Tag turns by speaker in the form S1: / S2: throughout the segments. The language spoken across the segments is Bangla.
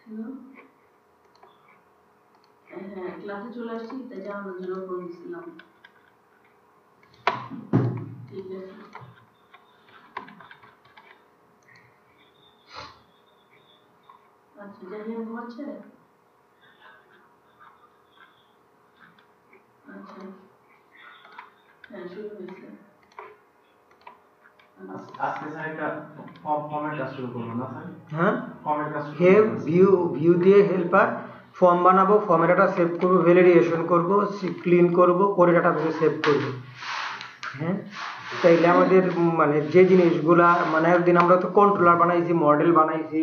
S1: হ্যাঁ ক্লাসে চলে আসছি, তাই জানানোর জন্য ফোন দিছিলাম। ঠিক আছে। আচ্ছা জাহিন ঘুমাচ্ছে? আচ্ছা হ্যাঁ শুরু হয়েছে।
S2: আজকে স্যার একটা ফর্মের কাজ শুরু করব না স্যার?
S3: হ্যাঁ
S2: ফর্মের কাজ
S3: ভিউ দিয়ে হেল্পার ফর্ম বানাবো, ফর্মের ডাটা সেভ করব, ভ্যালিডেশন করব, ক্লিন করব, করে ডাটাবেসে সেভ করব। হ্যাঁ তাইলে আমাদের মানে যে জিনিসগুলা মানে একদিন আমরা তো কন্ট্রোলার বানাইছি, মডেল বানাইছি,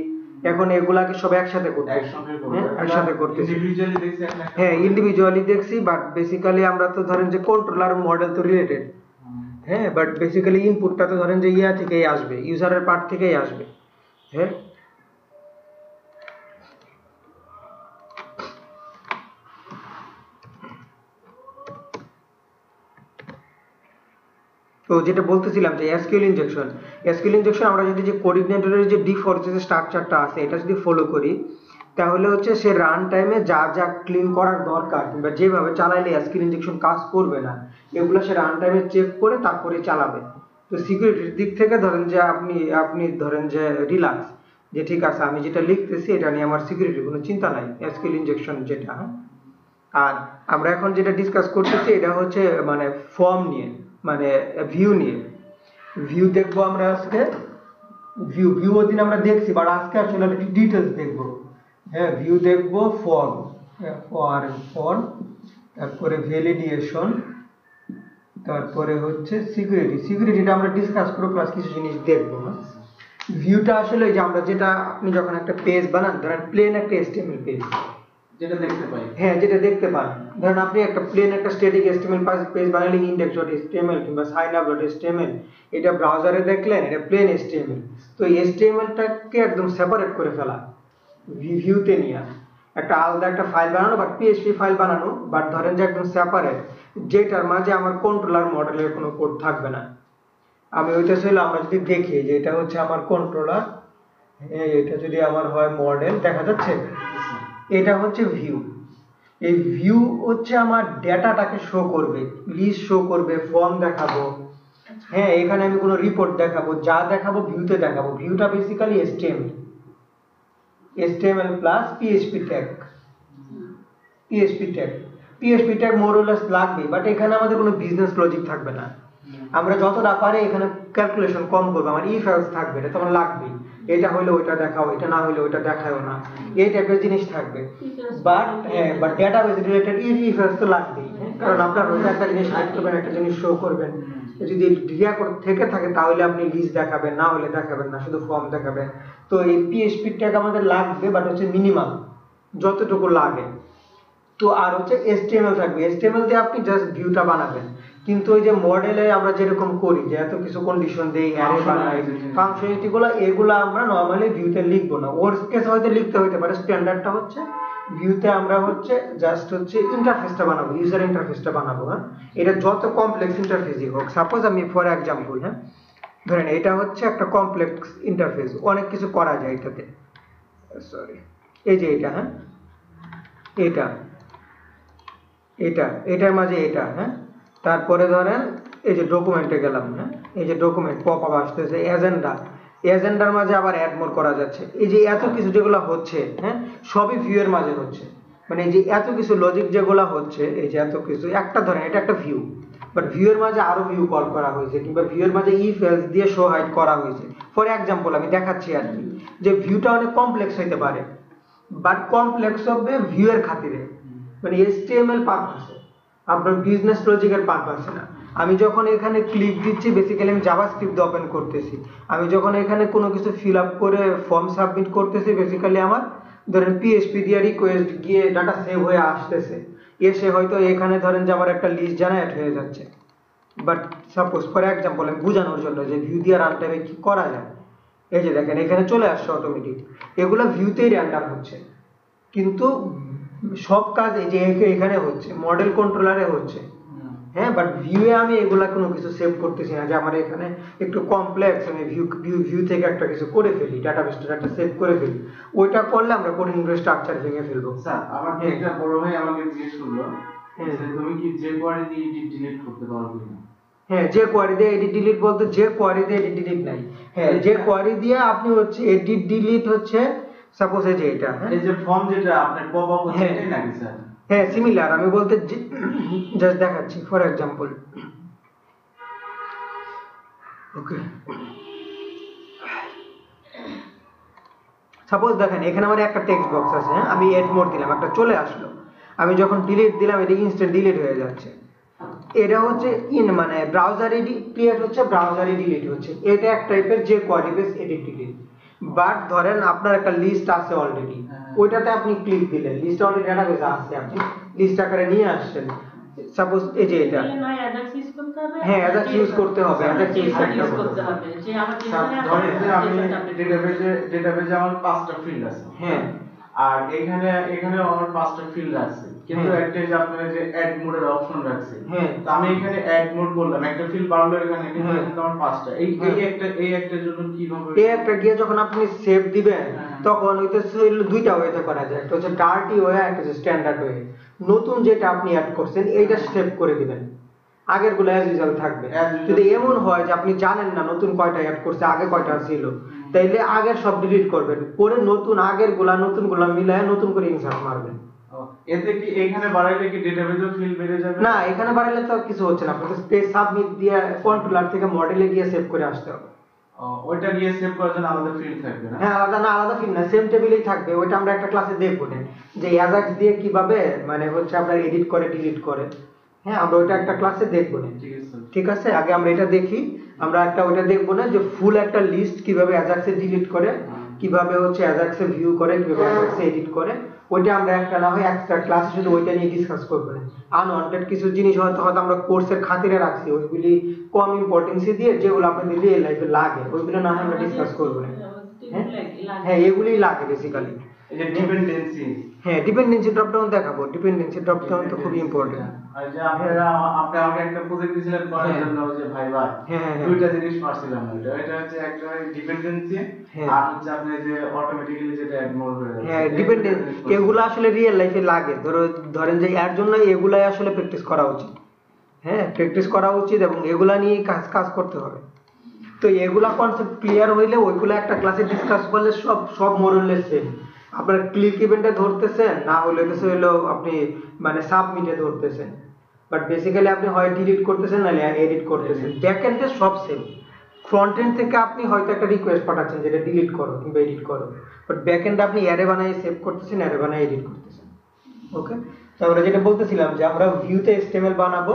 S3: এখন এগুলাকে সব একসাথে করতেছি। হ্যাঁ একসাথে করতেছি। হ্যাঁ ইন্ডিভিজুয়ালি দেখছি, বাট বেসিক্যালি আমরা তো ধরেন যে কন্ট্রোলার মডেল তো রিলেটেড। হ্যাঁ বাট বেসিক্যালি ইনপুটটা তো ধরেন যে ইয়া থেকেই আসবে, ইউজারের পার্ট থেকেই আসবে। হ্যাঁ তো যেটা বলতেছিলাম যে এসকিউএল ইনজেকশন আমরা যদি যে কোঅর্ডিনেটরের যে ডিফল্ট যে স্ট্রাকচারটা আছে এটা যদি ফলো করি, তাহলে হচ্ছে সে রান টাইমে যা যা ক্লিন করার দরকার কিংবা যেভাবে চালাইলে এসকিউএল ইনজেকশন কাজ করবে না, এগুলো সে রান টাইমে চেক করে তারপরে চালাবে। তো সিকিউরিটির দিক থেকে ধরেন যে আপনি ধরেন যে রিল্যাক্স, যে ঠিক আছে আমি যেটা লিখতেছি এটা নিয়ে আমার সিকিউরিটির কোনো চিন্তা নাই, এসকিউএল ইনজেকশন যেটা। আর আমরা এখন যেটা ডিসকাস করতেছি এটা হচ্ছে মানে ফর্ম নিয়ে, মানে ভিউ নিয়ে। ভিউ দেখবো আমরা আজকে, ভিউ ওদিন আমরা দেখছি, বাট আজকে আসলে একটু ডিটেলস দেখবো। হ্যাঁ ভিউ দেখবো, ফর্ম, তারপরে ভ্যালিডেশন, তারপরে হচ্ছে সিকিউরিটিটা আমরা ডিসকাস করবো, প্লাস কিছু জিনিস দেখবো। ভিউটা আসলে যে আমরা যেটা আপনি যখন একটা পেজ বানান, ধরেন প্লেন একটা HTML পেজ
S2: যেটা দেখতে পাই,
S3: হ্যাঁ যেটা দেখতে পান, ধরেন আপনি একটা প্লেন একটা স্ট্যাটিক HTML পেজ বানালে index.html কিংবা signup.html, এটা ব্রাউজারে দেখলেন এটা প্লেন HTML। তো HTML-টাকে একদম সেপারেট করে ফেলা, ভিউতে নিয়ে একটা আলাদা একটা ফাইল বানানো বা PHP ফাইল বানানো, বাট ধরেন যে একদম সেপারেট, যেটার মাঝে আমার কন্ট্রোলার মডেলের কোনো কোড থাকবে না। আমি ওইটা ছিল আমরা যদি দেখি যে এটা হচ্ছে আমার কন্ট্রোলার, এটা যদি আমার হয় মডেল, দেখা যাচ্ছে এটা হচ্ছে ভিউ। এই ভিউ হচ্ছে আমার ডেটাটাকে শো করবে, লিস্ট শো করবে, ফর্ম দেখাবো। হ্যাঁ এখানে আমি কোনো রিপোর্ট দেখাবো, যা দেখাবো ভিউতে দেখাবো। ভিউটা basically HTML plus PHP tag মোরলেস লাগবে, বাট এখানে আমাদের কোনো বিজনেস লজিক থাকবে না। আমরা যতটা পারি এখানে ক্যালকুলেশন কম করবো, আমার ইফ এলস থাকবে, এটা তোমার লাগবেই, এটা হইলে ওইটা দেখাও, এটা না হইলে ওইটা দেখাও না, এই টাইপের জিনিস থাকবে। But database related if else তো লাগবেই, কারণ আপনার হয়তো একটা জিনিস হাইড করবেন, একটা জিনিস শো করবেন, যদি রিয়াকর্ড থেকে থাকে তাহলে আপনি লিস্ট দেখাবেন, না হলে দেখাবেন না, শুধু ফর্ম দেখাবেন। তো এই PHP ট্যাগ আমাদের লাগবে, বাট হচ্ছে মিনিমাম যতটুকু লাগে। তো আর হচ্ছে HTML থাকবে, HTML দিয়ে আপনি জাস্ট ভিউটা বানাবেন। কিন্তু ওই যে মডেলে আমরা যেরকম করি যে এত কিছু কন্ডিশন দেই, অ্যারে বানাই, ফাংশনালিটিগুলো, এগুলো আমরা নরমালি ভিউতে লিখবো না। ওয়ার্স্ট কেস হয়তো লিখতে হতে পারে, স্ট্যান্ডার্ডটা হচ্ছে ভিউতে আমরা হচ্ছে জাস্ট হচ্ছে ইন্টারফেসটা বানাবো, ইউজার ইন্টারফেসটা বানাবো। হ্যাঁ এটা যত কমপ্লেক্স ইন্টারফেসই হোক, সাপোজ আমি ফর এক্সাম্পল, হ্যাঁ ধরেন এটা হচ্ছে একটা কমপ্লেক্স ইন্টারফেস, অনেক কিছু করা যায় এটাতে, সরি এই যে এটা, হ্যাঁ এটার মাঝে এটা, হ্যাঁ তারপরে ধরেন এই যে ডকুমেন্টে গেলাম, হ্যাঁ এই যে ডকুমেন্ট পপ আপ আসতেছে, এজেন্ডার মাঝে আবার অ্যাড মোর করা যাচ্ছে। এই যে এত কিছু যেগুলো হচ্ছে, হ্যাঁ সবই ভিউ এর মাঝে হচ্ছে, মানে এই যে এত কিছু লজিক যেগুলো হচ্ছে, এই যে এত কিছু, একটা ধরেন এটা একটা ভিউ, বাট ভিউ এর মাঝে আরো ভিউ কল করা হয়েছে, কিংবা ভিউ এর মাঝে ইফ এলস দিয়ে শো হাইড করা হয়েছে। ফর এক্সাম্পল আমি দেখাচ্ছি আর কি, যে ভিউটা অনেক কমপ্লেক্স হইতে পারে, বাট কমপ্লেক্স হবে ভিউ এর খাতিরে, মানে HTML পারপাসে, আপনার বিজনেস লজিকের পারপাসে না। আমি যখন এখানে ক্লিক দিচ্ছি, বেসিক্যালি আমি জাভাস্ক্রিপ্ট ওপেন করতেছি। আমি যখন এখানে কোনো কিছু ফিল আপ করে ফর্ম সাবমিট করতেছি, বেসিক্যালি আমার ধরেন PHP দিয়ে রিকোয়েস্ট গিয়ে ডাটা সেভ হয়ে আসতেছে, এসে হয়তো এখানে ধরেন যে আমার একটা লিস্ট জেনারেট হয়ে যাচ্ছে। বাট সাপোজ ফর এক্সাম্পল আমি বোঝানোর জন্য যে ভিউ দিয়ে রান টাইমে কি করা যায়, এই যে দেখেন এখানে চলে আসছে অটোমেটিক, এগুলো ভিউতেই র্যান্ডাম হচ্ছে। কিন্তু সব কাজ এই যে এখানে হচ্ছে, মডেল কন্ট্রোলারে হচ্ছে, হ্যাঁ, বাট ভিউয়ে আমি এগুলা কোনো কিছু সেভ করতেছি না, যে আমার এখানে একটু কমপ্লেক্স, আমি ভিউ থেকে একটা কিছু করে ফেলি, ডাটাবেসটা একটা সেভ করে ফেলি, ওইটা করলে আমরা কঠিন স্ট্রাকচার ভেঙে ফেলবো।
S2: স্যার আমাকে একটা বড় ভাই আমাকে জিজ্ঞেস করলো যে তুমি কি যে কোয়ারি দিয়ে এডিট ডিলিট করতে পারো কিনা।
S3: হ্যাঁ, যে কোয়ারি দিয়ে এডিট ডিলিট বলতে যে কোয়ারি দিয়ে এডিট ডিলিট নাই, হ্যাঁ যে কোয়ারি দিয়ে আপনি হচ্ছে এডিট ডিলিট হচ্ছে সাপোজ এই যে এটা, হ্যাঁ
S2: এই যে ফর্ম যেটা আপনার পপ আপ হচ্ছে এটাই নাকি স্যার?
S3: হ্যাঁ সিমিলার, আমি বলতে জাস্ট দেখাচ্ছি ফর এক্সাম্পল। ওকে, সাপোজ দেখেন এখানে আমার একটা টেক্সট বক্স আছে, হ্যাঁ আমি এড মোড দিলাম, একটা চলে আসলো, আমি যখন ডিলিট দিলাম এটা ইনস্ট্যান্ট ডিলিট হয়ে যাচ্ছে। এটা হচ্ছে মানে ব্রাউজারে ক্রিয়েট হচ্ছে, ব্রাউজারে ডিলিট হচ্ছে, এটা এক টাইপের যে query base edit delete. But ধরেন আপনার একটা লিস্ট আছে অলরেডি, ওইটাতে আপনি ক্লিক দিলেন, লিস্ট অলরেডি ডাটাবেসে আছে, আপনি লিস্ট আকারে নিয়ে আসছেন, সাপোজ এই যে এটা, হ্যাঁ অ্যাজাক্স ইউজ করতে হবে, অ্যাজাক্স ইউজ করতে হবে।
S2: ধরেন যে আমি ডেটাবেজে আমার 5টা ফিল্ড আছে,
S3: হ্যাঁ
S2: আর এখানে আমার 5টা ফিল্ড আছে, কিন্তু একটা যে আপনারা যে অ্যাড মোডের অপশন রাখছে,
S3: হ্যাঁ
S2: তো আমি এখানে অ্যাড মোড বললাম, একটা ফিল্ড বাড়লো এখানে, কিন্তু এখানে তো আমার 5টা, এই একটার জন্য কিভাবে
S3: এই একটা গিয়ে যখন আপনি সেভ দিবেন তখন হইতেছে দুইটা ওয়েতে করা যায়, একটা হচ্ছে ডার্টি ওয়ে, একটা হচ্ছে স্ট্যান্ডার্ড ওয়ে। নতুন যেটা আপনি অ্যাড করছেন এইটা সেভ করে দিবেন, আগের গুলো অ্যাজ ইউজুয়াল থাকবে। যদি এমন হয় যে আপনি জানেন না নতুন কয়টা অ্যাড করছে, আগে কয়টা ছিল, তাইলে আগের সব ডিলিট করবেন, পরে নতুন আগের গুলা মিলায় নতুন করে ইনসার্ট মারবেন।
S2: এতে কি এখানে বাড়াইলে কি ডেটাবেজের ফিল্ড বেড়ে যাবে?
S3: না, এখানে বাড়াইলে তো কিছু হচ্ছে না, আপনাকে স্পেস সাবমিট দিয়ে কন্ট্রোলার থেকে মডেলে গিয়ে সেভ করে আসতে হবে।
S2: ওইটা গিয়ে সেভ করার জন্য আলাদা ফিল্ড থাকবে না?
S3: হ্যাঁ আলাদা ফিল্ড না, সেম টেবিলেই থাকবে, ওইটা আমরা একটা ক্লাসে দেখবো না, যে অ্যাজাক্স দিয়ে কিভাবে মানে হচ্ছে আপনার এডিট করে ডিলিট করে। হ্যাঁ, আমরা ওইটা একটা ক্লাসে দেখবো না, ঠিক আছে? আগে আমরা এটা দেখি, আমরা একটা ওইটা দেখবো না যে ফুল একটা লিস্ট কিভাবে অ্যাজাক্সে ডিলিট করে, কিভাবে হচ্ছে অ্যাজাক্সে ভিউ করে, কিভাবে অ্যাজাক্সে এডিট করে, ওইটা আমরা একটা না হয় একটা ক্লাসে শুধু ওইটা নিয়ে ডিসকাস করবো না। আনওয়ান্টেড কিছু জিনিস হয়তো আমরা কোর্সের খাতিরে রাখছি, ওইগুলি কম ইম্পর্টেন্সি দিয়ে, যেগুলো আপনাদের রিয়েল লাইফে লাগে ওইগুলো না হয় আমরা ডিসকাস করবো না। হ্যাঁ এগুলিই লাগে বেসিক্যালি।
S2: এই যে ডিপেন্ডেন্সি,
S3: হ্যাঁ ডিপেন্ডেন্সি ড্রপ ডাউন দেখাবো, ডিপেন্ডেন্সি ড্রপ ডাউন তো খুব ইম্পর্টেন্ট।
S2: আর যে আপনি আমাকে একটা প্রজেক্ট দিয়েছিলেন করার জন্য, যে ভাই
S3: হ্যাঁ
S2: দুইটা জিনিস পারছিলাম না, এটা হচ্ছে একটা ডিপেন্ডেন্সি, আর হচ্ছে আপনি যে অটোমেটিক্যালি যেটা অ্যাড মোড হয়ে যাচ্ছে।
S3: হ্যাঁ ডিপেন্ডেন্ট, এগুলো আসলে রিয়েল লাইফে লাগে, ধরেন যে এর জন্য এগুলাই আসলে প্র্যাকটিস করা উচিত। হ্যাঁ প্র্যাকটিস করা উচিত এবং এগুলা নিয়ে কাজ করতে হবে। তো এগুলা কনসেপ্ট ক্লিয়ার হইলে ওইগুলা একটা ক্লাসে ডিসকাস করলে সব মোরলেস সেম। আপনার ক্লিক ইভেন্টে ধরতেছেন, না হলে হলো আপনি মানে সাবমিটে ধরতেছেন, বাট বেসিক্যালি আপনি হয় ডিলিট করতেছেন নাহলে এডিট করতেছেন। ব্যাক এন্ডে সব সেম। ফ্রন্ট এন্ড থেকে আপনি হয়তো একটা রিকোয়েস্ট পাঠাচ্ছেন যেটা ডিলিট করো কিংবা এডিট করো, বাট ব্যাক এন্ডে আপনি অ্যারে বানাই সেভ করতেছেন, অ্যারে বানাই এডিট করতেছেন। ওকে, তো আমরা যেটা বলতেছিলাম যে আমরা ভিউতে HTML বানাবো।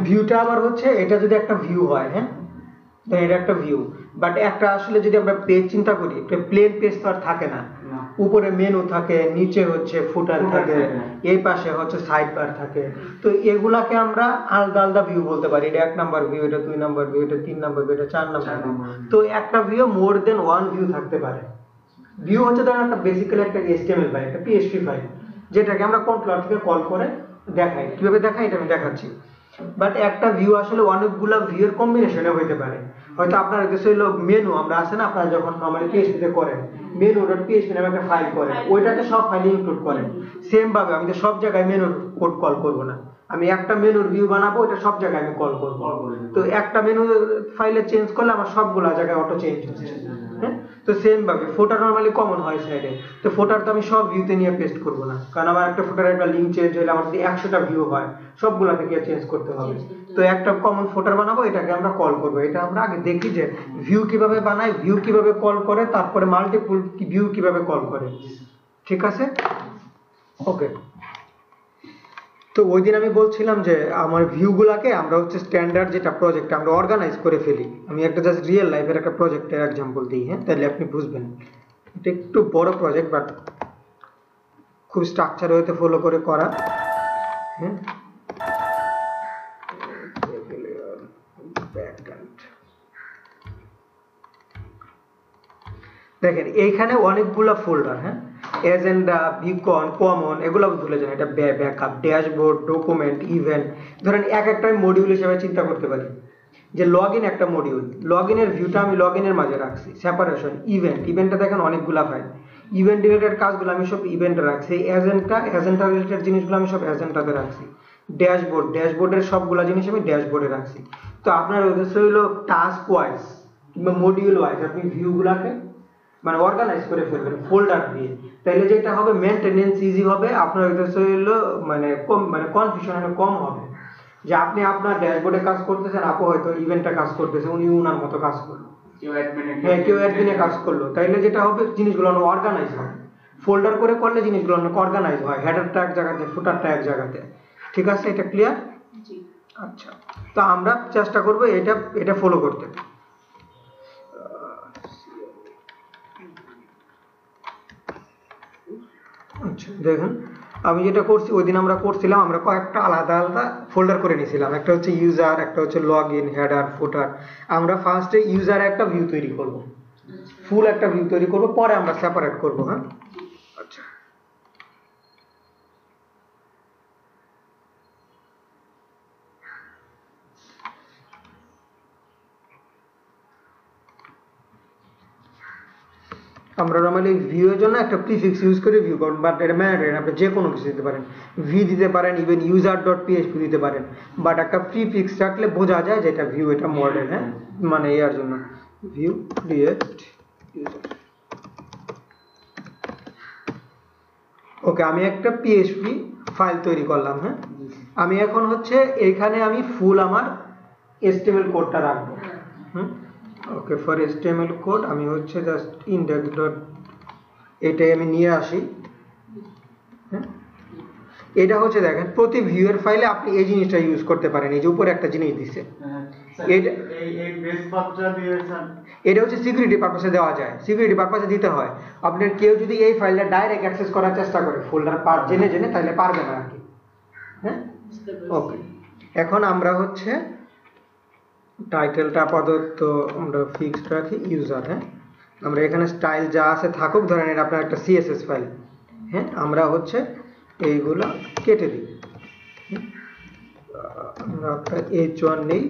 S3: ভিউটা আবার হচ্ছে এটা যদি একটা ভিউ হয়, হ্যাঁ তো এটা একটা ভিউ, বাট একটা আসলে যদি আমরা পেজ চিন্তা করি, একটা প্লেন পেজ তো আর থাকে না, উপরে মেনু থাকে, নিচে হচ্ছে ফুটার থাকে, এই পাশে হচ্ছে সাইড বার থাকে। তো এগুলাকে আমরা আলাদা আলাদা ভিউ বলতে পারি, এটা 1 নাম্বার ভিউ, এটা 2 নাম্বার ভিউ, এটা 3 নাম্বার ভিউ, এটা 4 নাম্বার ভিউ। তো একটা ভিউ মোর দেন 1 ভিউ থাকতে পারে। ভিউ হচ্ছে ধরেন একটা বেসিক্যালি একটা HTML ফাইল, একটা PHP ফাইল, যেটাকে আমরা কন্ট্রোলার থেকে কল করে দেখাই। কিভাবে দেখাই এটা আমি দেখাচ্ছি। বাট একটা ভিউ আসলে অনেকগুলা ভিউয়ের কম্বিনেশনে হইতে পারে। হয়তো আপনার কাছে হলো মেনু, আমরা আছে না আপনারা যখন নরমালি PHP তে করেন মেনু.php নামে একটা ফাইল করেন, ওইটাকে সব ফাইলে ইনক্লুড করেন। সেম ভাবে আমি তো সব জায়গায় মেনুর কোড কল করব না, আমি একটা মেনুর ভিউ বানাবো, এটা সব জায়গায় আমি কল করব। তো একটা মেনু ফাইলে চেঞ্জ করলে আমার সবগুলা জায়গায় অটো চেঞ্জ হচ্ছে। হ্যাঁ, তো সেম ভাবে ফোটার নরমালি কমন হয় সাইডে, তো ফোটার তো আমি সব ভিউতে নিয়ে পেস্ট করব না, কারণ আমার একটা ফোটারের একটা লিংক চেঞ্জ হলে আমার যদি 100টা ভিউ হয় সবগুলাকে গিয়ে চেঞ্জ করতে হবে। তো একটা কমন ফোটার বানাবো, এটাকে আমরা কল করব। এটা আমরা আগে দেখি যে ভিউ কিভাবে বানায়, ভিউ কিভাবে কল করে, তারপরে মাল্টিপল ভিউ কিভাবে কল করে। ঠিক আছে, ওকে। তো ওই দিন আমি বলছিলাম যে আমার ভিউগুলাকে আমরা হচ্ছে স্ট্যান্ডার্ড যেটা প্রজেক্ট আমরা অর্গানাইজ করে ফেলি। আমি একটা জাস্ট রিয়েল লাইফের একটা প্রজেক্টের এক্সাম্পল দিই, হ্যাঁ, তাহলে আপনি বুঝবেন। এটা একটু বড় প্রজেক্ট, বাট খুব স্ট্রাকচার হইতে ফলো করে করা। হ্যাঁ, দেখেন এইখানে অনেকগুলা ফোল্ডার। হ্যাঁ, এজেন্ডা, বিকন, কমন এগুলো ভুলে যান। এটা ব্যাকআপ, ড্যাশবোর্ড, ডকুমেন্ট, ইভেন্ট। ধরেন এক একটা মডিউল হিসেবে চিন্তা করতে পারি যে লগইন একটা মডিউল, লগইনের ভিউটা আমি লগইনের মাঝে রাখছি, সেপারেশন। ইভেন্টটা দেখেন অনেকগুলা ফাইল, ইভেন্ট রিলেটেড কাজগুলো আমি সব ইভেন্টে রাখছি। এজেন্ডা রিলেটেড জিনিসগুলো আমি সব এজেন্ডাতে রাখছি। ড্যাশবোর্ডের সবগুলা জিনিস আমি ড্যাশবোর্ডে রাখছি। তো আপনার উদ্দেশ্য হলো টাস্ক ওয়াইজ কিংবা মডিউল ওয়াইজ আপনি ভিউগুলাকে মানে অর্গানাইজ করে ফেলবেন ফোল্ডার দিয়ে, তাইলে যেটা হবে মেইনটেনেন্স ইজি হবে। আপনার উদ্দেশ্য হলো মানে কনফিউশন কম হবে যে আপনি আপনার ড্যাশবোর্ডে কাজ করতেছেন, আপু হয়তো ইভেন্টে কাজ করতেছে, উনি উনার মতো কাজ করলো, কেউ অ্যাডমিনে কাজ করলো, তাইলে যেটা হবে জিনিসগুলো অর্গানাইজ হবে। ফোল্ডার করে করলে জিনিসগুলো অনেক অর্গানাইজ হয়, হেডারটা এক জায়গাতে, ফুটারটা এক জায়গাতে। ঠিক আছে, এটা ক্লিয়ার? আচ্ছা, তো আমরা চেষ্টা করব এটা ফলো করতে। আচ্ছা দেখেন, আমি যেটা করছি ওই দিন আমরা করছিলাম, আমরা কয়েকটা আলাদা আলাদা ফোল্ডার করে নিয়েছিলাম। একটা হচ্ছে ইউজার, একটা হচ্ছে লগ ইন, হেডার, ফুটার। আমরা ফার্স্টে ইউজার একটা ভিউ তৈরি করব, ফুল একটা ভিউ তৈরি করব, পরে আমরা সেপারেট করব। হ্যাঁ, আচ্ছা আমরা নরমালি ভিউ এর জন্য একটা প্রিফিক্স ইউজ করে ভিউ করব, বাট এটা ম্যাটার, আপনি যে কোনো কিছু দিতে পারেন, ভি দিতে পারেন, ইভেন user.php দিতে পারেন, বাট একটা প্রিফিক্স রাখলে বোঝা যায় যে এটা ভিউ, এটা মডেল। হ্যাঁ, মানে এর জন্য ভিউ ক্রিয়েট ইউজার। ওকে, আমি একটা PHP ফাইল তৈরি করলাম। হ্যাঁ, আমি এখন হচ্ছে এইখানে আমি ফুল আমার HTML কোডটা রাখবো। ওকে, ফর HTML কোড আমি হচ্ছে জাস্ট index ডট এটাই আমি নিয়ে আসি। হ্যাঁ, এটা হচ্ছে দেখেন প্রতি ভিউয়ের ফাইলে আপনি এই জিনিসটা ইউজ করতে পারেন, এই যে উপরে একটা জিনিস দিছে, এটা হচ্ছে সিকিউরিটি পারপাসে দেওয়া যায়, সিকিউরিটি পারপাসে দিতে হয়। আপনার কেউ যদি এই ফাইলটা ডাইরেক্ট অ্যাক্সেস করার চেষ্টা করে ফোল্ডার পার জেনে তাহলে পারবে না আর কি। হ্যাঁ, ওকে, এখন আমরা হচ্ছে টাইটেলটা আপাতত আমরা ফিক্সড রাখি ইউজার। হ্যাঁ, আমরা এখানে স্টাইল যা আছে থাকুক, ধরেন এটা আপনার একটা CSS ফাইল। হ্যাঁ, আমরা হচ্ছে এইগুলো কেটে দিই। আমরা আপনার H1 নেই,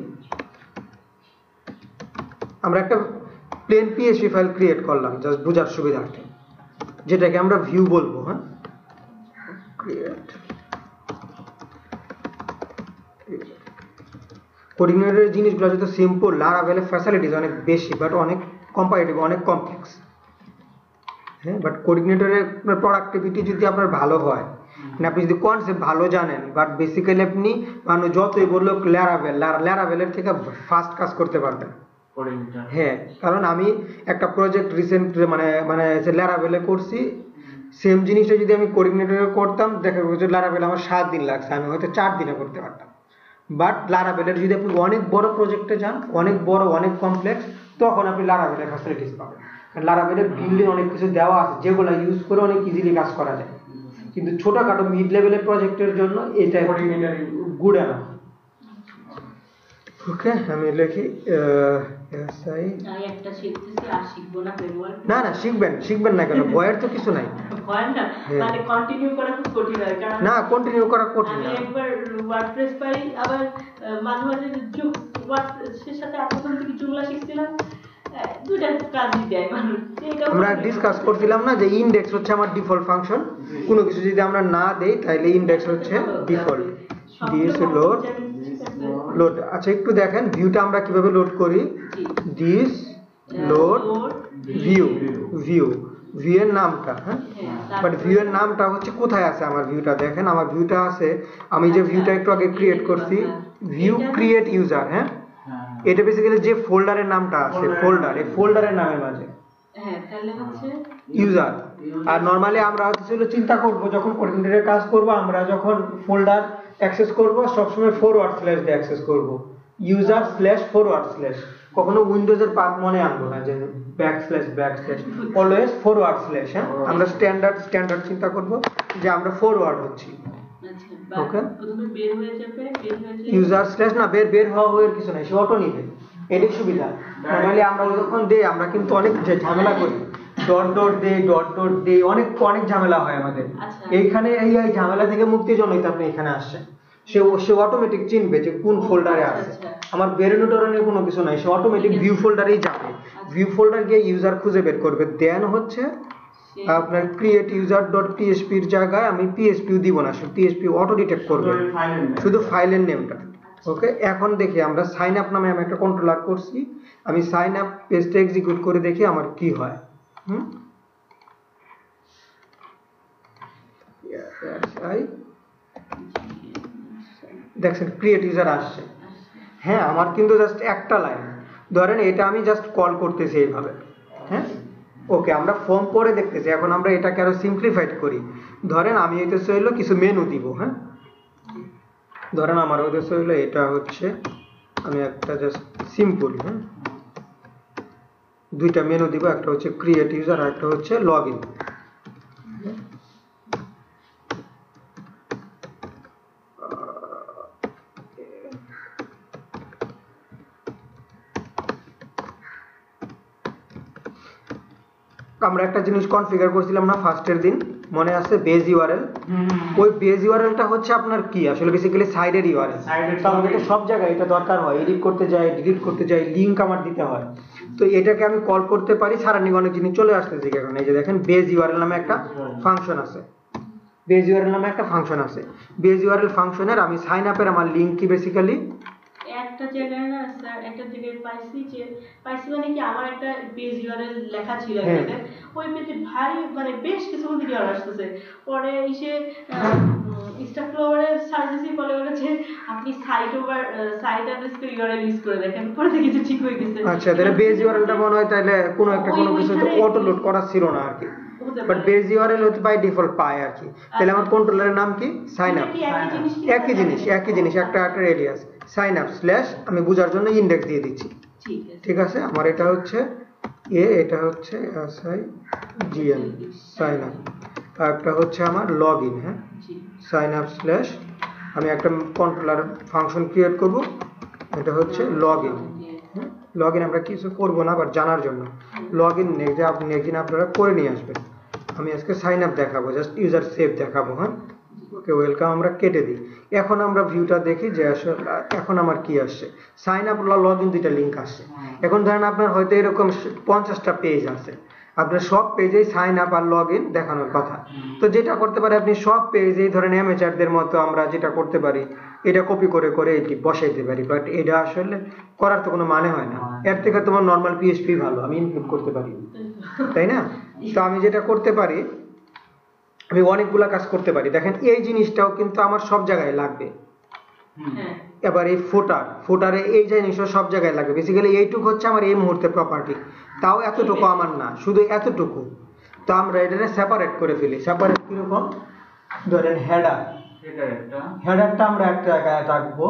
S3: আমরা একটা প্লেন PHP ফাইল ক্রিয়েট করলাম জাস্ট বোঝার সুবিধার্থে, যেটাকে আমরা ভিউ বলবো। হ্যাঁ, ক্রিয়েট কোঅর্ডিনেটরের জিনিসগুলো যত সিম্পল, লারাভেলের ফ্যাসিলিটিস অনেক বেশি, বাট অনেক কম্পারেটিভ, অনেক কমপ্লেক্স। হ্যাঁ, বাট কোঅর্ডিনেটরের প্রোডাক্টিভিটি যদি আপনার ভালো হয়, মানে আপনি যদি কনসেপ্ট ভালো জানেন, বাট বেসিক্যালি আপনি মানে যতই বললো ল্যারাভেলের থেকে ফাস্ট কাজ করতে পারবেন। হ্যাঁ, কারণ আমি একটা প্রজেক্ট রিসেন্ট মানে ল্যারাভেলে করছি, সেম জিনিসটা যদি আমি কোঅর্ডিনেটরে করতাম, দেখা গেছে ল্যারাভেল আমার 7 দিন লাগছে, আমি হয়তো 4 দিনে করতে পারতাম। বাট লারাভেলের যদি আপনি অনেক বড় প্রজেক্টে যান, অনেক বড়, অনেক কমপ্লেক্স, তখন আপনি লারাভেলের ফ্যাসিলিটিস পাবেন। কারণ লারাভেলের বিল্ডিং অনেক কিছু দেওয়া আছে যেগুলো ইউজ করে অনেক ইজিলি কাজ করা যায়, কিন্তু ছোটখাটো মিড লেভেলের প্রজেক্টের জন্য এটা গুড এনাফ। ওকে, আমি লিখি না শিখবেন না কেন, ভয়ের তো কিছু নাই। না, কন্টিনিউ করা কঠিন না।
S1: একবার ওয়ার্ডপ্রেস পাই, আবার মাঝে মাঝে ওয়ার্ডপ্রেসের সাথে প্রথম থেকে জুমলা শিখছিলাম, দুইটা কাজই দেয় মানুষ।
S3: আমরা ডিসকাস করছিলাম না যে ইনডেক্স হচ্ছে আমার ডিফল্ট ফাংশন, কোনো কিছু যদি আমরা না দেই তাহলে ইনডেক্স হচ্ছে ডিফল্ট। This load. আচ্ছা, একটু দেখেন ভিউটা আমরা কিভাবে লোড করি। দিস লোড ভিউ এর নামটা। হ্যাঁ, বাট ভিউ এর নামটা হচ্ছে কোথায় আছে আমার ভিউটা? দেখেন আমার ভিউটা আছে, আমি যে ভিউটা একটু আগে ক্রিয়েট করছি, ভিউ ক্রিয়েট ইউজার। হ্যাঁ, এটা বেসিক্যালি যে ফোল্ডারের নামটা আছে, এই ফোল্ডারের নামের মাঝে ইউজার। আর নরমালি আমরা হচ্ছে চিন্তা করব যখন কোঅর্ডিনেটরের কাজ করব, আমরা যখন ফোল্ডার অ্যাক্সেস করব সবসময় ফরওয়ার্ড স্ল্যাশ দিয়ে অ্যাক্সেস করব, ইউজার স্ল্যাশ ফরওয়ার্ড স্ল্যাশ। কখনো উইন্ডোজের পাথ মনে আনবো না যে ব্যাকস্ল্যাশ, অলওয়েজ ফরওয়ার্ড স্ল্যাশ। হ্যাঁ, আমরা স্ট্যান্ডার্ড চিন্তা করব যে আমরা ফরওয়ার্ড হচ্ছি। ওকে, ইউজার স্ল্যাশ না, বের হওয়া হয়ে কিছু নাই, সে অটো নিবে, এটাই সুবিধা। নরমালি আমরা যখন দেই আমরা কিন্তু অনেক ঝামেলা করি, ডট দে অনেক অনেক ঝামেলা হয় আমাদের।
S1: আচ্ছা।
S3: এইখানে এই ঝামেলা থেকে মুক্তির জন্যই তো আপনি এখানে আসছেন। সে অটোমেটিক চিনবে যে কোন ফোল্ডারে
S1: আচ্ছা,
S3: আছে।
S1: আচ্ছা।
S3: আমার বেরোনো টেরোনোর কোনো কিছু নাই, সে অটোমেটিক
S1: ঠিক আছে।
S3: ভিউ ফোল্ডারেই যাবে। ভিউ ফোল্ডার গিয়ে ইউজার খুঁজে বের করবে, দেন হচ্ছে আপনার ক্রিয়েট ইউজার ডট পিএসপি এর জায়গায় আমি পিএসপিও দিব না, সে পিএসপি অটো ডিটেক্ট করবে শুধু ফাইলের নেমটা। ওকে, এখন দেখি আমরা সাইন আপ নামে আমি একটা কন্ট্রোলার করছি, আমি সাইন আপ পেজটা এক্সিকিউট করে দেখি আমার কি হয়। দেখছেন ক্রিয়েট ইউজার আসছে। হ্যাঁ, আমার কিন্তু জাস্ট একটা লাইন, ধরেন এটা আমি জাস্ট কল করতেছি এইভাবে। হ্যাঁ, ওকে, আমরা ফর্ম পরে দেখতেছি, এখন আমরা এটাকে আরো সিম্পলিফাইড করি। ধরেন আমি উদ্দেশ্য হইলো কিছু মেনু দিব। হ্যাঁ, ধরেন আমার উদ্দেশ্য হইলো এটা হচ্ছে আমি একটা জাস্ট সিম্পল দুইটা মেনু দিব, একটা হচ্ছে ক্রিয়েট ইউজার আর একটা হচ্ছে লগ ইন। আমরা একটা জিনিস কনফিগার করছিলাম না ফার্স্টের দিন, মনে আছে? Base URL. ওই বেজ ইউআরএলটা হচ্ছে আপনার কি আসলে বেসিক্যালি সাইডের ইউআরএল। আমাদের সব জায়গায় এটা দরকার হয়, এডিট করতে যাই, ডিলিট করতে যাই, লিংক আমার দিতে হয়। তো এটাকে আমি কল করতে পারি, সারানিক অনেক জিনিস চলে আসতেছে এখন। এই যে দেখেন বেজ ইউআরএল নামে একটা ফাংশন আছে, বেজ ইউআরএল নামে একটা ফাংশন আছে। বেজ ইউআরএল ফাংশনের আমি সাইন আপের আমার লিংক কি বেসিক্যালি
S1: একটা জায়গায় না স্যার, একটা জায়গায় পাইছি মানে কি আমার একটা পেজ ইউআরএল লেখা ছিল এখানে, ওই পেজে ভারী মানে বেশ কিছু ভিডিও আসতেছে। পরে এসে স্টাফ ফ্লোরে সার্ভিসই বলেছে আপনি সাইট আন্ডারস্কোর ইউআরএল ইউজ করে দেখেন, পরে দেখি যে ঠিক হয়ে গেছে।
S3: আচ্ছা, তাহলে বেজ ইউআরএলটা মনে হয় তাহলে কোনো কিছু তো অটো লোড করা ছিল না আর কি, বাট বেজ ইউআরএল হচ্ছে বাই ডিফল্ট পায় আর কি। তাহলে আমার কন্ট্রোলারের নাম কি? Sign up. একই জিনিস একটা রেডিয়াস সাইন আপ স্ল্যাশ, আমি বোঝার জন্য ইন্ডেক্স দিয়ে দিচ্ছি। ঠিক আছে, আমার এটা হচ্ছে এটা হচ্ছে SIGN সাইন আপ, আর একটা হচ্ছে আমার লগ ইন। হ্যাঁ, সাইন আপ স্ল্যাশ আমি একটা কন্ট্রোলার ফাংশন ক্রিয়েট করব, এটা হচ্ছে লগ ইন। লগ ইন আমরা কিছু করবো না, বাট জানার জন্য লগ ইন নেক্সট দিন আপনারা করে নিয়ে আসবেন। আমি আজকে সাইন আপ দেখাবো, জাস্ট ইউজার সেভ দেখাবো। হ্যাঁ, ওকে, ওয়েলকাম আমরা কেটে দিই। এখন আমরা ভিউটা দেখি যে আসলে এখন আমার কি আসছে, সাইন আপ লগ ইন দুইটা লিঙ্ক আসছে। এখন ধরেন আপনার হয়তো এরকম 50টা পেজ আছে, আপনার সব পেজেই সাইন আপ আর লগ ইন দেখানোর কথা। তো যেটা করতে পারি আপনি সব পেজেই ধরেন অ্যামেচারদের মতো আমরা যেটা করতে পারি, এটা কপি করে করে এটি বসাইতে পারি, বাট এটা আসলে করার তো কোনো মানে হয় না। এর থেকে তোমার নর্মাল পিএইচপি ভালো, আমি ইনক্লুড করতে পারি, তাই না? তো আমি যেটা করতে পারি, আমি অনেকগুলা কাজ করতে পারি। দেখেন এই জিনিসটাও কিন্তু আমার সব জায়গায় লাগবে। এবার এই ফুটারে এই জিনিসটা সব জায়গায় লাগবে। বেসিক্যালি এইটুকু হচ্ছে আমার এই মুহূর্তে প্রপার্টি, তাও এতটুকু আমার না, শুধু এতটুকু। তো আমরা এটা সেপারেট করে ফেলি। সেপারেট কিরকম? ধরেন হেডারটা আমরা একটা জায়গায় রাখবো,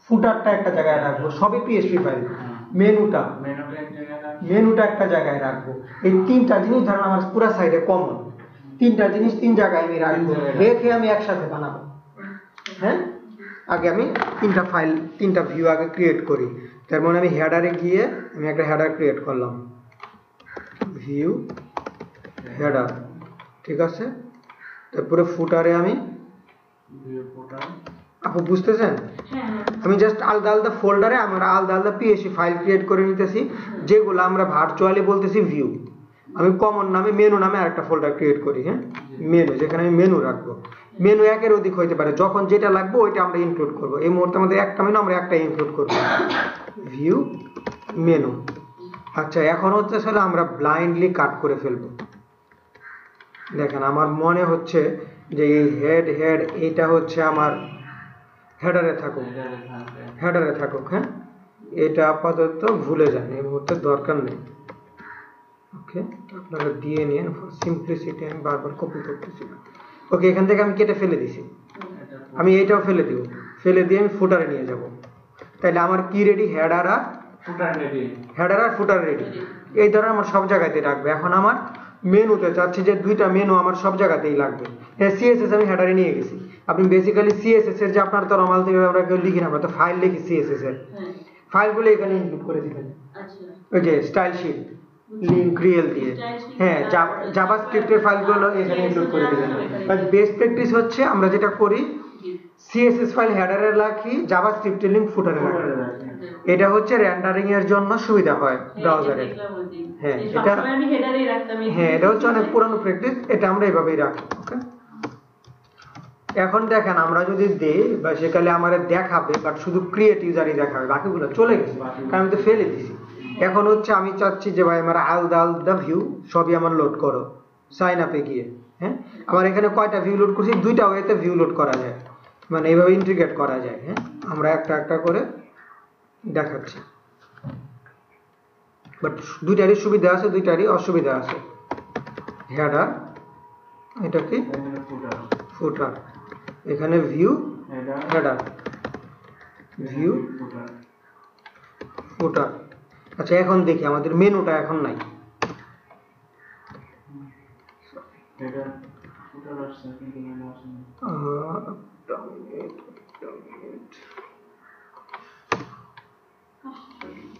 S3: ফুটারটা একটা জায়গায় রাখবো, সবই পিএইচপি ফাইল। মেনুটা একটা জায়গায় রাখবো। এই তিনটা জিনিস ধরেন আমার পুরো সাইডে কমন, তিনটা জিনিস তিন জায়গায় আমি রাখবো, রেখে আমি একসাথে বানাবো। হ্যাঁ, আগে আমি তিনটা ভিউ আগে ক্রিয়েট করি। তার মানে আমি হেডারে গিয়ে আমি একটা হেডার ক্রিয়েট করলাম, ভিউ হেডার। ঠিক আছে, তারপরে ফুটারে আমি আপু বুঝতেছেন, আমি জাস্ট আলাদা আলাদা ফোল্ডারে আমরা আলাদা আলাদা পিএইচপি ফাইল ক্রিয়েট করে নিতেছি, যেগুলো আমরা ভার্চুয়ালি বলতেছি ভিউ। আমি কমন নামে মেনু নামে আরেকটা ফোল্ডার ক্রিয়েট করি। হ্যাঁ, মেনু, যেখানে আমি মেনু রাখবো। মেনু একের অধিক হইতে পারে, যখন যেটা লাগবে ওইটা আমরা ইনক্লুড করব। এই মুহূর্তে আমাদের একটা মেনু, আমরা একটা ইনক্লুড করব, ভিউ মেনু। আচ্ছা, এখন হচ্ছে আসলে আমরা ব্লাইন্ডলি কাট করে ফেলবো। দেখেন আমার মনে হচ্ছে যে এই হেড এটা হচ্ছে আমার হেডারে থাকুক। হ্যাঁ, এটা আপাতত ভুলে যান, এই মুহূর্তে দরকার নেই। ওকে, আপনারা দিয়ে নিন, সিম্পলিসিটি আমি বারবার কপি করতেছি। ওকে, এখান থেকে আমি কেটে ফেলে দিছি, আমি এইটাও ফেলে দিব, ফেলে দিয়ে আমি ফুটারে নিয়ে যাব। তাহলে আমার কি রেডি? হেডার আর ফুটার রেডি। এই ধরনের আমার সব জায়গাতেই রাখবে। এখন আমার মেনুতে চাচ্ছি যে দুইটা মেনু আমার সব জায়গাতেই লাগবে। সিএসএস আমি হেডারে নিয়ে গেছি। আপনি বেসিক্যালি সিএসএস এর যে আপনার তো নরমাল থেকে আমরা লিখি না, আমরা তো ফাইল লিখি সিএসএস এর, ফাইলগুলো এখানে ইনক্লুড করে দিবেন। ওই যে স্টাইল শিট লিংক রিয়েল দিয়ে, হ্যাঁ জাভাস্ক্রিপ্টের ফাইলগুলো এখানে ইনক্লুড করে দিবেন। বাট বেস্ট প্র্যাকটিস হচ্ছে আমরা যেটা করি সিএসএস ফাইল হেডারে রাখি, জাভাস্ক্রিপ্টের লিংক ফুটারে রাখি। এটা হচ্ছে রেন্ডারিং এর জন্য সুবিধা হয় ব্রাউজারে। হ্যাঁ এটা
S1: আমি হেডারেই রাখতাম।
S3: হ্যাঁ এটা হচ্ছে অনেক পুরানো প্র্যাকটিস, এটা আমরা এইভাবেই রাখি। ওকে, এখন দেখেন আমরা যদি দেই বা সেকালে আমাদের দেখাবে বাট শুধু ক্রিয়েট ইউজারই দেখাবে, বাকিগুলো চলে গেছে কারণ আমি তো ফেলে দিছি। এখন হচ্ছে আমি চাচ্ছি যে ভাই আমার আলাদা ভিউ সবই আমার লোড করো সাইন আপে গিয়ে। হ্যাঁ আমার এখানে কয়টা ভিউ লোড করছি, দুইটা ওয়েতে ভিউ লোড করা যায়, মানে এইভাবে ইন্টিগ্রেট করা যায়। হ্যাঁ আমরা একটা একটা করে দেখাচ্ছি, বাট দুইটারই সুবিধা আছে দুইটারই অসুবিধা আছে। হেডার, এটা কি ফুটার, এখানে ভিউ হেডার, ভিউ ফুটার। আচ্ছা এখন দেখি আমাদের মেনুটা এখন নাই।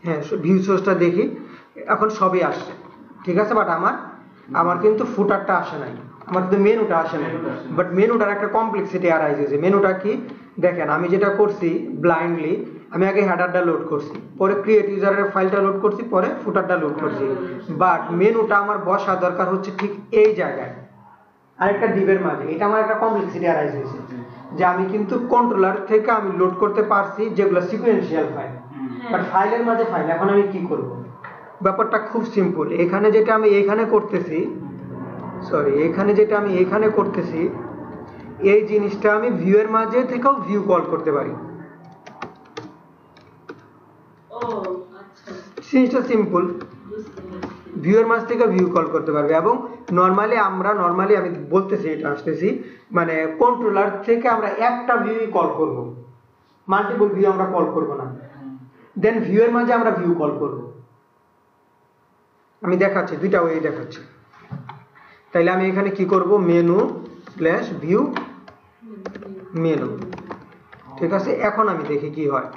S3: হ্যাঁ ভিউ সোর্সটা দেখি, এখন সবই আসছে ঠিক আছে, বাট আমার কিন্তু ফুটারটা আসে নাই, আমার কিন্তু মেনুটা আসে নাই। বাট মেনুটার একটা কমপ্লেক্সিটি অ্যারাইজ হয়েছে। মেনুটা কি দেখেন, আমি যেটা করছি ব্লাইন্ডলি, আমি আগে হেডারটা লোড করছি, পরে ক্রিয়েট ইউজারের ফাইলটা লোড করছি, পরে ফুটারটা লোড করছি। বাট মেনুটা আমার বসা দরকার হচ্ছে ঠিক এই জায়গায় আরেকটা ডিভের মাঝে। এটা আমার একটা কমপ্লেক্সিটি অ্যারাইজ হয়েছে যে আমি কিন্তু কন্ট্রোলার থেকে আমি লোড করতে পারছি যেগুলো সিকোয়েন্সিয়াল ফাইল, বাট ফাইলের মাঝে ফাইল। এখন আমি কি করব? ব্যাপারটা খুব সিম্পল। এখানে যেটা আমি এখানে করতেছি, এখানে করতেছি এই জিনিসটা আমি ভিউ এর মাঝে থেকেও ভিউ কল করতে পারি। জিনিসটা সিম্পল, ভিউ এর মাঝ থেকে ভিউ কল করতে পারবে। এবং নর্মালি আমি বলতেছি, এটা আসতেছি, মানে কন্ট্রোলার থেকে আমরা একটা ভিউ কল করব, মাল্টিপল ভিউ আমরা কল করব না। দেন ভিউ এর মাঝে আমরা ভিউ কল করব। আমি দেখাচ্ছি, দুইটা ওয়ে দেখাচ্ছি। তাইলে আমি এখানে কি করব, মেনু স্ল্যাশ ভিউ মেনু, ঠিক আছে। এখন আমি দেখি কি হয়।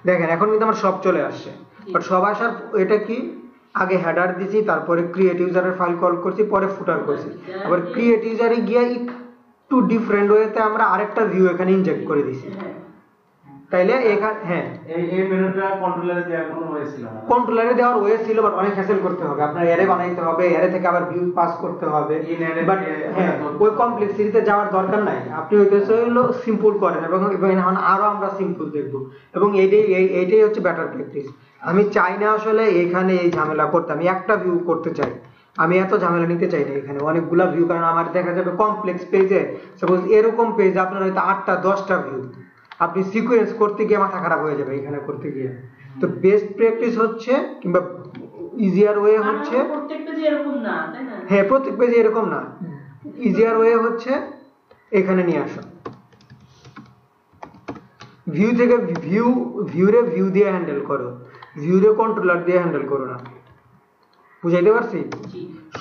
S3: দেখেন এখন কিন্তু আমার সব চলে আসছে, বাট সব আসার এটা কি আগে হেডার দিছি, তারপরে ক্রিয়েট ইউজারের ফাইল কল করছি, পরে ফুটার করছি। আবার ক্রিয়েট ইউজারে গিয়ে একটু ডিফারেন্ট ওয়েতে আমরা আরেকটা ভিউ এখানে ইনজেক্ট করে দিছি। তাইলে এখানে হ্যাঁ
S2: এই মেনুটা
S3: কন্ট্রোলারে দেওয়ার ওয়ে ছিল, বাট অনেক হ্যাসেল করতে হবে, আপনার অ্যারে বানাইতে হবে, অ্যারে থেকে আবার ভিউ পাস করতে হবে। বাট হ্যাঁ ওই কমপ্লেক্সিটিতে যাওয়ার দরকার নাই, আপনি ওই কাছে হলো সিম্পল করেন। এবং এখন আরো আমরা সিম্পল দেখবো, এবং এইটাই হচ্ছে বেটার প্র্যাকটিস। আমি চাই না আসলে এখানে এই ঝামেলা করতে, আমি একটা ভিউ করতে চাই, আমি এত ঝামেলা নিতে চাই না এখানে অনেকগুলা ভিউ। কারণ আমার দেখা যাবে কমপ্লেক্স পেজে, সাপোজ এরকম পেজে আপনার হয়তো 8টা 10টা ভিউ, আপনি সিকোয়েন্স করতে গিয়ে মাথা খারাপ হয়ে যাবে এখানে করতে গিয়ে। তো বেস্ট প্র্যাকটিস হচ্ছে কিংবা ইজিয়ার ওয়ে হচ্ছে,
S1: প্রত্যেক পেজে এরকম না, তাই না?
S3: হ্যাঁ প্রত্যেক পেজে এরকম না, ইজিয়ার ওয়ে হচ্ছে এখানে নিয়ে আসা। ভিউ থেকে ভিউ দিয়ে হ্যান্ডেল করো, ভিউরে কন্ট্রোলার দিয়ে হ্যান্ডেল করো না। বুঝাইতে পারছি?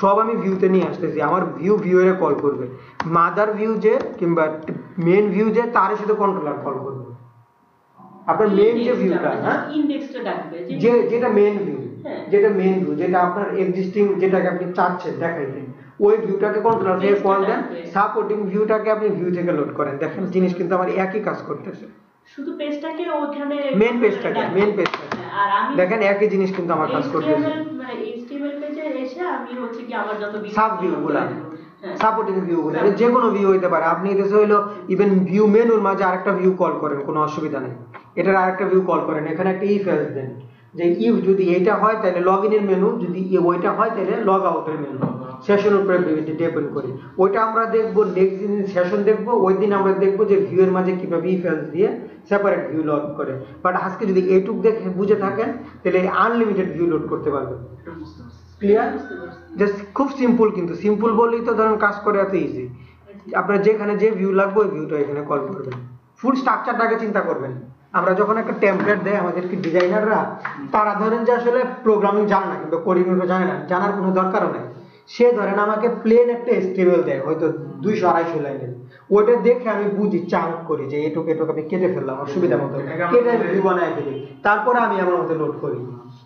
S3: সব আমি ভিউতে নিয়ে আসতেছি, আমার ভিউরে কল করবে, মাদার ভিউ যে কিংবা মেন ভিউ যে তার সাথে কন্ট্রোলার কল করবে। আপনার মেন যে ভিউটা, হ্যাঁ
S1: ইনডেক্সটা ডাকবে,
S3: যেটা মেন ভিউ, যেটা আপনার এক্সিস্টিং, যেটাকে আপনি চাচ্ছেন দেখাইতে, ওই ভিউটাকে কন্ট্রোলার থেকে কল দেন, সাপোর্টিং ভিউটাকে আপনি ভিউ থেকে লোড করেন। দেখেন জিনিস কিন্তু আমার একই কাজ করতেছে,
S1: শুধু পেজটাকে ওখানে
S3: মেন পেজটাকে
S1: আর আমি
S3: দেখেন একই জিনিস কিন্তু আমার কাজ করতেছে।
S1: মানে HTML পেজে এসে আমি হচ্ছে কি আমার যত
S3: সাব ভিউগুলা, সাপোর্টিং ভিউগুলা, যে কোনো ভিউ হইতে পারে। আপনি এসে হইলো ইভেন ভিউ মেনুর মাঝে আরেকটা ভিউ কল করেন, কোনো অসুবিধা নেই, এটার আরেকটা ভিউ কল করেন, এখানে একটা ইফ এলস দেন, যে ইফ যদি এইটা হয় তাহলে লগ ইনের মেনু, যদি ওইটা হয় তাহলে লগ আউটের মেনু, সেশনের উপরে ডিপেন্ড করে। ওইটা আমরা দেখবো নেক্সট দিন সেশন দেখবো, ওই দিন আমরা দেখবো যে ভিউ এর মাঝে কিভাবে ইফ এলস দিয়ে সেপারেট ভিউ লোড করে। বাট আজকে যদি এইটুক দেখে বুঝে থাকেন তাহলে আনলিমিটেড ভিউ লোড করতে পারবেন। ক্লিয়ার? জাস্ট খুব সিম্পল, কিন্তু সিম্পল বলেই তো ধরেন কাজ করে এত ইজি। আপনার যেখানে যে ভিউ লাগবে ওই ভিউটা এখানে কল করবেন, ফুল স্ট্রাকচারটাকে চিন্তা করবেন। আমরা যখন একটা টেমপ্লেট দেয় আমাদেরকে ডিজাইনাররা, তারা ধরেন যে আসলে প্রোগ্রামিং জানে না কিংবা কোডিং জানে না, জানার কোনো দরকারও নেই। সে ধরেন আমাকে প্লেন একটা HTML দেয় হয়তো 200-250 লাইনের, ওইটা দেখে আমি বুঝি, চাঙ্ক করি যে এটুক আমি কেটে ফেললাম অসুবিধা মতো, কেটে ভিউ বানায় ফেলি, তারপরে আমি আমার মতো লোড করি।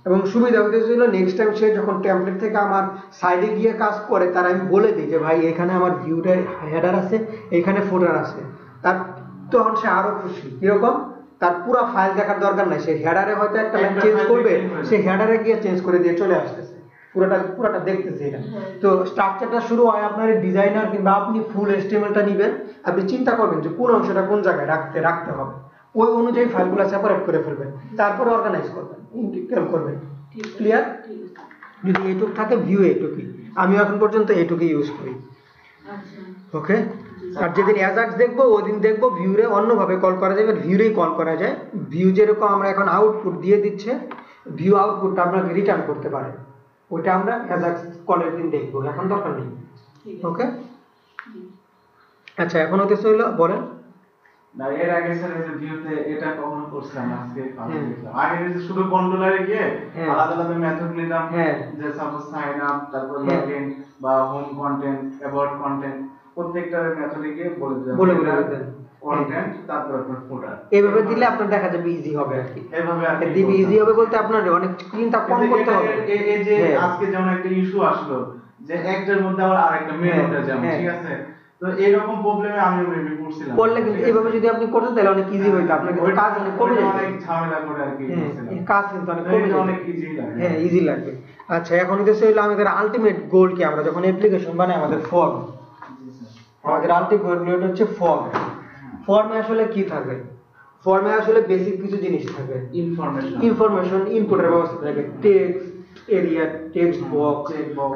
S3: এবং সুবিধা হতেছিল নেক্সট টাইম সে যখন টেমপ্লেট থেকে আমার সাইডে গিয়ে কাজ করে তার আমি বলে দিই যে ভাই এখানে আমার ভিউটার হেডার আছে, এখানে ফুটার আছে, তার তখন সে আরো খুশি। কিরকম? তার পুরো ফাইল দেখার দরকার নাই, সে হেডারে হয়তো একটা লাইন চেঞ্জ করবে, সে হেডারে গিয়ে চেঞ্জ করে দিয়ে চলে আসতেছে, পুরোটা দেখতেছে এটা। তো স্ট্রাকচারটা শুরু হয় আপনার ডিজাইনার কিংবা আপনি ফুল এস্টিমেটটা নেবেন, আপনি চিন্তা করবেন যে কোন অংশটা কোন জায়গায় রাখতে হবে, ওই অনুযায়ী ফাইলগুলো সেপারেট করে ফেলবেন, তারপরে অর্গানাইজ করবেন, ইন্টিগ্রেট করবেন। ক্লিয়ার? যদি এইটুক থাকে ভিউ এইটুকুই, আমি এখন পর্যন্ত এইটুকুই ইউজ করি। ওকে, আর যেদিন অ্যাজাক্স দেখবো ওই দিন দেখবো ভিউরে অন্যভাবে কল করা যাবে, ভিউরেই কল করা যায়। ভিউ যেরকম আমরা এখন আউটপুট দিয়ে দিচ্ছে, ভিউ আউটপুটটা আপনাকে রিটার্ন করতে পারে, ওইটা আমরা অ্যাজাক্স কলের দিন দেখবো, এখন দরকার নেই। ওকে, আচ্ছা এখন হতে চললো বলেন।
S2: না এর আগে স্যার এই যে ভিউতে এটা কখনো করছিলাম না, আজকে আগে যে শুধু কন্ট্রোলারে গিয়ে আলাদা আলাদা মেথড নিতাম, যে সাপোজ সাইন আপ, তারপর লগইন বা হোম কন্টেন্ট, অ্যাবাউট কন্টেন্ট, প্রত্যেকটা মেথডে গিয়ে বলে দিতাম কন্টেন্ট, তারপর আপনার ফুটার।
S3: এইভাবে দিলে আপনার দেখা যাবে ইজি হবে আর কি। এইভাবে আর কি দিবি ইজি হবে বলতে আপনার অনেক চিন্তা কম করতে হবে।
S2: এই যে আজকে যেমন একটা ইস্যু আসলো যে একটার মধ্যে আবার আরেকটা মেনুটা যেমন, ঠিক আছে, তো এরকম প্রবলেমে আমি মেবি পড়ছিলাম।
S3: করলে কিন্তু এইভাবে যদি আপনি করতেন তাহলে অনেক ইজি হইতো, আপনার কাজ অনেক কমে যেত,
S2: অনেক ঝামেলা করে আর কি
S3: কাজ কিন্তু অনেক কমে যেত,
S2: অনেক ইজি লাগে।
S3: হ্যাঁ ইজি লাগবে। আচ্ছা এখন হচ্ছে হলো আমাদের আলটিমেট গোল কি, আমরা যখন অ্যাপ্লিকেশন বানাই আমাদের ফর্ম, আমাদের আলটিমেট গোল হচ্ছে ফর্ম। ফর্মে আসলে কি থাকে? ফর্মে আসলে বেসিক কিছু জিনিস থাকে, ইনফরমেশন ইনপুটের ব্যবস্থা থাকে, টেক্সট এরিয়া, টেক্সট বক্স,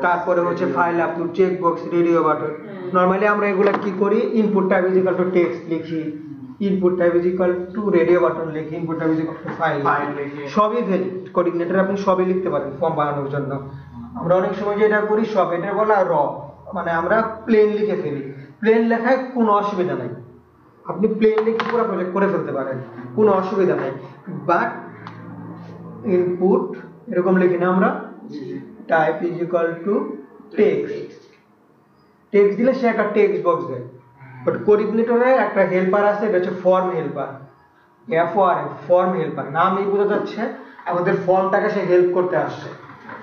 S3: তারপরে হচ্ছে file upload, check box, radio button. Normally আমরা এগুলা কি করি, input type is equal to text লিখি, input type is equal to radio button লিখি, input type is equal to file লিখি, সবই ভ্যালিড। কোঅর্ডিনেটর আপনি সবই লিখতে পারেন ফর্ম বানানোর জন্য। আমরা অনেক সময় যেটা করি সব এটা বলা র, মানে আমরা প্লেন লিখে ফেলি। প্লেন লেখায় কোনো অসুবিধা নাই, আপনি প্লেন লিখে পুরো প্রজেক্ট করে ফেলতে পারেন, কোনো অসুবিধা নাই। বাট ইনপুট এরকম লিখি না আমরা, type is equal to text, text দিলে সে একটা টেক্সট বক্স দেয়। বাট কোঅর্ডিনেটরে একটা হেল্পার আছে, এটা হচ্ছে ফর্ম হেল্পার, এফওআরএম, ফর্ম হেল্পার। নামই বোঝা যাচ্ছে আমাদের ফর্মটাকে সে হেল্প করতে আসছে।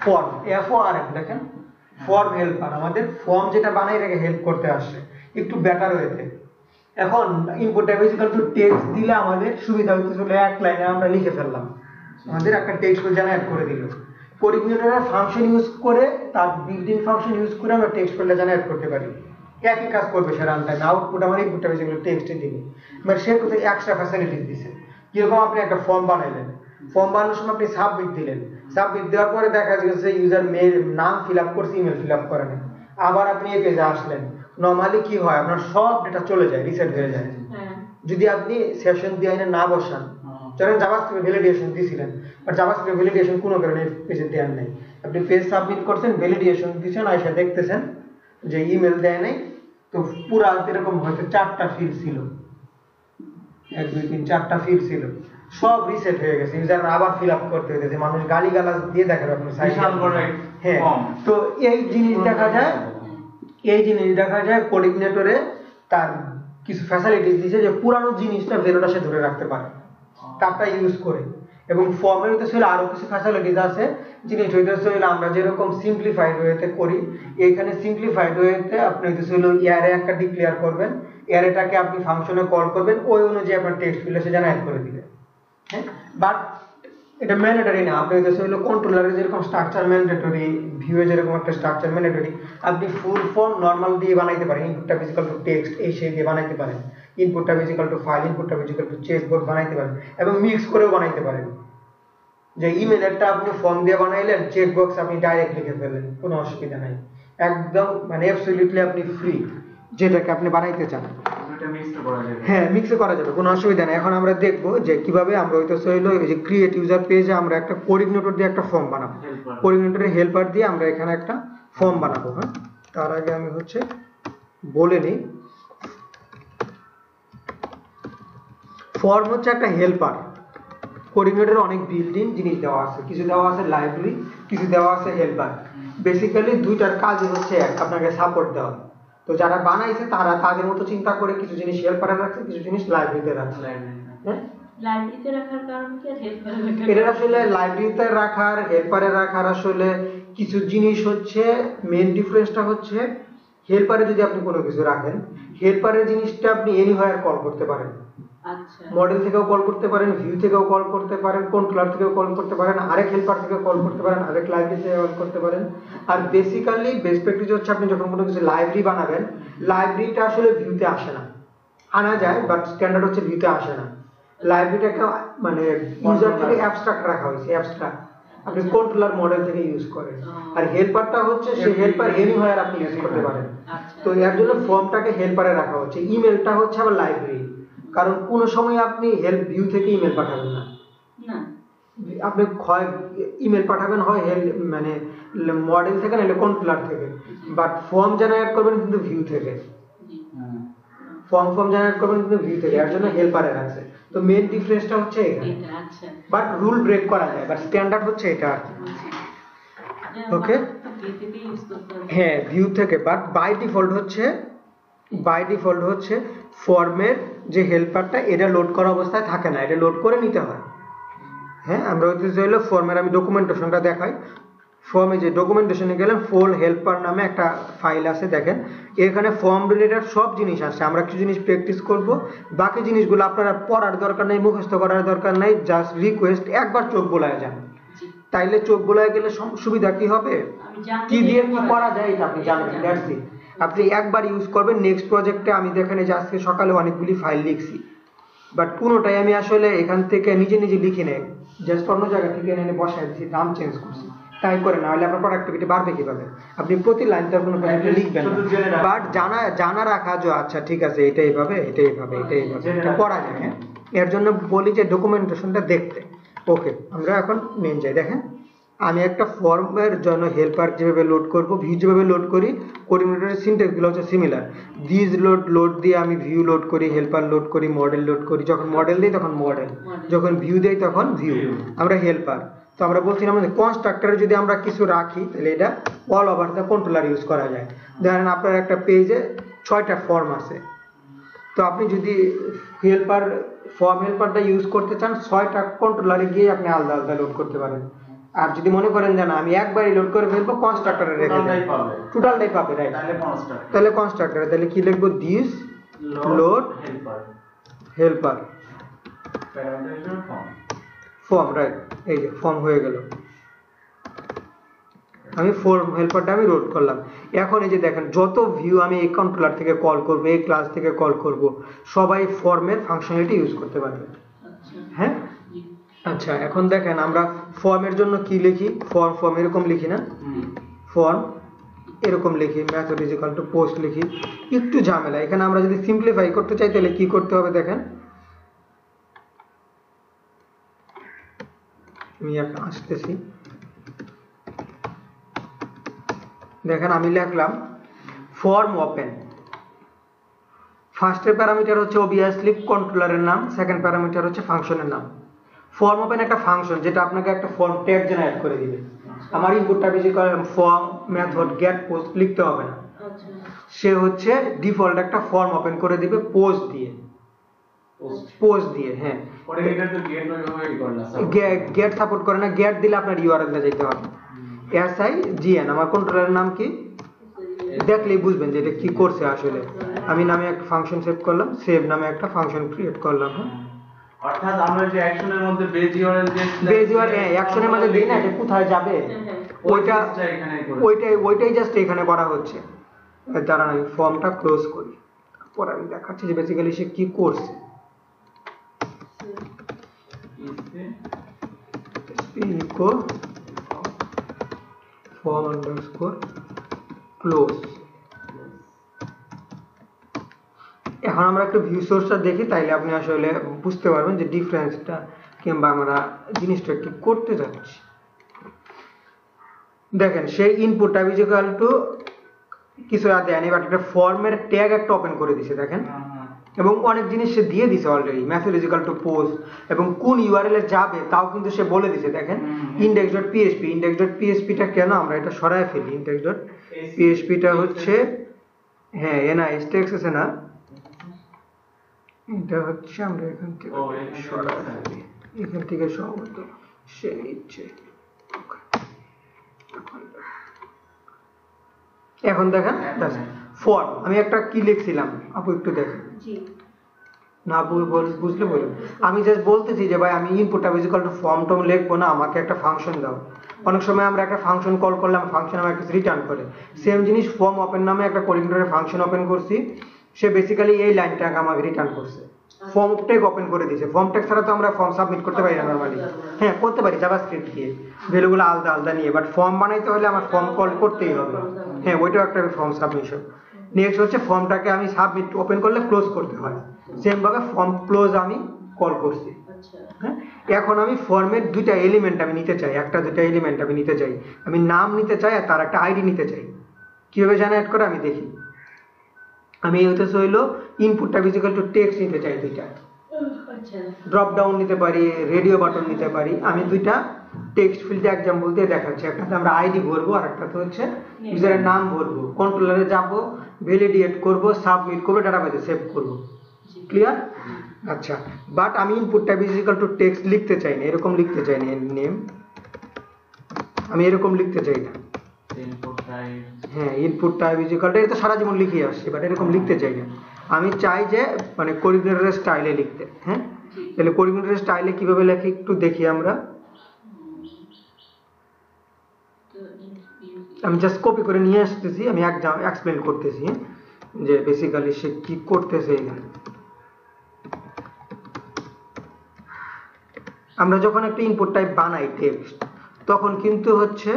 S3: ফর্ম এফওআরএম দেখেন, ফর্ম হেল্পার, আমাদের ফর্ম যেটা বানাই এটাকে হেল্প করতে আসছে একটু বেটার হয়েছে। এখন input type is equal to text দিলে আমাদের সুবিধা হচ্ছে চলে এক লাইনে আমরা লিখে ফেললাম, আমাদের একটা টেক্সট জেনারেট করে দিল। কোঅর্ডিনেটরের ফাংশন ইউজ করে, তার বিল্ট ইন ফাংশন ইউজ করে আমরা টেক্সট ফিল্ডটা জেনারেট করতে পারি, একই কাজ করবে সে রান টাইমে। আউটপুট আমার input type is equal two টেক্সটে দিবে, মানে সে কোথায় এক্সট্রা ফ্যাসিলিটিস দিছে। কিরকম? আপনি একটা ফর্ম বানাইলেন, ফর্ম বানানোর সময় আপনি সাবমিট দিলেন, সাবমিট দেওয়ার পরে দেখা যাচ্ছে ইউজার মেল নাম ফিল আপ করছে, ইমেল ফিল আপ করে না, আবার আপনি এই পেজে আসলেন, নরমালি কি হয় আপনার সব ডেটা চলে যায়, রিসেট হয়ে যায়। যদি আপনি সেশন দিয়ে না বসান, ধরেন জাভাস্ক্রিপ্ট ভ্যালিডেশন দিয়েছিলেন, বাট জাভাস্ক্রিপ্ট ভ্যালিডেশন কোনো কারণে পেজে দেওয়ার নেই, আপনি পেজ সাবমিট করছেন, ভ্যালিডেশন দিয়েছেন, আইসা দেখতেছেন যে ইমেল দেয় নাই, তো পুরা এরকম হয়তো 4টা ফিল্ড ছিল, 1 2 3 4টা ফিল্ড ছিল, সব রিসেট হয়ে গেছে, ইউজার আবার ফিল আপ করতে হয়েছে, মানুষ গালিগালাজ দিয়ে দেখাবে আপনার সাইট। হ্যাঁ, তো এই জিনিস দেখা যায় কোঅর্ডিনেটরে তার কিছু ফ্যাসিলিটিস দিয়েছে যে পুরানো জিনিসটা ভ্যালুটা সে ধরে রাখতে পারে, তারটা ইউজ করে। এবং ফর্মের ভিতরে ছিল আরো কিছু ফ্যাসিলিটিস আছে, জিনিস হইতেছে আমরা যেরকম সিম্পলিফাইড ওয়েতে করি, এইখানে সিম্পলিফাইড ওয়েতে আপনি হইতেছে অ্যারে একটা ডিক্লেয়ার করবেন, অ্যারেটাকে আপনি ফাংশনে কল করবেন, ওই অনুযায়ী আপনার টেক্সট ফিল্ডে সে জেনারেট করে দিবে। হ্যাঁ, বাট এটা ম্যান্ডেটরি না, আপনি হইতেছে কন্ট্রোলারে যেরকম স্ট্রাকচার ম্যান্ডেটরি, ভিউয়ে যেরকম একটা স্ট্রাকচার ম্যান্ডেটরি, আপনি ফুল ফর্ম নরমাল দিয়ে বানাইতে পারেন, ইনপুটটা ফিজিক্যাল টু টেক্সট এই সেই দিয়ে বানাইতে পারেন, ইনপুটটা ফিজিক্যাল টু ফাইল, ইনপুটটা ফিজিক্যাল টু চেকবক্স বানাইতে পারেন, এবং মিক্স করেও বানাইতে পারেন। যে ইমেলটা আপনি ফর্ম দিয়ে বানাইলেন, চেকবক্স আপনি ডাইরেক্ট লিখে ফেললেন, কোনো অসুবিধা নাই, একদম মানে অ্যাবসলিউটলি আপনি ফ্রি, যেটাকে আপনি বানাইতে চান। হ্যাঁ, মিক্স করা যাবে, কোনো অসুবিধা নেই। এখন আমরা দেখবো যে কিভাবে আমরা হইতেছে এই যে ক্রিয়েট ইউজার পেজে আমরা একটা কোঅর্ডিনেটর দিয়ে একটা ফর্ম বানাবো, কোঅর্ডিনেটরের হেল্পার দিয়ে আমরা এখানে একটা ফর্ম বানাবো। হ্যাঁ, তার আগে আমি বলে নিই, ফর্ম হচ্ছে একটা হেল্পার। কোঅর্ডিনেটরে অনেক বিল্ডিং জিনিস দেওয়া আছে, কিছু দেওয়া আছে লাইব্রেরি, কিছু দেওয়া আছে হেল্পার। বেসিক্যালি দুইটার কাজই হচ্ছে এক, আপনাকে সাপোর্ট দেওয়া। তো যারা বানাইছে তারা তাদের মতো চিন্তা করে কিছু জিনিস হেল্পারে রাখছে, কিছু জিনিস লাইব্রেরিতে রাখছে। হ্যাঁ,
S1: লাইব্রেরিতে রাখার কারণ কি আর হেল্পারে
S3: এটা আসলে লাইব্রেরিতে রাখার হেল্পারে রাখার আসলে কিছু জিনিস হচ্ছে, মেন ডিফারেন্সটা হচ্ছে হেল্পারে যদি আপনি কোনো কিছু রাখেন, হেল্পারের জিনিসটা আপনি এনিহোয়ার কল করতে পারেন।
S1: আচ্ছা
S3: মডেল থেকেও কল করতে পারেন, ভিউ থেকেও কল করতে পারেন, কন্ট্রোলার থেকেও কল করতে পারেন, আরেক হেল্পার থেকে কল করতে পারেন, আরেক লাইব্রেরি থেকে কল করতে পারেন। আর বেসিক্যালি বেস্ট প্র্যাকটিস হচ্ছে আপনি যখন কোনো কিছু লাইব্রেরি বানাবেন, লাইব্রেরিটা আসলে ভিউতে আসে না, আনা যায় বাট স্ট্যান্ডার্ড হচ্ছে ভিউতে আসে না। লাইব্রেরিটাকে মানে ইউজার থেকে অ্যাবস্ট্রাক্ট রাখা হয়েছে, অ্যাবস্ট্রাক্ট আপনি কন্ট্রোলার মডেল থেকে ইউজ করেন। আর হেল্পারটা হচ্ছে সেই হেল্পার এনিহোয়ার আপনি ইউজ করতে পারেন। তো এর জন্য ফর্মটাকে হেল্পারে রাখা হচ্ছে। ইমেলটা হচ্ছে আবার লাইব্রেরি, কারণ কোনো সময় আপনি হেল্প ভিউ থেকে ইমেল পাঠাবেন না, আপনি হয় ইমেল পাঠাবেন হয় মানে মডেল থেকে নাহলে কন্ট্রোলার থেকে, বাট ফর্ম জেনারেট করবেন কিন্তু ভিউ থেকে, ফর্ম জেনারেট করবেন কিন্তু ভিউ থেকে, এর জন্য হেল্পারে রাখছে। তো মেইন ডিফারেন্সটা হচ্ছে এটা।
S1: আচ্ছা
S3: বাট রুল ব্রেক করা যায়, বাট স্ট্যান্ডার্ড হচ্ছে এটা আর কি। ওকে হ্যাঁ ভিউ থেকে, বাট বাই ডিফল্ট হচ্ছে ফর্মের যে হেল্পারটা এটা লোড করা অবস্থায় থাকে না, এটা লোড করে নিতে হয়। হ্যাঁ আমরা হচ্ছে হলো ফর্মের, আমি ডকুমেন্টেশনটা দেখাই। ফর্মে যে ডকুমেন্টেশনে গেলেন, ফোল হেল্পার নামে একটা ফাইল আছে, দেখেন এখানে ফর্ম রিলেটেড সব জিনিস আছে। আমরা কিছু জিনিস প্র্যাকটিস করব, বাকি জিনিসগুলো আপনারা পড়ার দরকার নেই, মুখস্থ করার দরকার নেই, জাস্ট রিকোয়েস্ট একবার চোখ বোলায় যান। তাইলে চোখ বোলায় গেলে সুবিধা কি হবে, কি দিয়ে কি করা যায় এটা আপনি জানবেন। দ্যাটস ইট, আপনি একবার ইউজ করবেন। নেক্সট প্রজেক্টে আমি দেখেন যে আজকে সকালে অনেকগুলি ফাইল লিখছি, বাট কোনোটাই আমি আসলে এখান থেকে নিজে লিখি নেই, জাস্ট অন্য জায়গা থেকে এনে বসাই দিচ্ছি, নাম চেঞ্জ করছি। তাই করে না হলে আপনার প্রোডাক্টিভিটি বাড়বে কিভাবে? আপনি প্রতি লাইন তার কোনো লিখবেন না, বাট জানা রাখা যে আচ্ছা ঠিক আছে এটা এইভাবে এটা করা যায়। হ্যাঁ এর জন্য বলি যে ডকুমেন্টেশনটা দেখতে। ওকে আমরা এখন মেন যাই। দেখেন আমি একটা ফর্মের জন্য হেল্পার যেভাবে লোড করব, ভিউ যেভাবে লোড করি, কোঅর্ডিনেটরের সিনট্যাক্সগুলো হচ্ছে সিমিলার। দিস লোড দিয়ে আমি ভিউ লোড করি, হেল্পার লোড করি, মডেল লোড করি। যখন মডেল দিই তখন মডেল, যখন ভিউ দেই তখন ভিউ। আমরা হেল্পার, তো আমরা বলছিলাম যে কনস্ট্রাক্টরে যদি আমরা কিছু রাখি তাহলে এটা all over the controller use করা যায়। ধরেন আপনার একটা পেজে 6টা ফর্ম আছে, তো আপনি যদি ফর্ম হেল্পারটা ইউজ করতে চান, 6টা কন্ট্রোলারে গিয়ে আপনি আলাদা লোড করতে পারেন। আর যদি মনে করেন যে না আমি একবারই লোড করে ফেলবো, কনস্ট্রাক্টরে রেখে দেন, টোটালটাই পাবে, রাইট? তাহলে কনস্ট্রাক্টরে, তাহলে কি লিখবো, this load helper form, right? এই যে ফর্ম হয়ে গেল, আমি ফর্ম হেল্পারটা আমি লোড করলাম। এখন এই যে দেখেন যত ভিউ আমি এই কন্ট্রোলার থেকে কল করব, এই ক্লাস থেকে কল করব, সবাই ফর্মের ফাংশনালিটি ইউজ করতে পারবে। হ্যাঁ আচ্ছা এখন দেখেন আমরা ফর্মের জন্য কি লিখি, ফর্ম এরকম লিখি না, ফর্ম এরকম লিখি, method is equal two post লিখি। একটু ঝামেলা এখানে, আমরা যদি সিম্পলিফাই করতে চাই তাহলে কি করতে হবে দেখেন, আমি আসতেছি। দেখেন আমি লিখলাম ফর্ম ওপেন, ফার্স্টের প্যারামিটার হচ্ছে অবভিয়াসলি কন্ট্রোলারের নাম, সেকেন্ড প্যারামিটার হচ্ছে ফাংশনের নাম। ফর্ম ওপেন একটা ফাংশন যেটা আপনাকে একটা ফর্ম ট্যাগ জেনারেট করে দিবে। আমার ইনপুটটা বেশি করে ফর্ম মেথড গেট পোস্ট লিখতে হবে না, সে হচ্ছে ডিফল্ট একটা ফর্ম ওপেন করে দিবে পোস্ট দিয়ে। হ্যাঁ গেট সাপোর্ট করে না, গেট দিলে আপনার ইউআরএল যেতে হবে। SIGN আমার কন্ট্রোলারের নাম কি দেখলেই বুঝবেন যে এটা কি করছে আসলে। আমি নামে একটা ফাংশন সেভ করলাম, সেভ নামে একটা ফাংশন ক্রিয়েট করলাম। হ্যাঁ
S2: অর্থাৎ আমরা যে অ্যাকশনের মধ্যে বেজ ইউআরএল
S3: অ্যাকশনের মধ্যে দেই না, এটা কোথায় যাবে ওইটাই জাস্ট এখানে করা হচ্ছে। দাঁড়ান আমি ফর্মটা ক্লোজ করি, পরে আমি দেখাচ্ছি যে বেসিক্যালি সে কি করছে। Echo form underscore close। এখন আমরা একটু ভিউ সোর্সটা দেখি, তাইলে আপনি আসলে বুঝতে পারবেন যে ডিফারেন্সটা কিংবা আমরা জিনিসটা কি করতে যাচ্ছি। দেখেন সেই ইনপুটটা ইজ ইকুয়াল টু কিছু দেয়নি, বাট একটা ফর্মের ট্যাগ একটা ওপেন করে দিছে দেখেন, এবং অনেক জিনিস সে দিয়ে দিছে already, method is equal two post, এবং কোন ইউআরএল এ যাবে তাও কিন্তু সে বলে দিছে। দেখেন index.php টা কেন আমরা এটা সরায় ফেলি, index.php টা হচ্ছে হ্যাঁ NISTXS না, এটা হচ্ছে আমরা এখান থেকে
S2: ও, এখানে
S3: সরাসরি এখান থেকে সম্ভবত সে নিচ্ছে। এখন দেখেন ফর্ম, আমি একটা কি লিখছিলাম আপু একটু দেখেন।
S1: জি
S3: না বুঝলে বলুন। আমি জাস্ট বলতেছি যে ভাই আমি input tab equal to form Tom লিখবো না, আমাকে একটা ফাংশন দাও। অনেক সময় আমরা একটা ফাংশন কল করলাম, ফাংশন আমাকে কিছু রিটার্ন করে। সেম জিনিস ফর্ম ওপেন নামে একটা কোডিংটারের ফাংশন ওপেন করছি, সে বেসিক্যালি এই লাইনটাকে আমাকে রিটার্ন করছে। ফর্ম ট্যাগ ওপেন করে দিয়েছে। ফর্ম ট্যাগ ছাড়া তো আমরা ফর্ম সাবমিট করতে পারি না নরমালি। হ্যাঁ করতে পারি জাভাস্ক্রিপ্ট দিয়ে, ভ্যালুগুলো আলাদা আলাদা নিয়ে, বাট ফর্ম বানাইতে হলে আমার ফর্ম কল করতেই হবে। হ্যাঁ ওইটাও একটা ফর্ম সাবমিশন। নেক্সট হচ্ছে ফর্মটাকে আমি সাবমিট ওপেন করলে ক্লোজ করতে হয়, সেম ভাবে ফর্ম ক্লোজ আমি কল করছি। হ্যাঁ এখন আমি ফর্মের দুইটা এলিমেন্ট আমি নিতে চাই, একটা দুইটা এলিমেন্ট আমি নিতে চাই, আমি নাম নিতে চাই আর তার একটা আইডি নিতে চাই। কিভাবে জেনারেট করে আমি দেখি। আমি হইতেছে হইলো input tab equal to text নিতে চাই দুইটা, ড্রপ ডাউন নিতে পারি, রেডিও বাটন নিতে পারি। আমি দুইটা টেক্সট ফিল্ডে এক্সাম্পল দিয়ে দেখাচ্ছি, একটাতে আমরা আইডি ভরবো আর একটাতে হচ্ছে ইউজারের নাম ভরবো, কন্ট্রোলারে যাব, ভ্যালিডেট করব, সাবমিট করব, ডাটাবেসে সেভ করব। ক্লিয়ার? আচ্ছা, বাট আমি input tab equal to text লিখতে চাই না, এরকম লিখতে চাই না, নেম আমি এরকম লিখতে চাই না। হ্যাঁ ইনপুট ট্যাব ইকুয়াল টু, এটা তো সারা জীবন লিখে আসছি, বাট এরকম লিখতে চাই না। আমি চাই যে মানে কোঅর্ডিনেটরের স্টাইলে লিখতে। হ্যাঁ তাহলে কোঅর্ডিনেটরের স্টাইলে কিভাবে লেখি একটু দেখি আমরা। আমি জাস্ট কপি করে নিয়ে আসতেছি, আমি এক্সপ্লেন করতেছি যে বেসিক্যালি সে কি করতেছে এখানে। আমরা যখন একটা ইনপুট টাইপ বানাই টেক্সট, তখন কিন্তু হচ্ছে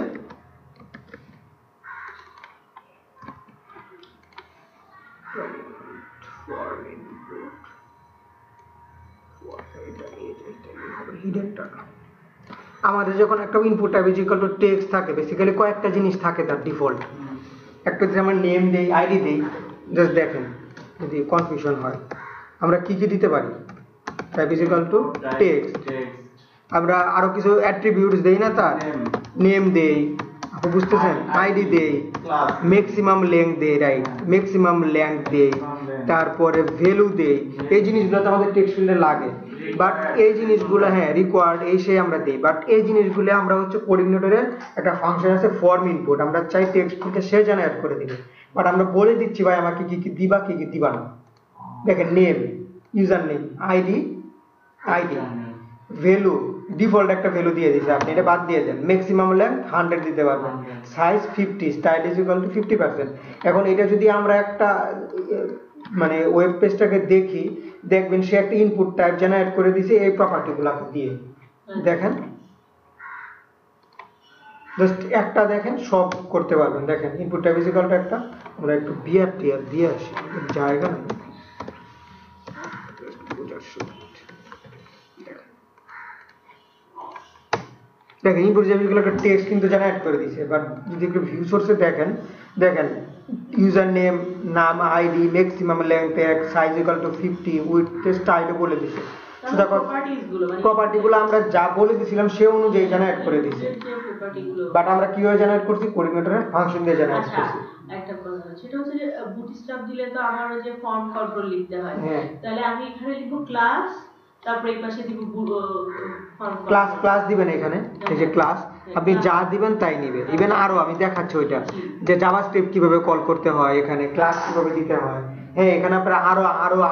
S3: আমাদের যখন একটা input type equal to text থাকে, বেসিক্যালি কয়েকটা জিনিস থাকে তার ডিফল্ট। একটা যদি আমরা নেম দেই, আইডি দেই, জাস্ট দেখেন যদি কনফিউশন হয়, আমরা কি কি দিতে পারি। টাইপ ইকুয়াল টু টেক্সট, আমরা আরো কিছু অ্যাট্রিবিউটস দেই না, তার নেম দেই, আপনি বুঝতেছেন, আইডি দেই, ম্যাক্সিমাম লেংথ দেই, রাইট, ম্যাক্সিমাম লেংথ দেই, তারপরে ভ্যালু দেই। এই জিনিসগুলো তো আমাদের টেক্সট ফিল্ডে লাগে, বাট এই জিনিসগুলো হ্যাঁ রিকোয়ার্ড এই সেই আমরা দেই, বাট এই জিনিসগুলো আমরা হচ্ছে কোঅর্ডিনেটরের একটা ফাংশন আছে ফর্ম ইনপুট, আমরা চাই টেক্সট ফিল্ডে সে যেন অ্যাড করে দিবে, বাট আমরা বলে দিচ্ছি ভাই আমাকে কি কি দিবা কি কি দিবা না। দেখেন name, user name, ID, value default একটা ভ্যালু দিয়ে দিছে, আপনি এটা বাদ দিয়ে দেন। ম্যাক্সিমাম লেংথ 100 দিতে পারবেন, size 50, style is equal to 50%। এখন এটা যদি আমরা একটা মানে ওয়েব পেজটাকে দেখি, দেখবেন সে একটা ইনপুট টাইপ জেনারেট করে দিয়েছে এই প্রপার্টিগুলোকে দিয়ে। দেখেন জাস্ট একটা দেখেন সব করতে পারবেন। দেখেন input type is equal two একটা, আমরা একটু বিআর টিআর দিয়ে আসি, জায়গা নেই দেখেন ইনপুট যেগুলো একটা টেক্সট কিন্তু জেনারেট করে দিয়েছে, বাট যদি একটু ভিউ সোর্সে দেখেন, দেখেন ইউজার নেম, নাম, ID, maximum length, size equal to 50, with স্টাইলও বলে দিয়েছে। শুধু প্রপার্টিগুলো আমরা যা বলে দিয়েছিলাম সে অনুযায়ী জেনারেট করে দিয়েছে, বাট আমরা কিভাবে জেনারেট করছি, কোঅর্ডিনেটরের ফাংশন দিয়ে জেনারেট করছি।
S1: একটা কথা সেটা হচ্ছে যে বুটস্ট্র্যাপ দিলে তো আমার ওই যে ফর্ম কন্ট্রোল লিখতে হয়, তাহলে আমি এখানে লিখব ক্লাস, তারপর এই পাশে দিব
S3: ক্লাস দিবেন এখানে, এই যে ক্লাস, আপনি যা দিবেন তাই নেবে। ইভেন আরো আমি দেখাচ্ছি ওইটা যে জাভাস্ক্রিপ্ট কিভাবে কল করতে হয়, এখানে ক্লাস কিভাবে দিতে হয়। হ্যাঁ এখানে আপনারা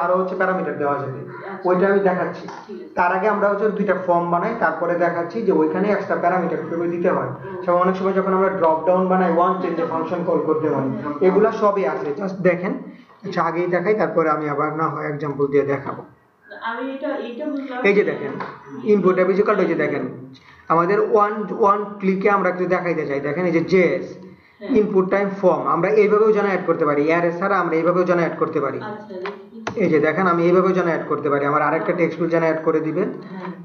S3: আরো হচ্ছে প্যারামিটার দেওয়া যাবে, ওইটা আমি দেখাচ্ছি। তার আগে আমরা হচ্ছে দুইটা ফর্ম বানাই, তারপরে দেখাচ্ছি যে ওইখানে এক্সট্রা প্যারামিটার কিভাবে দিতে হয়। সব অনেক সময় যখন আমরা ড্রপ ডাউন বানাই, ওয়ান চেঞ্জে ফাংশন কল করতে হয়, এগুলা সবই আছে। জাস্ট দেখেন, আচ্ছা আগেই দেখাই, তারপরে আমি আবার না হয় এক্সাম্পল দিয়ে দেখাবো।
S1: আমি এটা বুঝলাম।
S3: এই যে দেখেন ইনপুট ট্যাব ইকুয়াল টু, এই যে দেখেন আমাদের ওয়ান ক্লিকে আমরা একটু দেখাইতে চাই। দেখেন এই যে জেএস ইনপুট টাইম ফর্ম, আমরা এইভাবেও জেনারেট করতে পারি, অ্যারে ছাড়া আমরা এইভাবেও জেনারেট করতে পারি। এই যে দেখেন আমি এইভাবেও জেনারেট করতে পারি, আমার আরেকটা টেক্সট ফিল্ড জেনারেট করে দিবে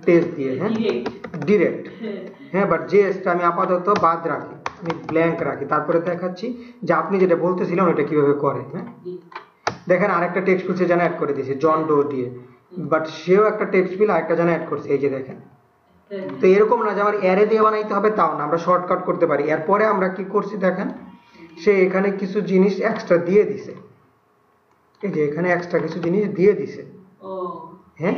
S3: টেক্সট দিয়ে। হ্যাঁ ডিরেক্ট, হ্যাঁ বাট জেএসটা আমি আপাতত বাদ রাখি, আমি ব্ল্যাঙ্ক রাখি, তারপরে দেখাচ্ছি যে আপনি যেটা বলতেছিলেন ওটা কিভাবে করে। হ্যাঁ দেখেন আরেকটা টেক্সট ফিল্ড জেনারেট করে দিয়েছে জন ডো দিয়ে, বাট সেও একটা টেক্সট ফিল্ড আরেকটা জেনারেট করছে। এই যে দেখেন, তো এরকম না যে আমার অ্যারে দিয়ে বানাইতে হবে তাও না, আমরা শর্টকাট করতে পারি। এরপরে আমরা কি করছি দেখেন, সে এখানে কিছু জিনিস এক্সট্রা দিয়ে দিছে, এই যে এখানে এক্সট্রা কিছু জিনিস দিয়ে দিছে।
S1: ও
S3: হ্যাঁ,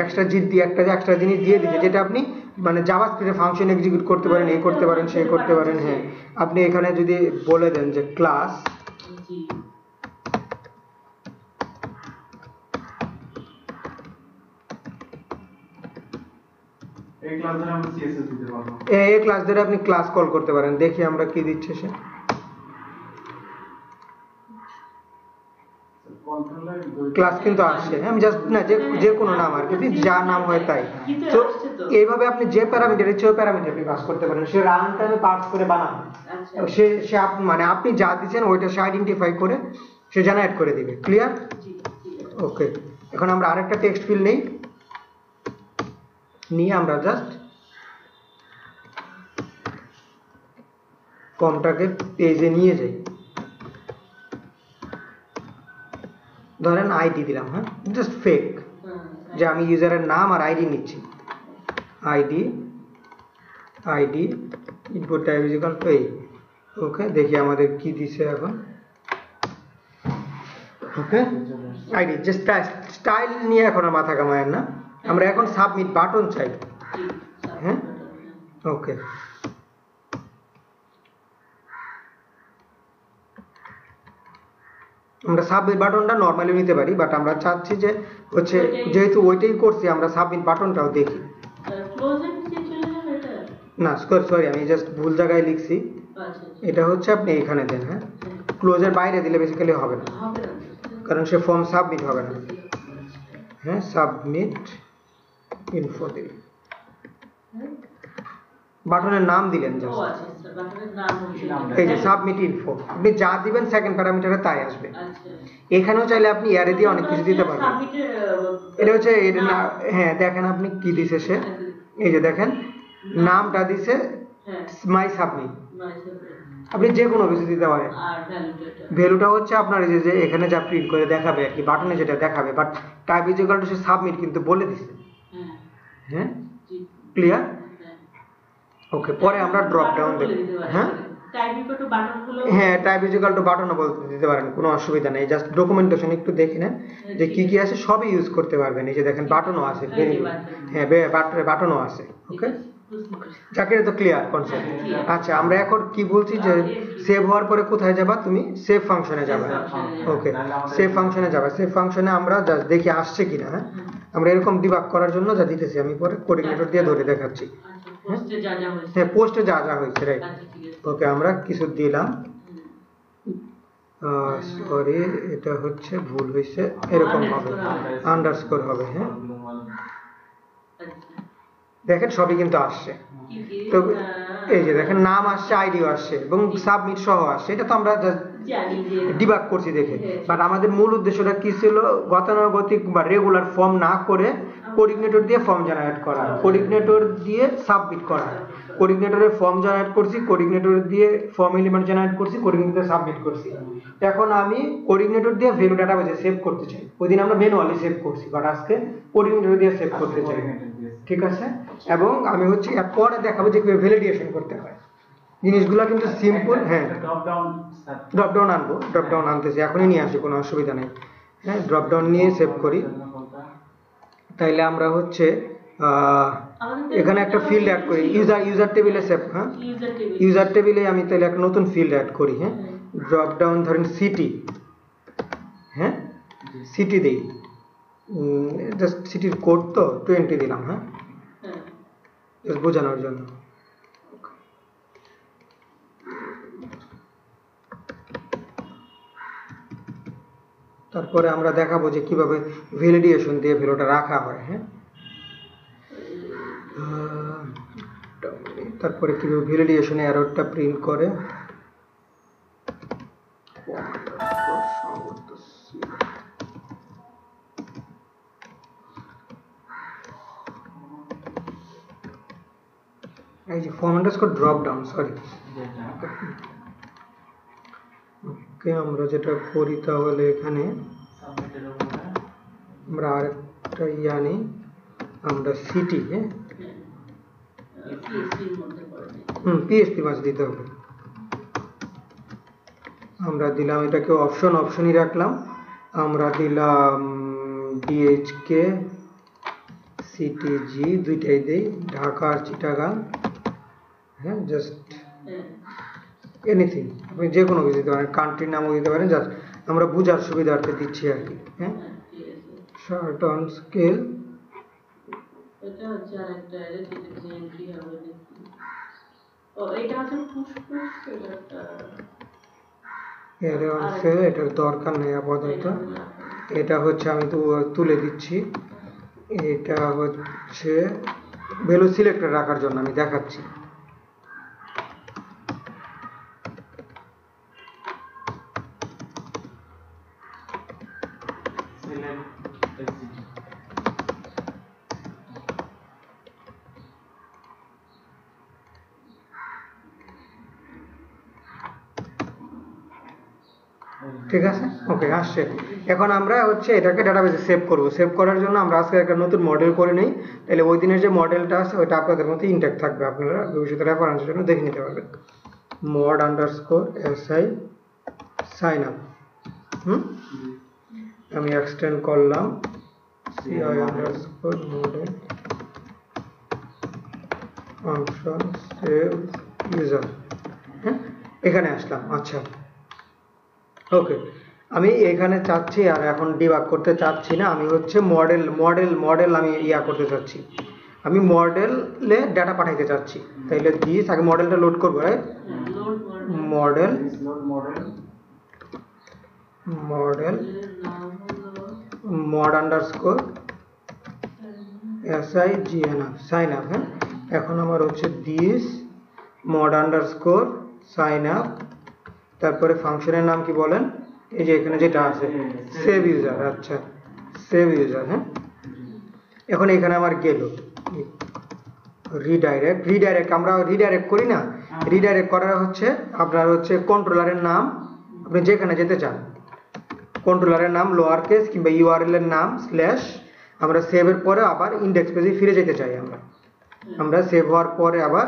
S3: এক্সট্রা জিট দিয়ে একটা এক্সট্রা জিনিস দিয়ে দিচ্ছে, যেটা আপনি মানে জাভাস্ক্রিপ্টে ফাংশন এক্সিকিউট করতে পারেন, এই করতে পারেন, সেই করতে পারেন। হ্যাঁ, আপনি এখানে যদি বলে দেন যে ক্লাস
S1: জি
S2: এই ক্লাস ধরে আমরা সিএসএস দিতে পারবো।
S3: এই ক্লাস ধরে আপনি ক্লাস কল করতে পারেন। দেখি আমরা কি দিচ্ছে সে।
S2: কন্ট্রোলার
S3: ক্লাস কিন্তু আসছে, আমি জাস্ট না যে কোনো নাম আর কি, যা নাম হয় তাই। তো এইভাবে আপনি যে প্যারামিটার ইচ্ছে ওই প্যারামিটার আপনি পাস করতে পারেন। সে রান টাইমে পাস করে বানান,
S1: আচ্ছা
S3: সে মানে আপনি যা দিচ্ছেন ওইটা সে আইডেন্টিফাই করে সে জেনারেট করে দিবে। ক্লিয়ার?
S1: জি
S3: ওকে, এখন আমরা আরেকটা টেক্সট ফিল্ড নেই, নিয়ে আমরা জাস্ট ফর্মটাকে পেজে নিয়ে যাই। ধরেন আইডি দিলাম, হ্যাঁ, জাস্ট ফেক যে আমি ইউজারের নাম আর আইডি নিচ্ছি। ID input type is equal two এই। ওকে, দেখি আমাদের কি দিছে এখন। ওকে, আইডি জাস্ট স্টাইল নিয়ে এখন আর মাথা কামায়েন না, আমরা এখন সাবমিট বাটন চাই। হ্যাঁ, ওকে, আমরা সাবমিট বাটনটা নরমালি নিতে পারি, বাট আমরা চাচ্ছি যে হচ্ছে যেহেতু ওইটাই করছি আমরা সাবমিট বাটনটাও দেখি।
S1: ক্লোজে কি চলে যাবে এটা?
S3: না সরি, আমি জাস্ট ভুল জায়গায় লিখছি।
S1: আচ্ছা
S3: এটা হচ্ছে আপনি এখানে দেন। হ্যাঁ, ক্লোজের বাইরে দিলে বেসিক্যালি হবে না,
S1: হবে না
S3: কারণ সে ফর্ম সাবমিট হবে না। হ্যাঁ, সাবমিট ইনফো দিলেন, বাটনের নাম দিলেন
S1: ও
S3: জাস্ট।
S1: আচ্ছা আচ্ছা বাটনের নাম হচ্ছে
S3: এই যে সাবমিট ইনফো, আপনি যা দিবেন সেকেন্ড প্যারামিটারে তাই আসবে।
S1: আচ্ছা
S3: এখানেও চাইলে আপনি অ্যারে দিয়ে অনেক কিছু দিতে পারবেন। এটা হচ্ছে এটা না, হ্যাঁ দেখেন আপনি কি দিছে সে, এই যে দেখেন নামটা দিছে
S1: হ্যাঁ
S3: মাই সাবমিট।
S1: নাইস
S3: আপনি যে কোনো কিছু দিতে পারেন।
S1: আর ভ্যালিডেটর
S3: ভ্যালুটা হচ্ছে আপনার এই যে এখানে যা প্রিন্ট করে দেখাবে আর কি, বাটনে যেটা দেখাবে, but type is equal to say submit কিন্তু বলে দিছে।
S1: হ্যাঁ
S3: হ্যাঁ,
S1: জি
S3: ক্লিয়ার?
S1: হ্যাঁ
S3: ওকে, পরে আমরা ড্রপ ডাউন দেব। হ্যাঁ
S1: টাইপ ইকুয়াল টু বাটন হলো
S3: হ্যাঁ, টাইপ ইজ ইকুয়াল টু বাটনও বলতে দিতে পারেন, কোনো অসুবিধা নেই। জাস্ট ডকুমেন্টেশন একটু দেখে নেন যে কি কি আছে, সবই ইউজ করতে পারবেন। এই যে দেখেন বাটনও আছে, হ্যাঁ বাটনও আছে। ওকে, চাকরি তো ক্লিয়ার কনসেপ্ট। আচ্ছা, আমরা এখন কি বলছি যে সেভ হওয়ার পরে কোথায় যাবা? তুমি সেভ ফাংশনে যাবে। ওকে, সেভ ফাংশনে যাবে। সেভ ফাংশনে আমরা জাস্ট দেখি আসছে কিনা। হ্যাঁ, আমরা এরকম ডিবাগ করার জন্য যা দিতেছি, আমি পরে কোঅর্ডিনেটর দিয়ে ধরে দেখাচ্ছি।
S1: পোস্টে যা যা হয়েছে
S3: হ্যাঁ, পোস্টে যা যা হয়েছে, রাইট।
S1: আচ্ছা ঠিক আছে
S3: ওকে, আমরা কিছু দিলাম, সরি এটা হচ্ছে ভুল হয়েছে, এরকম হবে, আন্ডারস্কোর হবে। হ্যাঁ,
S1: আচ্ছা
S3: দেখেন সবই কিন্তু আসছে।
S1: কি কি
S3: তো এই যে দেখেন নাম আসছে, আইডিও আসছে এবং সাবমিট সহ আসছে। এটা তো আমরা
S1: জানি যে
S3: ডিবাগ করছি দেখে, বাট আমাদের মূল উদ্দেশ্যটা কি ছিল? গতানুগতিক বা রেগুলার ফর্ম না করে কোঅর্ডিনেটর দিয়ে ফর্ম জেনারেট করা, কোঅর্ডিনেটর দিয়ে সাবমিট করা। কোঅর্ডিনেটরের ফর্ম জেনারেট করছি, কোঅর্ডিনেটর দিয়ে ফর্ম এলিমেন্ট জেনারেট করছি, কোঅর্ডিনেটর দিয়ে সাবমিট করছি। এখন আমি কোঅর্ডিনেটর দিয়ে ভ্যালু ডাটাবেসে সেভ করতে চাই। ওই দিন আমরা ম্যানুয়ালি সেভ করছি, বাট আজকে কোঅর্ডিনেটর দিয়ে সেভ করতে চাই। ঠিক আছে, এবং আমি হচ্ছে পরে দেখাবো যে কিভাবে ভ্যালিডেশন করতে হয়। জিনিসগুলো কিন্তু সিম্পল। হ্যাঁ, ড্রপ ডাউন আনবো, ড্রপ ডাউন আনতেছি, এখনই নিয়ে আসি, কোনো অসুবিধা নেই। হ্যাঁ, ড্রপ ডাউন নিয়ে সেভ করি। তাইলে আমরা হচ্ছে এখানে একটা ফিল্ড অ্যাড করি, ইউজার টেবিলে সেভ। হ্যাঁ, ইউজার টেবিলে আমি তাহলে একটা নতুন ফিল্ড অ্যাড করি। হ্যাঁ, ড্রপ ডাউন ধরেন সিটি। হ্যাঁ, সিটি দেই, জাস্ট সিটির কোড তো 20 দিলাম। হ্যাঁ, জাস্ট বোঝানোর জন্য। তারপরে আমরা দেখাবো যে কিভাবে ভ্যালিডেশন দিয়ে ভ্যালুটা রাখা হয়। হ্যাঁ, তারপরে কিভাবে ভ্যালিডেশনে এররটা প্রিন্ট করে। এই যে form underscore drop down, sorry. Okay, আমরা যেটা করি তাহলে এখানে আমরা আরেকটা জানি, আমরা সিটি, হ্যাঁ পিএসপি মাছ দিতে হবে। আমরা দিলাম এটাকে অপশনই রাখলাম। আমরা দিলাম DHK CTG দুইটাই দেই, ঢাকা আর চিটাগাং। হ্যাঁ, জাস্ট এনিথিং, আপনি যে কোনো কিছু দিতে পারেন, কান্ট্রির নামও দিতে পারেন, জাস্ট আমরা বুঝার সুবিধার্থে দিচ্ছি আর কি। হ্যাঁ, শর্ট অন স্কেল,
S1: এটা হচ্ছে আরেকটা এন্ট্রি হবে নাকি? ও এটা হচ্ছে ফুসফুস, এটা
S3: এর অংশে এটার দরকার নেই আপাতত। এটা হচ্ছে আমি তো তুলে দিচ্ছি, এটা হচ্ছে ভ্যালু সিলেক্টর রাখার জন্য আমি দেখাচ্ছি। ঠিক আছে, ওকে, আসছে। এখন আমরা হচ্ছে এটাকে ডাটাবেসে সেভ করব। সেভ করার জন্য আমরা আজকে একটা নতুন মডেল করে নেই, তাহলে ওই দিনের যে মডেলটা আছে ওইটা আপনাদের মধ্যে ইনট্যাক্ট থাকবে, আপনারা ভবিষ্যতে রেফারেন্সের জন্য দেখে নিতে পারবেন। mod_si sign up, আমি এক্সটেন্ড করলাম ci_model ফাংশন সেভ ইউজার। হ্যাঁ, এখানে আসলাম। আচ্ছা, ওকে, আমি এখানে চাচ্ছি আর এখন ডিবাগ করতে চাচ্ছি না, আমি হচ্ছে মডেল আমি করতে চাচ্ছি, আমি মডেলে ডাটা পাঠাইতে চাচ্ছি। তাইলে দিস আগে মডেলটা লোড করবো, রাইট? Model mod_sign up। হ্যাঁ, এখন আমার হচ্ছে দিস mod_sign up, তারপরে ফাংশনের নাম কি বলেন? এই যে এখানে যেটা আছে সেভ ইউজার। আচ্ছা, সেভ ইউজার। হ্যাঁ, এখন এখানে আমার গেল রিডাইরেক্ট, আমরা রিডাইরেক্ট করি না, রিডাইরেক্ট করার হচ্ছে আপনার হচ্ছে কন্ট্রোলারের নাম, আপনি যেখানে যেতে চান কন্ট্রোলারের নাম লোয়ার কেস কিংবা ইউআরএল এর নাম স্ল্যাশ, আমরা সেভের পরে আবার ইন্ডেক্স পেজে ফিরে যেতে চাই, আমরা সেভ হওয়ার পরে আবার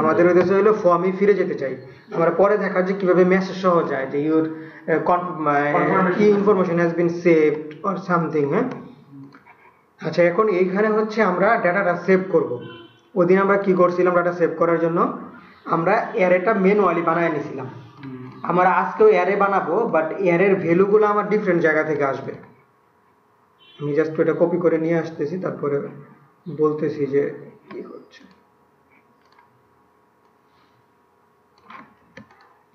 S3: আমাদের উদ্দেশ্য হলো ফর্মে ফিরে যেতে চাই। আমরা পরে দেখার যে কিভাবে মেসেজ সহ যায় যে your information has been saved or something. হ্যাঁ, আচ্ছা, এখন এইখানে হচ্ছে আমরা ডাটাটা সেভ করব। ওদিন আমরা কি করছিলাম, ডাটা সেভ করার জন্য আমরা অ্যারেটা ম্যানুয়ালি বানায় নিয়েছিলাম। আমরা আজকেও অ্যারে বানাবো, বাট অ্যারের ভ্যালুগুলো আমার ডিফারেন্ট জায়গা থেকে আসবে। আমি জাস্ট এটা কপি করে নিয়ে আসতেছি, তারপরে বলতেছি যে কি হচ্ছে।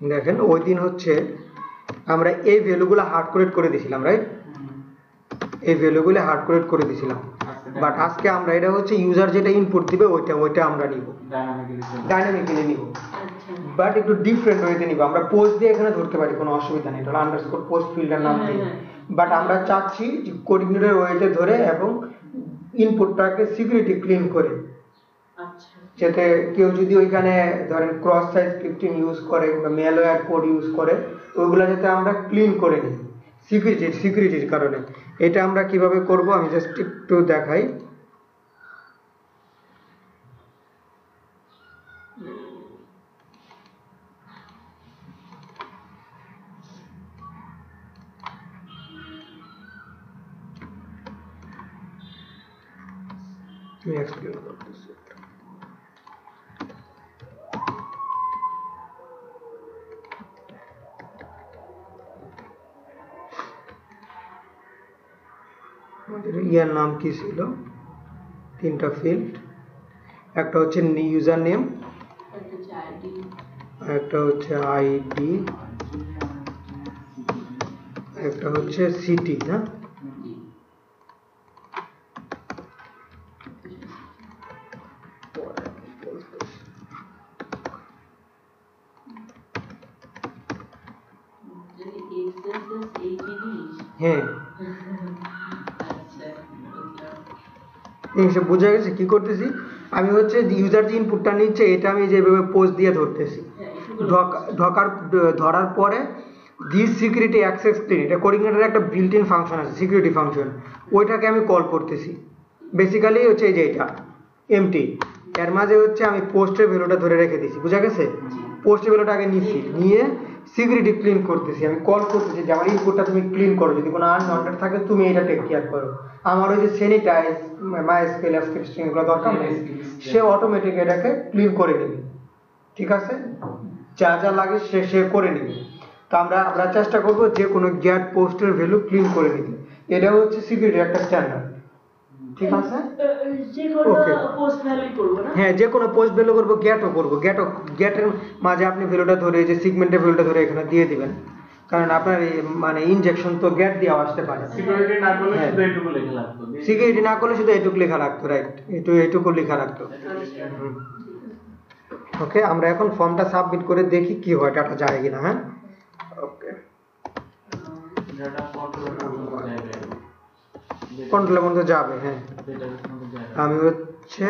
S3: দেখেন, ওই দিন হচ্ছে আমরা এই ভ্যালুগুলো হার্ড কোডেড করে দিয়েছিলাম, রাইট? এই ভ্যালুগুলো হার্ড কোডেড করে দিয়েছিলাম, বাট আজকে আমরা এটা হচ্ছে ইউজার যেটা ইনপুট দিবে ওইটা আমরা নিব, ডাইনামিক্যালি নিব, বাট একটু ডিফারেন্ট ওয়েতে নিব। আমরা পোস্ট দিয়ে এখানে ধরতে পারি, কোনো অসুবিধা নেই, এটা আন্ডারস্কোর পোস্ট ফিল্ডের নাম দিয়ে, বাট আমরা চাচ্ছি যে কোঅর্ডিনেটর ওয়েতে ধরে এবং ইনপুটটাকে সিকিউরিটি ক্লিন করে, যাতে কেউ যদি ওইখানে ধরেন ক্রস সাইজ স্ক্রিপ্টিং ইউজ করে বা ম্যালওয়্যার কোড ইউজ করে, ওইগুলো যাতে আমরা ক্লিন করে নিই সিকিউরিটির কারণে। এটা আমরা কিভাবে করব আমি জাস্ট একটু দেখাই। আমি এক্সপ্লেন করতেছি। আমাদের ইয়ার নাম কি ছিল? তিনটা ফিল্ড, একটা হচ্ছে ইউজার নেম, একটা হচ্ছে আইডি, একটা হচ্ছে সিটি। না, হ্যাঁ, এই সব বোঝা গেছে কি করতেছি। আমি হচ্ছে ইউজার যে ইনপুটটা নিচ্ছে এটা আমি যেভাবে পোস্ট দিয়ে ধরতেছি, ধরার পরে দিস সিকিউরিটি অ্যাক্সেস ক্লিন, এটা কোঅর্ডিনেটরের একটা বিল্ট ইন ফাংশন আছে সিকিউরিটি ফাংশন, ওইটাকে আমি কল করতেছি। বেসিক্যালি হচ্ছে এই যে এটা এমটি, এর মাঝে হচ্ছে আমি পোস্টের ভ্যালুটা ধরে রেখে দিছি, বুঝা গেছে? পোস্টের ভ্যালুটা আগে নিচ্ছি, নিয়ে সিকিউরিটি ক্লিন করতেছি, আমি কল করতেছি যে আমার ইনপুটটা তুমি ক্লিন করো, যদি কোনো আনওয়ান্টেড থাকে তুমি এটা টেক কেয়ার করো। আমার ওই যে স্যানিটাইজ মাইএসকিউএল স্ক্রিপ্টিং এগুলো দরকার নেই, সে অটোমেটিক এটাকে ক্লিন করে নেবে। ঠিক আছে, যা যা লাগে সে করে নেবে। তো আমরা চেষ্টা করব যে কোনো গেট পোস্টের ভ্যালু ক্লিন করে নিতে, এটা হচ্ছে সিকিউরিটির একটা স্ট্যান্ডার্ড। ঠিক আছে,
S1: যে কোনো পোস্ট ভ্যালুই করব না?
S3: হ্যাঁ, যে কোনো পোস্ট ভ্যালু করব, গেটও করব। গেটের মাঝে আপনি ভ্যালুটা ধরে যে সিগমেন্টের ভ্যালুটা ধরে এখানে দিয়ে দিবেন, কারণ আপনার মানে ইনজেকশন তো গেট দিয়ে আসতে পারে।
S2: সিকিউরিটি না করলে শুধু এইটুকু লেখা লাগতো,
S3: সিকিউরিটি না করলে শুধু এইটুকু লেখা লাগতো, রাইট, এইটুকু লেখা লাগতো। ওকে, আমরা এখন ফর্মটা সাবমিট করে দেখি কি হয়, ডাটা যায় কিনা। হ্যাঁ, ওকে,
S2: যেটা
S3: কন্ট্রোলের মধ্যে যাবে। হ্যাঁ, আমি হচ্ছে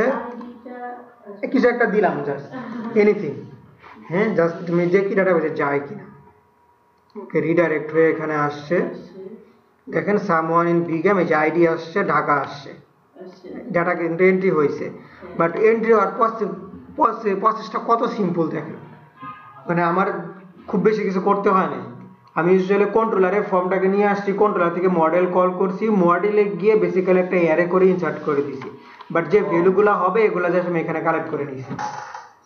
S3: কিছু একটা দিলাম, জাস্ট এনিথিং। হ্যাঁ, জাস্ট তুমি দেখি ডাটা বেসে যায় কিনা। ওকে, রিডাইরেক্ট হয়ে এখানে আসছে, দেখেন সামওয়ান ইন বিগাম, এই যে আইডি আসছে, ঢাকা আসছে, ডাটা কিন্তু এন্ট্রি হয়েছে। বাট এন্ট্রি হওয়ার প্রসেসটা কত সিম্পল দেখেন, মানে আমার খুব বেশি কিছু করতে হয় না। আমি ইউজুয়ালি কন্ট্রোলারে ফর্মটাকে নিয়ে আসছি, কন্ট্রোলার থেকে মডেল কল করছি, মডেলে গিয়ে বেসিক্যালি একটা অ্যারে করে ইনসার্ট করে দিছি। বাট যে ভ্যালুগুলো হবে এগুলো জাস্ট আমি এখানে কালেক্ট করে নিয়েছি।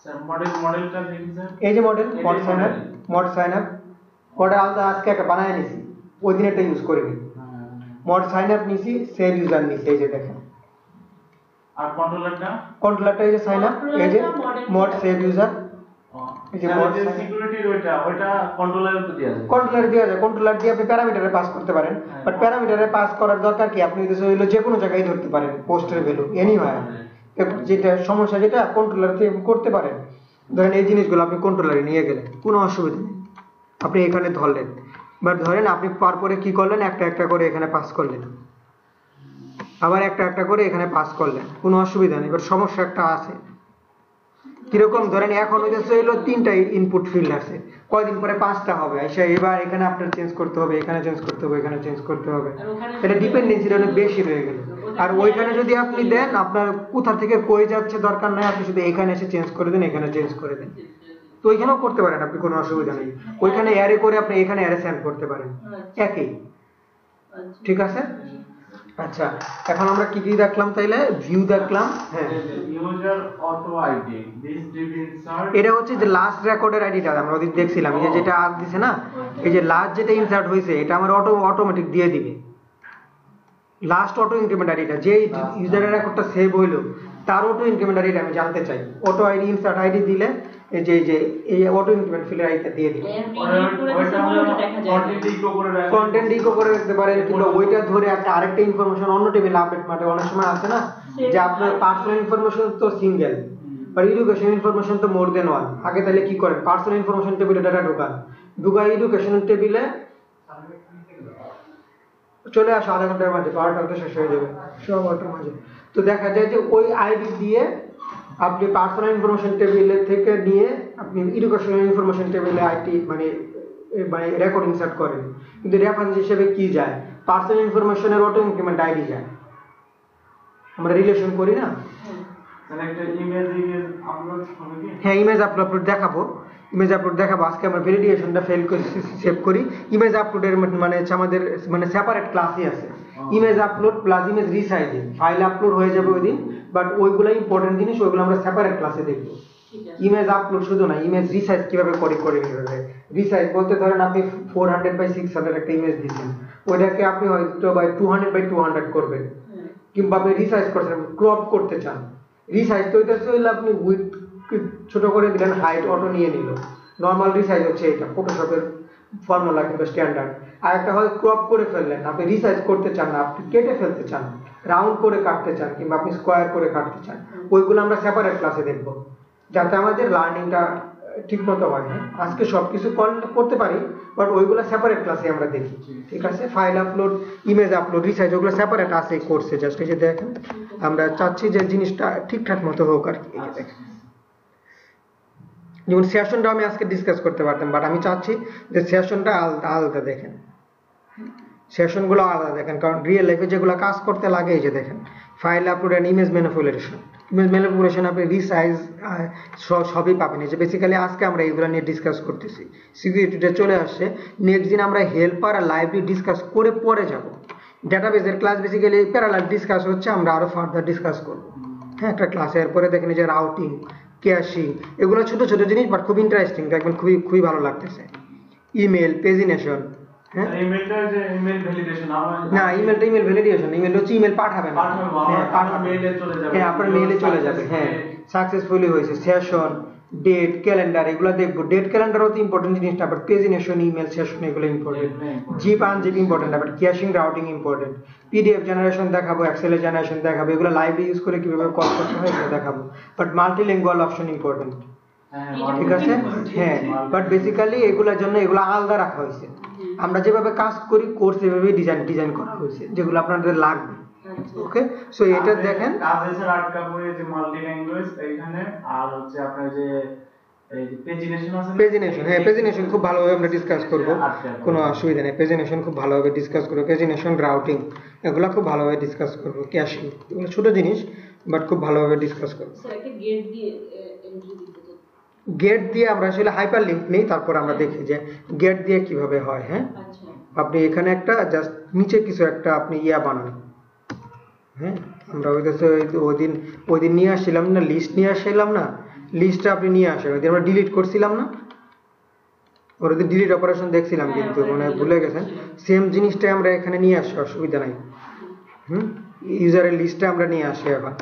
S2: স্যার মডেলটা দেখি স্যার,
S3: এই যে মডেল মড সাইন আপ ওটা আলাদা আজকে একটা বানায় নিছি, ওই দিন একটা ইউজ করিনি। মড সাইন আপ নিছি, সেভ ইউজার নিছি, এই যে দেখেন।
S2: আর
S3: কন্ট্রোলারটা এই যে সাইন আপ, এই যে মড সেভ ইউজার, এই যে মড
S2: সিকিউরিটির ওইটা কন্ট্রোলারে তো দেয়া যায়,
S3: কন্ট্রোলার দিয়ে আপনি প্যারামিটারে পাস করতে পারেন। বাট প্যারামিটারে পাস করার দরকার কি, আপনি যদি হইলো যে কোনো জায়গায় ধরতে পারেন পোস্টের ভ্যালু এনিওয়্যার। যেটা সমস্যা যেটা কন্ট্রোলার থেকে করতে পারেন, ধরেন এই জিনিসগুলো আপনি কন্ট্রোলারে নিয়ে গেলেন, কোনো অসুবিধা নেই, আপনি এখানে ধরলেন। বাট ধরেন আপনি পরে কি করলেন, একটা একটা করে এখানে পাস করলেন, আবার একটা একটা করে এখানে পাস করলেন, কোনো অসুবিধা নেই। বাট সমস্যা একটা আছে, কিরকম, ধরেন এখন হইতেছে হইলো 3টা ইনপুট ফিল্ড আছে, কয়দিন পরে 5টা হবে, এবার এখানে আপনার চেঞ্জ করতে হবে, এখানে চেঞ্জ করতে হবে, এখানে চেঞ্জ করতে হবে, এটা ডিপেন্ডেন্সিটা অনেক বেশি হয়ে গেল। আর ওইখানে যদি আপনি দেন, আপনার কোথা থেকে কই যাচ্ছে দরকার নাই, আপনি শুধু এখানে এসে চেঞ্জ করে দেন, এখানে চেঞ্জ করে দেন, তো ওইখানেও করতে পারেন আপনি, কোনো অসুবিধা নেই। ওইখানে অ্যারে করে আপনি এখানে অ্যারে সেন্ড করতে পারেন, একই। ঠিক আছে, আচ্ছা, এখন আমরা কি কি দেখলাম তাইলে? ভিউ দেখলাম, হ্যাঁ,
S2: user auto ID this did insert,
S3: এটা হচ্ছে যে লাস্ট রেকর্ডের আইডিটা আমরা ওদিন দেখছিলাম, এই যে যেটা আজ দিছে না, এই যে লাস্ট যেটা ইনসার্ট হয়েছে এটা আমার অটোমেটিক দিয়ে দিবে। লাস্ট অটো ইনক্রিমেন্ট আইডিটা, যে ইউজারের রেকর্ডটা সেভ হইলো তার অটো ইনক্রিমেন্ট আইডিটা আমি জানতে চাই। অটো আইডি ইনসার্ট আইডি দিলে এই যে এই অটো ইনক্রিমেন্ট ফিল্ডের আইডিটা দিয়ে দিবে। কন্টেন্ট ইকো করে রাখতে পারেন, কিংবা ওইটা ধরে একটা আরেকটা ইনফরমেশন অন্য টেবিলে আপডেট মানে অনেক সময় আছে না যে আপনার পার্সোনাল ইনফরমেশন তো সিঙ্গেল, বাট এডুকেশন ইনফরমেশন তো মোর দেন ওয়ান। আগে তাহলে কি করেন, পার্সোনাল ইনফরমেশন টেবিলে ডাটা ঢুকান, এডুকেশন টেবিলে চলে আসো, আধা ঘন্টার মাঝে, 12টা তো শেষ হয়ে যাবে, সব অটোর মাঝে। তো দেখা যায় যে ওই আইডি দিয়ে আপনি পার্সোনাল ইনফরমেশন টেবিলে থেকে নিয়ে আপনি এডুকেশনাল ইনফরমেশন টেবিলে আইটি মানে রেকর্ড ইনসার্ট করেন, কিন্তু রেফারেন্স হিসেবে কি যায়, পার্সোনাল ইনফরমেশনের অটো ইনক্রিমেন্ট আইডি যায়। আমরা রিলেশন করি না, হ্যাঁ, ইমেজ আপলোড দেখাবো, আজকে আমরা ভ্যালিডেশনটা ফেল করে সেভ করি। ইমেজ আপলোডের মানে আমাদের মানে সেপারেট ক্লাসই আছে, image upload plus image resizing, file upload হয়ে যাবে ওই দিন, বাট ওইগুলো ইম্পর্টেন্ট জিনিস, ওইগুলো আমরা সেপারেট ক্লাসে দেখবো। ইমেজ আপলোড শুধু না, ইমেজ রিসাইজ কিভাবে করে নিবে। রিসাইজ বলতে ধরেন আপনি 400x600 একটা ইমেজ দিচ্ছেন, ওইটাকে আপনি হয়তো 200x200 করবেন, কিংবা আপনি রিসাইজ করছেন, ক্রপ করতে চান, রিসাইজ তো এটা হইলে আপনি উইথ ছোট করে দিলেন, হাইট অটো নিয়ে নিল। নরমাল রিসাইজ হচ্ছে এটা, ফটোশপের ফর্মুলা কিন্তু স্ট্যান্ডার্ড। আর একটা হয় ক্রপ করে ফেললেন, আপনি রিসাইজ করতে চান না, আপনি কেটে ফেলতে চান, রাউন্ড করে কাটতে চান, কিংবা আপনি স্কোয়ার করে কাটতে চান, ওইগুলো আমরা সেপারেট ক্লাসে দেখব, যাতে আমাদের লার্নিংটা ঠিক মতো হয়। আজকে সবকিছু করতে পারি, বাট ওইগুলো সেপারেট ক্লাসে আমরা দেখি। ঠিক আছে, file upload, image upload, resize, ওগুলো সেপারেট আছে এই কোর্সে। জাস্ট এই যে দেখেন, আমরা চাচ্ছি যে জিনিসটা ঠিকঠাক মতো হোক আর কি। এই যে দেখেন, যেমন সেশনটা আমি আজকে ডিসকাস করতে পারতাম, বাট আমি চাচ্ছি যে সেশনটা আলাদা দেখেন, সেশনগুলো আলাদা দেখেন, কারণ রিয়েল লাইফে যেগুলো কাজ করতে লাগে, এই যে দেখেন, file upload and image manipulation, image manipulation আপনি রিসাইজ সবই পাবেন। যে বেসিক্যালি আজকে আমরা এগুলো নিয়ে ডিসকাস করতেছি, সিকিউরিটিটা চলে আসছে, নেক্সট দিন আমরা হেল্পার আর লাইব্রেরি ডিসকাস করে পরে যাব। ডেটাবেসের ক্লাস বেসিক্যালি প্যারালাল ডিসকাস হচ্ছে, আমরা আরো ফার্দার ডিসকাস করব। হ্যাঁ, একটা ক্লাসে এরপরে দেখেন যে রাউটিং, ক্যাশিং, এগুলো ছোট ছোট জিনিস বাট খুব ইন্টারেস্টিং, দেখবেন খুবই খুবই ভালো লাগতেছে। ইমেল, পেজিনেশন, হ্যাঁ
S2: ইমেলটা যে ইমেল ভ্যালিডেশন
S3: না, ইমেলটা ইমেল ভ্যালিডেশন, ইমেল হচ্ছে ইমেল পাঠাবেন,
S2: হ্যাঁ পাঠাবেন, মেইলে চলে যাবে,
S3: হ্যাঁ আপনার মেইলে চলে যাবে, হ্যাঁ সাকসেসফুলি হয়েছে, সেশন, ডেট, ক্যালেন্ডার, এগুলো দেখবো। ডেট ক্যালেন্ডার হচ্ছে ইম্পর্টেন্ট জিনিস না, বাট পেজিনেশন, ইমেল, সেশন এগুলো important. Zip unzip important, but caching, routing important. PDF generation দেখাবো, এক্সেল জেনারেশন দেখাবো, এগুলো লাইভলি ইউজ করে কিভাবে কল করতে হয় এগুলো দেখাবো। বাট মাল্টিলিঙ্গুয়াল অপশন ইম্পর্টেন্ট, ঠিক আছে? হ্যাঁ, বাট বেসিক্যালি এগুলোর জন্য এগুলো আলাদা রাখা হয়েছে। আমরা যেভাবে কাজ করি কোর্স এভাবে ডিজাইন করা হয়েছে, যেগুলো আপনাদের লাগবে। ওকে, সো এটা দেখেন
S2: কাজের আটকা পড়ে যে মাল্টি ল্যাঙ্গুয়েজ এইখানে, আর হচ্ছে আপনার যে এই যে পেজিনেশন আছে,
S3: পেজিনেশন, হ্যাঁ পেজিনেশন খুব ভালোভাবে আমরা ডিসকাস করব, কোনো অসুবিধা নেই। পেজিনেশন খুব ভালোভাবে ডিসকাস করব, পেজিনেশন, রাউটিং এগুলো খুব ভালোভাবে ডিসকাস করব। ক্যাশিং এগুলো ছোট জিনিস বাট খুব ভালোভাবে ডিসকাস করব।
S1: স্যার একটা গেট দিয়ে এন্ট্রি দিতে তো,
S3: গেট দিয়ে আমরা আসলে হাইপার লিংক নেই, তারপর আমরা দেখি যে গেট দিয়ে কিভাবে হয়। হ্যাঁ,
S1: আচ্ছা
S3: আপনি এখানে একটা জাস্ট নিচে কিছু একটা আপনি বানান। হ্যাঁ, আমরা ওই দিন নিয়ে আসছিলাম না, লিস্ট নিয়ে আসছিলাম না, লিস্টটা আপনি নিয়ে আসেন, ওই দিন আমরা ডিলিট করছিলাম না, ওর ডিলিট অপারেশন দেখছিলাম, কিন্তু মানে ভুলে গেছেন। সেম জিনিসটাই আমরা এখানে নিয়ে আসি, অসুবিধা নাই। ইউজারের লিস্টটা আমরা নিয়ে আসি এখন,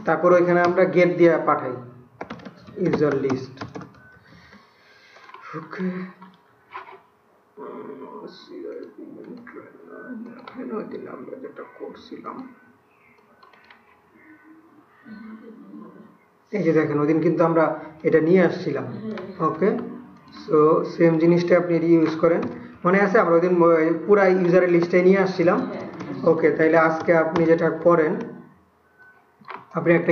S3: তারপর ওইখানে আমরা গেট দিয়ে পাঠাই ইউজার লিস্ট। ওকে, আমরা যেটা করছিলাম এই যে দেখেন, ওইদিন কিন্তু আমরা এটা নিয়ে আসছিলাম। ওকে, সো সেম জিনিসটা আপনি ইউজ করেন, মনে আছে? আমরা ওইদিন পুরা ইউজারের লিস্টে নিয়ে আসছিলাম। ওকে, তাইলে আজকে আপনি যেটা করেন, আপনি একটা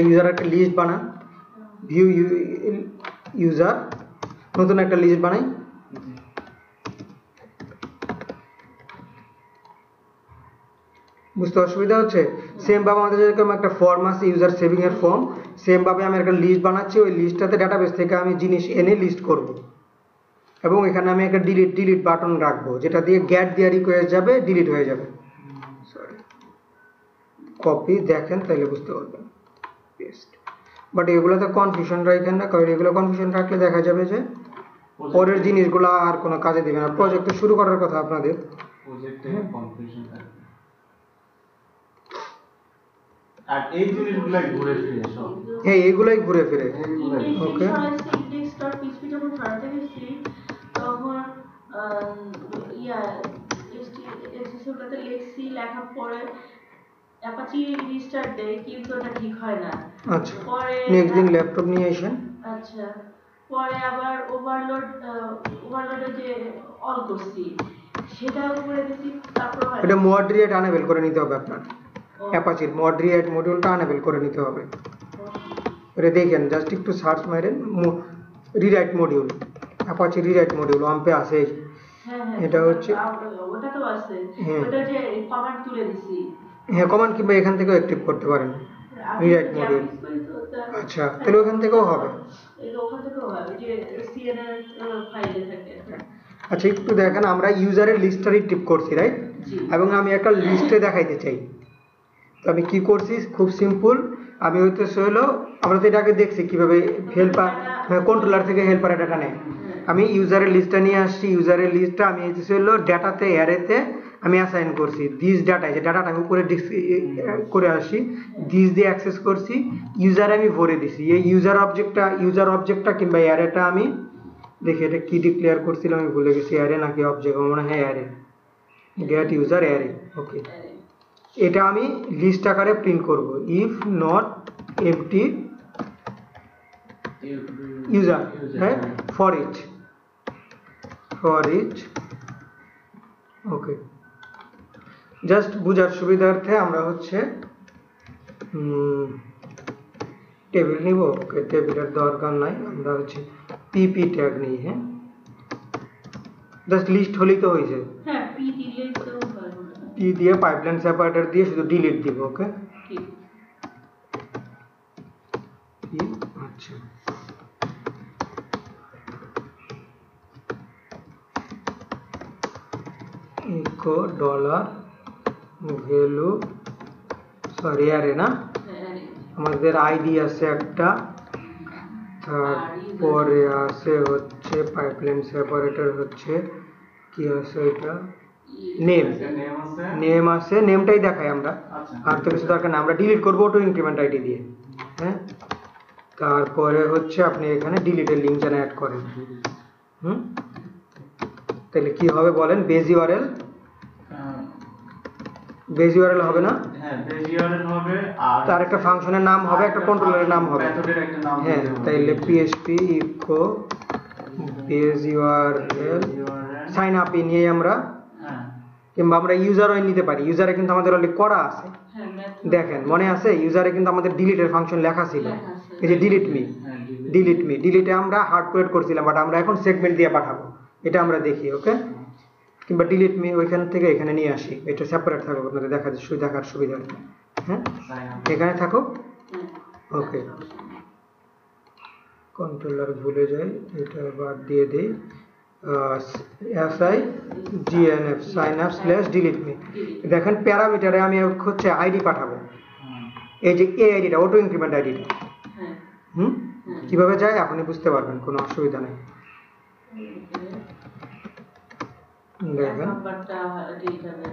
S3: লিস্ট বানান, ভিউ ইউজার, নতুন একটা লিস্ট বানাই। বুঝতে অসুবিধা হচ্ছে? সেম ভাবে আমাদের যেরকম একটা ফর্ম আছে, ইউজার সেভিং এর ফর্ম, সেম ভাবে আমি একটা লিস্ট বানাচ্ছি, ওই লিস্টটাতে ডাটাবেস থেকে আমি জিনিস এনে লিস্ট করব, এবং এখানে আমি একটা ডিলিট বাটন রাখবো, যেটা দিয়ে গেট দিয়ে রিকোয়েস্ট যাবে, ডিলিট হয়ে যাবে। সরি, কপি দেখেন তাহলে বুঝতে পারবেন, পেস্ট। বাট এগুলোতে কনফিউশন রাখেন না, কারণ এগুলো কনফিউশন রাখলে দেখা যাবে যে পরের জিনিসগুলো আর কোনো কাজে দিবে না। প্রজেক্ট শুরু করার কথা আপনাদের,
S2: প্রজেক্টে কনফিউশন থাকে, আর এই জিনিসগুলাই ঘুরে ফিরে সব,
S3: হ্যাঁ এইগুলাই ঘুরে ফিরে। ওকে,
S1: index.php যখন ছাড়তে গেছি তখন এসএসএলটাতে লিখছি, লেখার পরে অ্যাপাচি রিস্টার্ট দেয় কিন্তু ওটা ঠিক হয় না।
S3: আচ্ছা,
S1: পরে
S3: নেক্সট দিন ল্যাপটপ নিয়ে আসেন।
S1: আচ্ছা, পরে আবার ওভারলোডে যে অল করছি সেটাও করে দিছি, তারপর
S3: এটা মডারেট আনেবল করে নিতে হবে আপনার, অ্যাপাচির মডারেট মডিউলটা আনেবল করে নিতে হবে। এটা দেখেন, জাস্ট একটু সার্চ মারেন, rewrite module, Apache rewrite module অম্পে আছে। এটা হচ্ছে
S1: ওটা তো আছে, ওটা যে কমান্ড তুলে দিছি।
S3: হ্যাঁ, কমান্ড কিংবা এখান থেকেও অ্যাক্টিভ করতে পারেন রিরাইট মডিউল। আচ্ছা, তাহলে ওখান থেকেও হবে,
S1: ওখান থেকেও হবে যে সিএনএন ফাইলে থাকে।
S3: আচ্ছা, একটু দেখেন, আমরা ইউজারের লিস্টটা রিট্রিভ করছি, রাইট? এবং আমি একটা লিস্টে দেখাইতে চাই, তো আমি কি করছি, খুব সিম্পল। আমি হইতেছে হলো, আমরা তো এটাকে দেখছি কিভাবে হেল্পার কন্ট্রোলার থেকে হেল্পারে ডাটা নেয়। আমি ইউজারের লিস্টটা নিয়ে আসছি, ইউজারের লিস্টটা আমি হইতেছে হলো ডাটাতে অ্যারেতে আমি অ্যাসাইন করছি দিস ডাটা, যে ডাটাটা আমি উপরে করে আসি, দিস দিয়ে অ্যাক্সেস করছি, ইউজারে আমি ভরে দিছি। এই ইউজার অবজেক্টটা কিংবা অ্যারেটা আমি দেখি, এটা কি ডিক্লেয়ার করছিলাম আমি ভুলে গেছি, অ্যারে নাকি অবজেক্ট, মনে হয় অ্যারে, গেট ইউজার অ্যারে। ওকে, এটা আমি লিস্ট আকারে প্রিন্ট করব, ইফ নট এমটি ইউজার, হ্যাঁ, ফর ইচ। ওকে, জাস্ট বুঝার সুবিধার্থে আমরা হচ্ছে টেবিল নিব। ওকে, টেবিলের দরকার নাই, আমরা হচ্ছে পিপি ট্যাগ নিই। হ্যাঁ, জাস্ট লিস্ট হলেই তো হয়েছে।
S1: হ্যাঁ, পি দিলেই তো হয়,
S3: পি দিয়ে পাইপলাইন সেপারেটর দিয়ে শুধু ডিলিট দিব। ওকে, আচ্ছা ইকো ডলার ভ্যালু সরি আরে না আমাদের আইডি আছে একটা, তারপরে আছে হচ্ছে পাইপলাইন সেপারেটর হচ্ছে কি আছে এটা নেম, নেম আছে, নেমটাই দেখাই আমরা, আর তো কিছু দরকার না, আমরা ডিলিট করবো অটো ইনক্রিমেন্ট আইডি দিয়ে। হ্যাঁ, তারপরে হচ্ছে আপনি এখানে ডিলিটের লিঙ্ক যেন অ্যাড করেন। তাহলে কি হবে বলেন? বেজ ইউআরএল, বেজ ইউআরএল হবে না?
S2: হ্যাঁ, বেজ ইউআরএল হবে, আর
S3: তার একটা ফাংশনের নাম হবে, একটা কন্ট্রোলারের নাম হবে।
S2: মেথডের একটা নাম
S3: হ্যাঁ,
S2: দিতে হবে।
S3: তাইলে PHP echo base URL sign up in নিয়ে আমরা,
S2: হ্যাঁ,
S3: কিংবা আমরা ইউজারও নিতে পারি। ইউজারে কিন্তু আমাদের অলরেডি করা আছে,
S1: হ্যাঁ method
S3: দেখেন মনে আছে ইউজারে কিন্তু আমাদের ডিলিটের ফাংশন লেখা ছিল,
S1: লেখা আছে।
S3: এই যে ডিলিট মি,
S2: হ্যাঁ,
S3: ডিলিট মি, ডিলিটে আমরা হার্ড কোড করছিলাম, বাট আমরা এখন সেগমেন্ট দিয়ে পাঠাবো, এটা আমরা দেখি। ওকে, কিংবা ডিলিট মি ওইখান থেকে এখানে নিয়ে আসি, এটা সেপারেট থাকুক আপনাদের দেখার সুবিধা। হ্যাঁ, এখানে থাকুক। ওকে, কন্ট্রোলার ভুলে যাই, এটা বাদ দিয়ে দিই, SIGNF sign up slash delete me. দেখেন প্যারামিটারে আমি হচ্ছে আইডি পাঠাবো, এই যে এই আইডিটা অটো ইনক্রিমেন্ট আইডিটা।
S1: হ্যাঁ
S3: কিভাবে যায় আপনি বুঝতে পারবেন, কোনো অসুবিধা নেই। দেখেন
S1: নাম্বারটা ডিলিট হবে।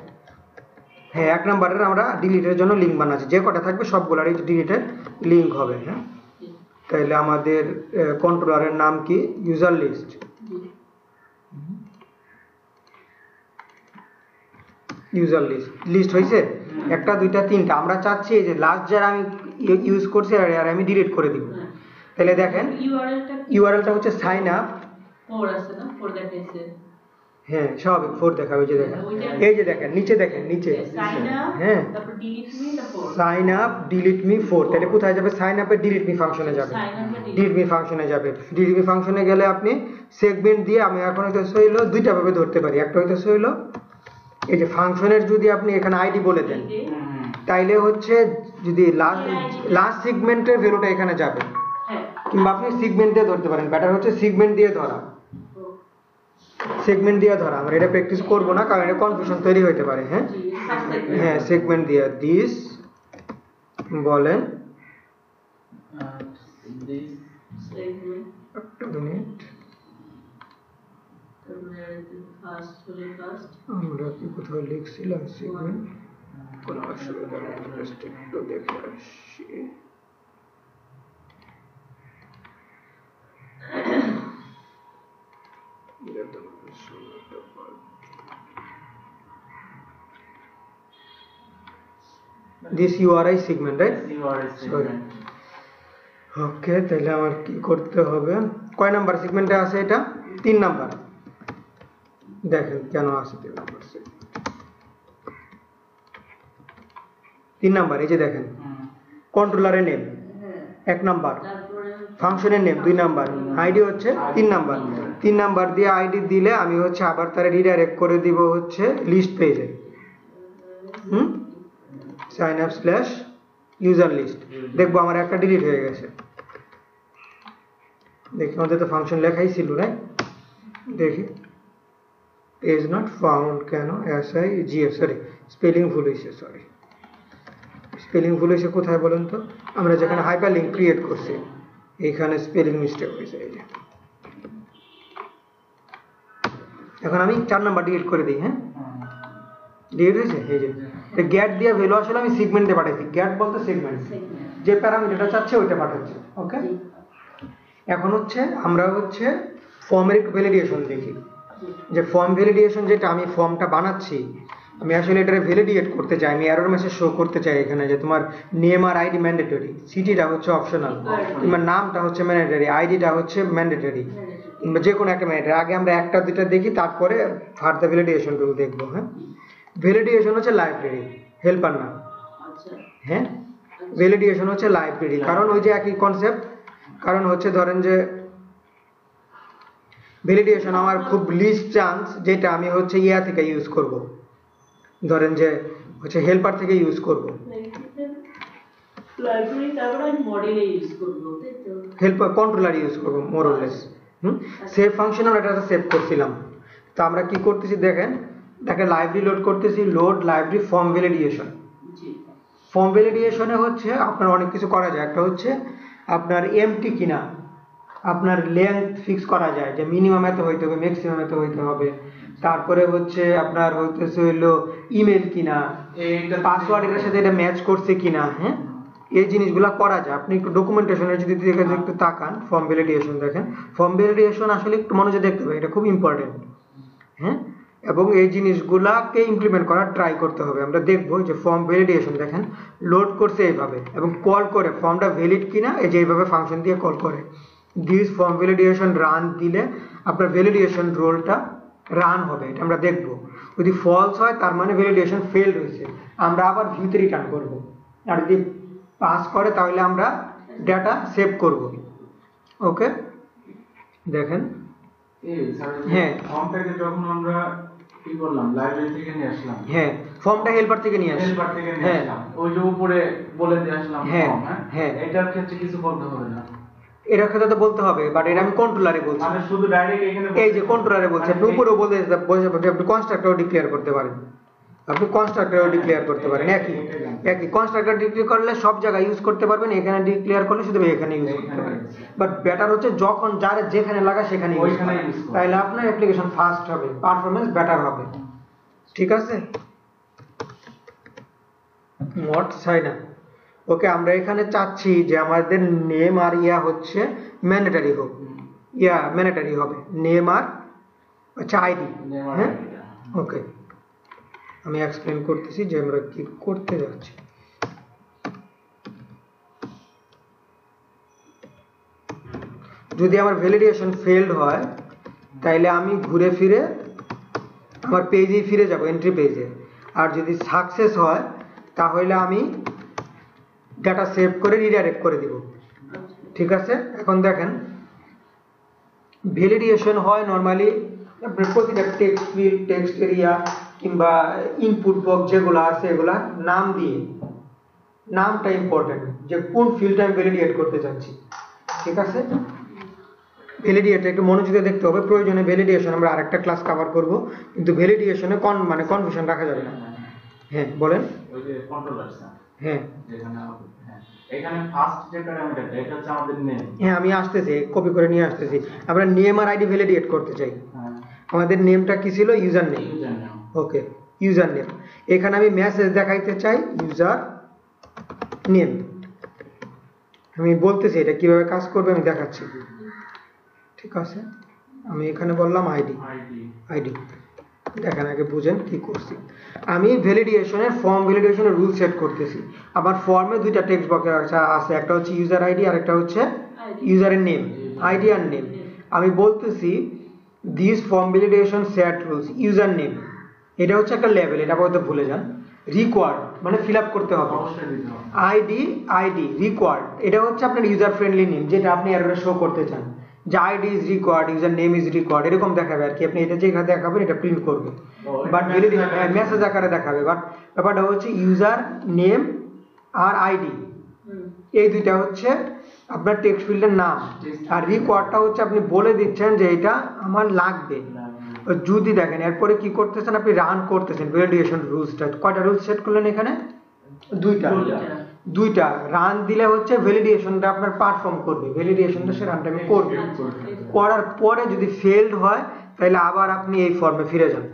S3: হ্যাঁ, 1 নম্বরের আমরা ডিলিটের জন্য লিঙ্ক বানাচ্ছি, যে কটা থাকবে সবগুলোর এই ডিলিটের লিঙ্ক হবে। হ্যাঁ, তাহলে আমাদের কন্ট্রোলারের নাম কি? User list. User list, list হয়েছে একটা, দুইটা, তিনটা। আমরা চাচ্ছি এই যে লাস্ট যারা আমি ইউজ করছি আর আমি ডিলিট করে দিব। তাহলে দেখেন ইউআরএলটা হচ্ছে সাইন আপ,
S1: 4 আছে না, 4 দেখাইছে।
S3: হ্যাঁ স্বাভাবিক 4 দেখাবে, এই যে দেখেন, এই যে দেখেন নিচে, দেখেন নিচে,
S1: সাইন আপ,
S3: হ্যাঁ
S1: তারপর ডিলিট মি, তারপর
S3: সাইন আপ ডিলিট মি 4। তাহলে কোথায় যাবে? সাইন আপে ডিলিট মি ফাংশনে যাবে,
S1: সাইন আপ
S3: ডিলিট মি ফাংশনে যাবে। ডিলিট মি ফাংশনে গেলে আপনি সেগমেন্ট দিয়ে, আমি এখন হইতেছে হইলো দুইটা ভাবে ধরতে পারি। একটা হইতেছে হইলো এই যে ফাংশনের যদি আপনি এখানে আইডি বলে দেন, তাইলে হচ্ছে যদি লাস্ট সেগমেন্টের ভ্যালুটা এখানে যাবে,
S1: হ্যাঁ
S3: কিংবা আপনি সেগমেন্ট দিয়ে ধরতে পারেন। ব্যাটার হচ্ছে সেগমেন্ট দিয়ে ধরা, সেগমেন্ট দিয়ে ধরা। আমরা এটা প্র্যাকটিস করব না, কারণ এটা কনফিউশন তৈরি হতে পারে। হ্যাঁ হ্যাঁ, সেগমেন্ট দিয়ে দিস বলেন,
S1: সেগমেন্ট
S3: একটা মিনিট,
S1: ফার্স্ট হলে ফার্স্ট
S3: আমরা কি কোথাও লিখছিলাম সেগমেন্ট? কোনো অসুবিধা নেই, জাস্ট একটু দেখে আসি। This URI segment, right? Sorry. ওকে, তাহলে আমার কি করতে হবে? কয় নাম্বার সেগমেন্টে আছে এটা? 3 নাম্বার। দেখেন কেন আছে 3 নাম্বার সেগমেন্ট। 3 নাম্বার, এই যে দেখেন কন্ট্রোলারের নেম 1 নাম্বার, ফাংশনের নেম 2 নাম্বার, আইডি হচ্ছে 3 নাম্বার। 3 নাম্বার দিয়ে আইডি দিলে আমি হচ্ছে আবার তারে রিডাইরেক্ট করে দিব হচ্ছে লিস্ট পেজে। Sign up slash user list. দেখবো আমার একটা ডিলিট হয়ে গেছে। দেখি আমাদের তো ফাংশন লেখাই ছিল, রাইট? দেখি পেজ নট ফাউন্ড কেন? SIGF, সরি স্পেলিং ভুল হয়েছে, সরি স্পেলিং ভুল হয়েছে কোথায় বলেন তো? আমরা যেখানে হাইপার লিঙ্ক ক্রিয়েট করছি এইখানে স্পেলিং মিস্টেক হয়েছে। এই যে এখন আমি 4 নাম্বার ডিলিট করে দিই। হ্যাঁ, ডিলিট হয়েছে। এই যে গেট দিয়ে ভ্যালু আসলে আমি সেগমেন্টে পাঠাইছি। গেট বলতে সেগমেন্ট, যে প্যারামিটারটা চাচ্ছে ওইটা পাঠাচ্ছে। ওকে, এখন হচ্ছে আমরা হচ্ছে ফর্মের একটু ভ্যালিডেশন দেখি, যে ফর্ম ভ্যালিডেশন যেটা আমি ফর্মটা বানাচ্ছি, আমি আসলে এটা ভ্যালিডেট করতে চাই, আমি এরর মেসেজ শো করতে চাই এখানে যে তোমার নেম আর আইডি ম্যান্ডেটরি, সিটিটা হচ্ছে অপশনাল, কিংবা নামটা হচ্ছে ম্যান্ডেটরি, আইডিটা হচ্ছে ম্যান্ডেটরি, কিংবা যে কোনো একটা ম্যান্ডেটরি। আগে আমরা একটা দুইটা দেখি, তারপরে ফার্দার ভ্যালিডেশনগুলো দেখবো। হ্যাঁ, ভ্যালিডেশন হচ্ছে লাইব্রেরি, হেল্পার না। হ্যাঁ, ভ্যালিডেশন হচ্ছে লাইব্রেরি, কারণ ওই যে একই কনসেপ্ট। কারণ হচ্ছে ধরেন যে ভ্যালিডেশন আমার খুব লিস্ট চান্স যেটা আমি হচ্ছে ইয়া থেকে ইউজ করব, ধরেন যে হচ্ছে হেল্পার থেকে ইউজ করব।
S1: লাইব্রেরি তারপরে আমি মডেলে ইউজ করবো তাই তো
S3: হেল্পার কন্ট্রোলার ইউজ করব more or less save function আমরা এটা সেভ করছিলাম তো আমরা কি করতেছি দেখেন দেখেন লাইব্রেরি লোড করতেছি লোড লাইব্রেরি ফর্ম ভ্যালিডেশন
S1: জি
S3: ফর্ম ভ্যালিডেশনে হচ্ছে আপনার অনেক কিছু করা যায় একটা হচ্ছে আপনার এমটি কিনা আপনার লেন্থ ফিক্স করা যায় যে মিনিমাম এত হইতে হবে ম্যাক্সিমাম এত হইতে হবে তারপরে হচ্ছে আপনার হইতেছে হলো ইমেল কিনা
S2: এইটা
S3: পাসওয়ার্ড এর সাথে এটা ম্যাচ করছে কিনা হ্যাঁ এই জিনিসগুলো করা যায় আপনি একটু ডকুমেন্টেশনের যদি দিকে একটু তাকান ফর্ম ভ্যালিডেশন দেখেন ফর্ম ভ্যালিডেশন আসলে একটু মনোযোগ দেখতে হবে এটা খুব ইম্পর্টেন্ট হ্যাঁ এবং এই জিনিসগুলাকে ইমপ্লিমেন্ট করার ট্রাই করতে হবে আমরা দেখব যে ফর্ম ভ্যালিডেশন দেখেন লোড করছে এইভাবে এবং কল করে ফর্মটা ভ্যালিড কিনা এই যে এইভাবে ফাংশন দিয়ে কল করে দিস ফর্ম ভ্যালিডেশন রান দিলে আপনার ভ্যালিডেশন রোলটা রান হবে এটা আমরা দেখব যদি ফলস হয় তার মানে ভ্যালিডেশন ফেলড হয়েছে আমরা আবার ভিউতে রিটার্ন করব আর যদি পাস করে তাহলে আমরা ডাটা সেভ করব ওকে দেখেন হ্যাঁ
S2: ফর্মটাকে যখন আমরা কি করলাম লাইব্রেরি থেকে নিয়ে আসলাম
S3: হ্যাঁ ফর্মটা হেল্পার থেকে নিয়ে আসি
S2: হেল্পার থেকে নিয়ে
S3: হ্যাঁ
S2: আসলাম ওই যে উপরে বলে দিয়ে আসলাম
S3: হ্যাঁ,
S2: ফর্ম
S3: হ্যাঁ।
S2: এটার ক্ষেত্রে কিছু বলতে হবে না
S3: এর ক্ষেত্রে তো বলতে হবে বাট এটা আমি কন্ট্রোলারে বলছি
S2: মানে শুধু ডাইরেক্ট এখানে
S3: এই যে কন্ট্রোলারে বলছি আপনি উপরেও বলতে আপনি কনস্ট্রাক্টরও ডিক্লেয়ার করতে পারেন আপনি কনস্ট্রাক্টরও ডিক্লেয়ার করতে পারেন একই কনস্ট্রাক্টর ডিক্লেয়ার করলে সব জায়গায় ইউজ করতে পারবেন এখানে ডিক্লেয়ার করলে শুধু এখানে ইউজ করতে পারেন বাট বেটার হচ্ছে যখন যার যেখানে লাগা সেখানে ইউজ
S2: ওইখানে
S3: করেন
S2: use করুন।
S3: তাহলে আপনার অ্যাপ্লিকেশন ফাস্ট হবে পারফরম্যান্স বেটার হবে ঠিক আছে মড সাইন আপ ওকে আমরা এখানে চাচ্ছি যে আমাদের নেম আর ইয়া হচ্ছে ম্যান্ডেটরি হোক ইয়া ম্যান্ডেটরি হবে নেম আর আচ্ছা আইডি
S2: Name আর
S3: হ্যাঁ
S2: ID টা।
S3: ওকে আমি এক্সপ্লেন করতেছি যে আমরা কি করতে যাচ্ছি যদি আমার ভ্যালিডেশন ফেলড হয় তাহলে আমি ঘুরে ফিরে আমার পেজে ফিরে যাব এন্ট্রি পেজে আর যদি সাকসেস হয় তাহলে আমি ডাটা সেভ করে রিডাইরেক্ট করে দিব ঠিক আছে এখন দেখেন ভ্যালিডেশন হয় নরমালি আপনার প্রতিটা টেক্সট ফিল্ড টেক্সট এরিয়া কিংবা ইনপুট বক্স যেগুলো আছে এগুলা নাম দিয়ে নামটা ইম্পর্টেন্ট যে কোন ফিল্ডটা আমি ভ্যালিডেট করতে চাচ্ছি ঠিক আছে ভ্যালিডেট একটু মনোযোগে দেখতে হবে প্রয়োজনে ভ্যালিডেশন আমরা আরেকটা ক্লাস কভার করব কিন্তু ভ্যালিডেশনে মানে কনফিউশন রাখা যাবে না হ্যাঁ বলেন
S2: ওই যে কন্ট্রোলার
S3: হ্যাঁ
S2: যেখানে হ্যাঁ এখানে ফার্স্ট যে প্যারামিটারটা এটা হচ্ছে আমাদের নেম
S3: হ্যাঁ আমি আসতেছি কপি করে নিয়ে আসতেছি আমরা নেম আর আইডি ভ্যালিডেট করতে চাই আমাদের নেমটা কি ছিল user name
S2: user name
S3: okay user name এখানে আমি মেসেজ দেখাইতে চাই ইউজার নেম আমি বলতেছি এটা কিভাবে কাজ করবে আমি দেখাচ্ছি ঠিক আছে আমি এখানে বললাম আইডি
S2: আইডি
S3: আইডি দেখেন আগে বুঝেন কি করছি আমি ভ্যালিডেশনের ফর্ম ভ্যালিডেশনের রুল সেট করতেছি আমার ফর্মে দুইটা টেক্সট বক্স আছে একটা হচ্ছে ইউজার আইডি আর একটা হচ্ছে ইউজারের নেম আইডি আর নেম আমি বলতেছি this form validation set rules user name এটা হচ্ছে একটা লেভেল এটা বলতে ভুলে যান রিকোয়ার্ড মানে ফিল আপ করতে হবে
S2: অবশ্যই দিতে হবে
S3: আইডি রিকোয়ার্ড এটা হচ্ছে আপনার ইউজার ফ্রেন্ডলি নেম যেটা আপনি এররে শো করতে চান যে ID is required user name is required এরকম দেখাবে আর কি আপনি এটা যেখানে দেখাবেন এটা প্রিন্ট করবে বাট মেসেজ আকারে দেখাবে বাট ব্যাপারটা হচ্ছে ইউজার নেম আর আইডি এই দুইটা হচ্ছে আপনার টেক্সট ফিল্ডের নাম আর রিকোয়ার্ডটা হচ্ছে আপনি বলে দিচ্ছেন যে এটা আমার লাগবে যদি দেখেন এরপরে কি করতেছেন আপনি রান করতেছেন ভ্যালিডেশন রুলসটা কয়টা রুলস সেট করলেন এখানে দুইটা রান দিলে হচ্ছে ভ্যালিডেশনটা আপনার পারফর্ম করবে ভ্যালিডেশনটা সে রান টাইমে করবে করার পরে যদি ফেলড হয় তাহলে আবার আপনি এই ফর্মে ফিরে যান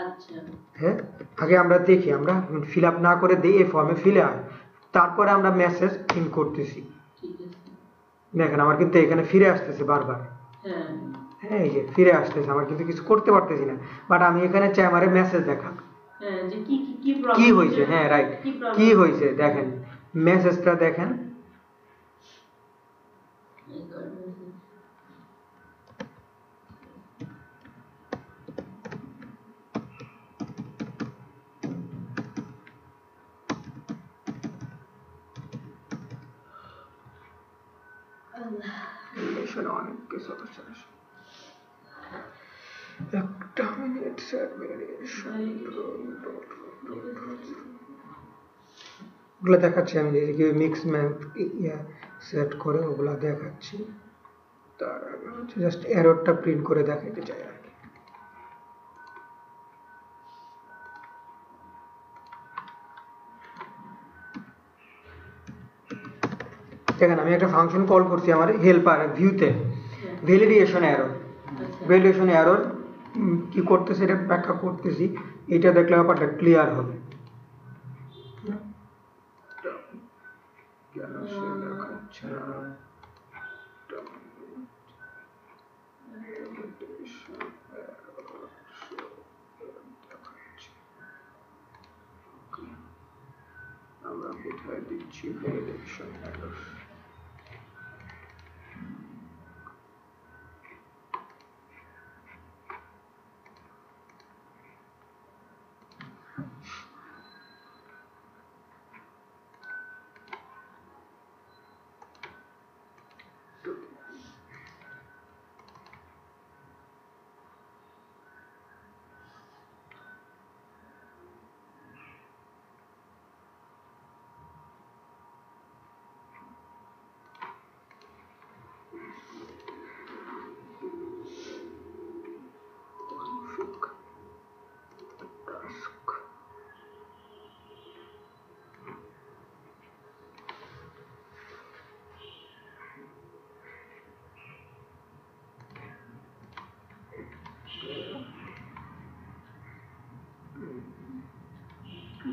S1: আচ্ছা
S3: হ্যাঁ আগে আমরা দেখি আমরা ফিল আপ না করে দিই এই ফর্মে ফিলে আয় তারপরে আমরা মেসেজ ইন করতেছি
S1: ঠিক আছে
S3: দেখেন আমার কিন্তু এখানে ফিরে আসতেছে বারবার
S1: হ্যাঁ
S3: হ্যাঁ এই যে ফিরে আসতেছে আমার কিন্তু কিছু করতে পারতেছি না বাট আমি এখানে চাই আমার মেসেজ দেখা
S1: হ্যাঁ যে কি
S3: কি হয়েছে হ্যাঁ রাইট কি হয়েছে দেখেন মেসেজটা দেখেন অনেক কিছু একটা মিনিট ওগুলো দেখাচ্ছি আমি, এদিকে মিক্স ম্যাথ সেট করে ওগুলা দেখাচ্ছি। তার আগে হচ্ছে জাস্ট এররটা প্রিন্ট করে দেখাতে চাই আর কি। দেখেন আমি একটা ফাংশন কল করছি আমার হেল্পার ভিউতে, ভ্যালিডেশন এরর। ভ্যালিডেশন এরর কি করতেছে এটা ব্যাখ্যা করতেছি, এটা দেখলে ব্যাপারটা ক্লিয়ার হবে। কেন সে দেখাচ্ছে না? আমরা কোথায় দিচ্ছি ভ্যালিডেশন এরর?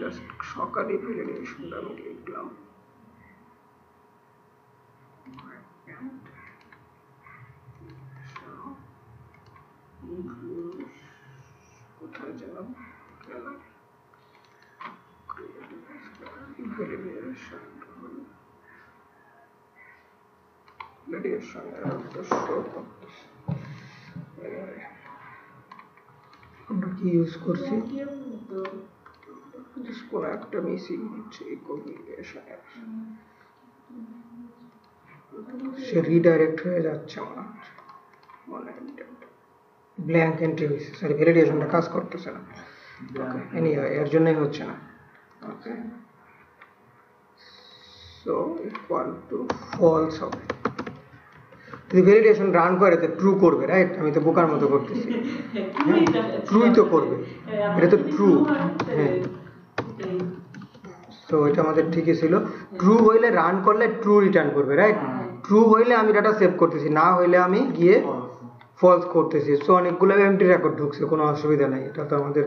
S3: জাস্ট সকালে ভ্যালিডেশনটা আমি লিখলাম। কোথায় গেলাম? ভ্যালিডেশন আমরা কি ইউজ করছি? কোনো একটা মিসিং হচ্ছে, সে রিডাইরেক্ট হয়ে যাচ্ছে মনে হচ্ছে, ব্ল্যাঙ্ক এন্ট্রি হয়েছে, সরি ভ্যালিডেশনটা কাজ করতেছে না। ওকে, এনিওয়ে এর জন্যই হচ্ছে না। ওকে, সো ইকুয়াল টু ফলস হবে। যদি ভ্যালিডেশন রান করে তো ট্রু করবে, রাইট? আমি তো বোকার মতো করতেছি, ট্রুই তো করবে, এটা তো ট্রু। হ্যাঁ, তো এটা আমাদের ঠিকই ছিল। ট্রু হইলে রান করলে ট্রু রিটার্ন করবে, রাইট? ট্রু হইলে আমি ডাটা সেভ করতেছি, না হইলে আমি গিয়ে ফলস করতেছি। সো অনেকগুলো এমটি রেকর্ড ঢুকছে, কোনো অসুবিধা নাই, এটা তো আমাদের